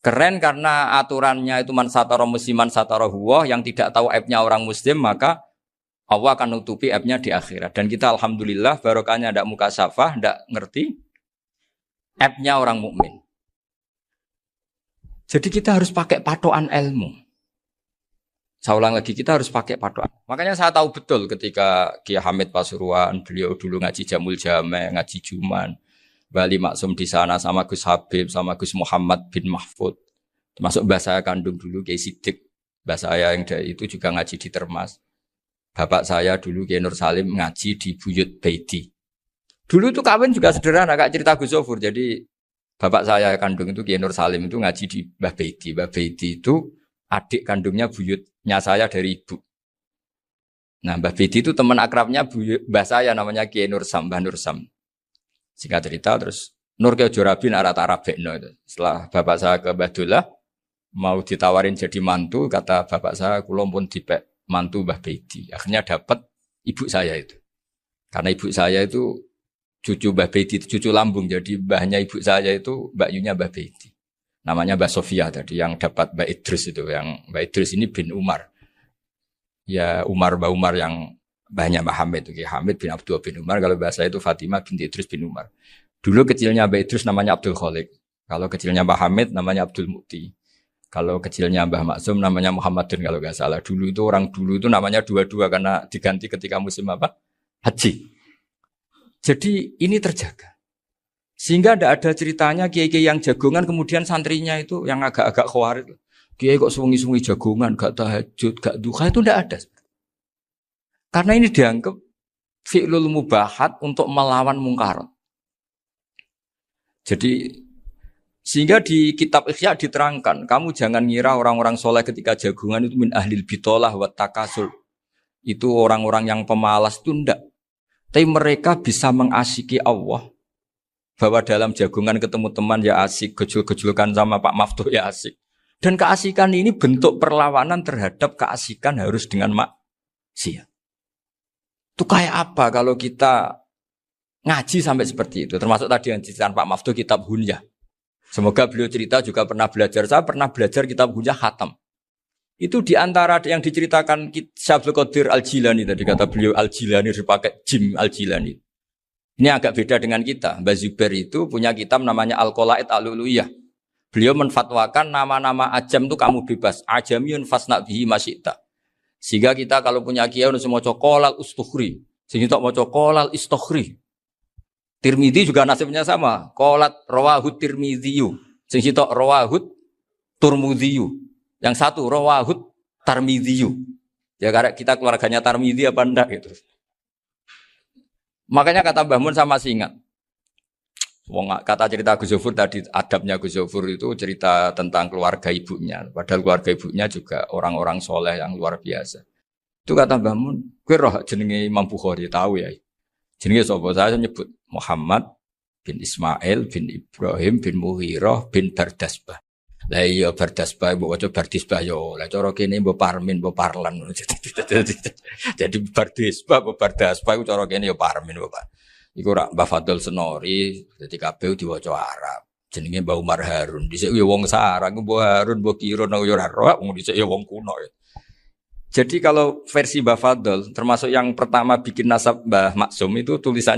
[SPEAKER 1] Keren karena aturannya itu man satara musliman satara huwa, yang tidak tahu aibnya orang muslim maka Allah akan nutupi aibnya di akhirat. Dan kita alhamdulillah barokahnya tidak mukasafah, tidak ngerti aibnya orang mukmin. Jadi kita harus pakai patokan ilmu. Saya ulang lagi, kita harus pakai patokan. Makanya saya tahu betul ketika Kiai Hamid Pasuruan, beliau dulu ngaji Jamul Jame, ngaji Juman, Bali Maksum di sana sama Gus Habib, sama Gus Muhammad bin Mahfud. Termasuk mbah saya kandung dulu Kiai Sidik. Mbah saya yang dari itu juga ngaji di Termas. Bapak saya dulu Kiai Nur Salim ngaji di Buyut Baiti. Dulu itu kawin juga sederhana, kayak cerita Gus Zofur. Jadi bapak saya kandung itu Kiai Nur Salim itu ngaji di Mbah Baiti. Mbah Baiti itu adik kandungnya buyutnya saya dari ibu. Nah Mbah Baiti itu teman akrabnya mbah saya namanya Kiai Nur Sam, Mbah Nur Sam. Singkat cerita terus Nur Kiai Jorabin arah-arah bekno itu. Setelah bapak saya ke Badullah mau ditawarin jadi mantu, kata bapak saya kula pun dipek mantu Mbah Baiti. Akhirnya dapat ibu saya itu. Karena ibu saya itu cucu Mbah Baiti, cucu lambung. Jadi mbahnya ibu saya itu Mbak Yunya Mbah Baiti. Namanya Mbah Sofia tadi yang dapat Mbak Idris itu. Yang Mbak Idris ini bin Umar. Ya Mbah Umar yang mbahnya Mbah Hamid. Hamid bin Abdul bin Umar. Kalau bahasa itu Fatimah binti Idris bin Umar. Dulu kecilnya Mbah Idris namanya Abdul Khalik. Kalau kecilnya Mbah Hamid namanya Abdul Mukti. Kalau kecilnya Mbah Maksum namanya Muhammadun kalau nggak salah. Dulu itu orang dulu itu namanya dua-dua karena diganti ketika musim apa? Haji. Jadi ini terjaga. Sehingga tidak ada ceritanya kiai-kiai yang jagongan kemudian santrinya itu yang agak-agak khawatir. Kiai kok sungi-sungi jagongan, gak tahajud, gak duha, itu tidak ada. Karena ini dianggap fi'lul mubahat untuk melawan mungkar. Jadi sehingga di kitab Ikhya diterangkan, kamu jangan ngira orang-orang soleh ketika jagungan itu min ahlil bitolah wa takasul. Itu orang-orang yang pemalas itu enggak. Tapi mereka bisa mengasyiki Allah. Bahwa dalam jagungan ketemu teman ya asik, gejul-gejulkan sama Pak Maftuh ya asik. Dan keasikan ini bentuk perlawanan terhadap keasikan harus dengan maksiat. Itu kayak apa kalau kita ngaji sampai seperti itu. Termasuk tadi yang diceritakan Pak Maftuh kitab Hunyah. Semoga beliau cerita juga pernah belajar. Saya pernah belajar kitab Hunyah khatam. Itu diantara yang diceritakan Syabdul Qadir Al-Jilani. Tadi kata beliau Al-Jilani dipakai Jim Al-Jilani. Ini agak beda dengan kita. Mbah Zubair itu punya kitab namanya Al-Qolaid Al-Uluyah. Beliau menfatwakan nama-nama ajam itu kamu bebas. Ajamiyun fasna' bihi masyita. Sehingga kita kalau punya kiai harus mau kolal ustukhri. Sehingga mau kolal istukhri. Tirmidzi juga nasibnya sama. Qolat rawahut Tirmidziyu. Sing sitok rawahut Turmudziyu. Yang satu rawahut Tarmidhiyu. Ya karena kita keluarganya Tarmidhi apa enggak gitu. Makanya kata Mbah Mun sama masih ingat. Kata cerita Gus Zofur tadi, adabnya Gus Zofur itu cerita tentang keluarga ibunya. Padahal keluarga ibunya juga orang-orang soleh yang luar biasa. Itu kata Mbah Mun, kowe roh jenenge Imam Bukhari tahu ya. Jenenge sapa? Saya nyebut Muhammad bin Ismail bin Ibrahim bin Mughirah bin Bardasbah. Lah iya Bardasbah mbok waca Bardisbah yo. Lah cara kene mbok Parmin mbok Parlan. Jadi Bardisbah mbok Bardasbah iku cara kene yo Parmin mbok. Iku rak Mbah Fadl Senori, dadi kabeh diwaca Arab. Jenenge Mbah Umar Harun. Dhisik yo wong sarang, Mbah Harun, Mbah Kiro nang yo ora roh, wong dhisik yo wong kuno ya. Jadi kalau versi Mbah Fadl, termasuk yang pertama bikin nasab Mbah Maksum itu tulisannya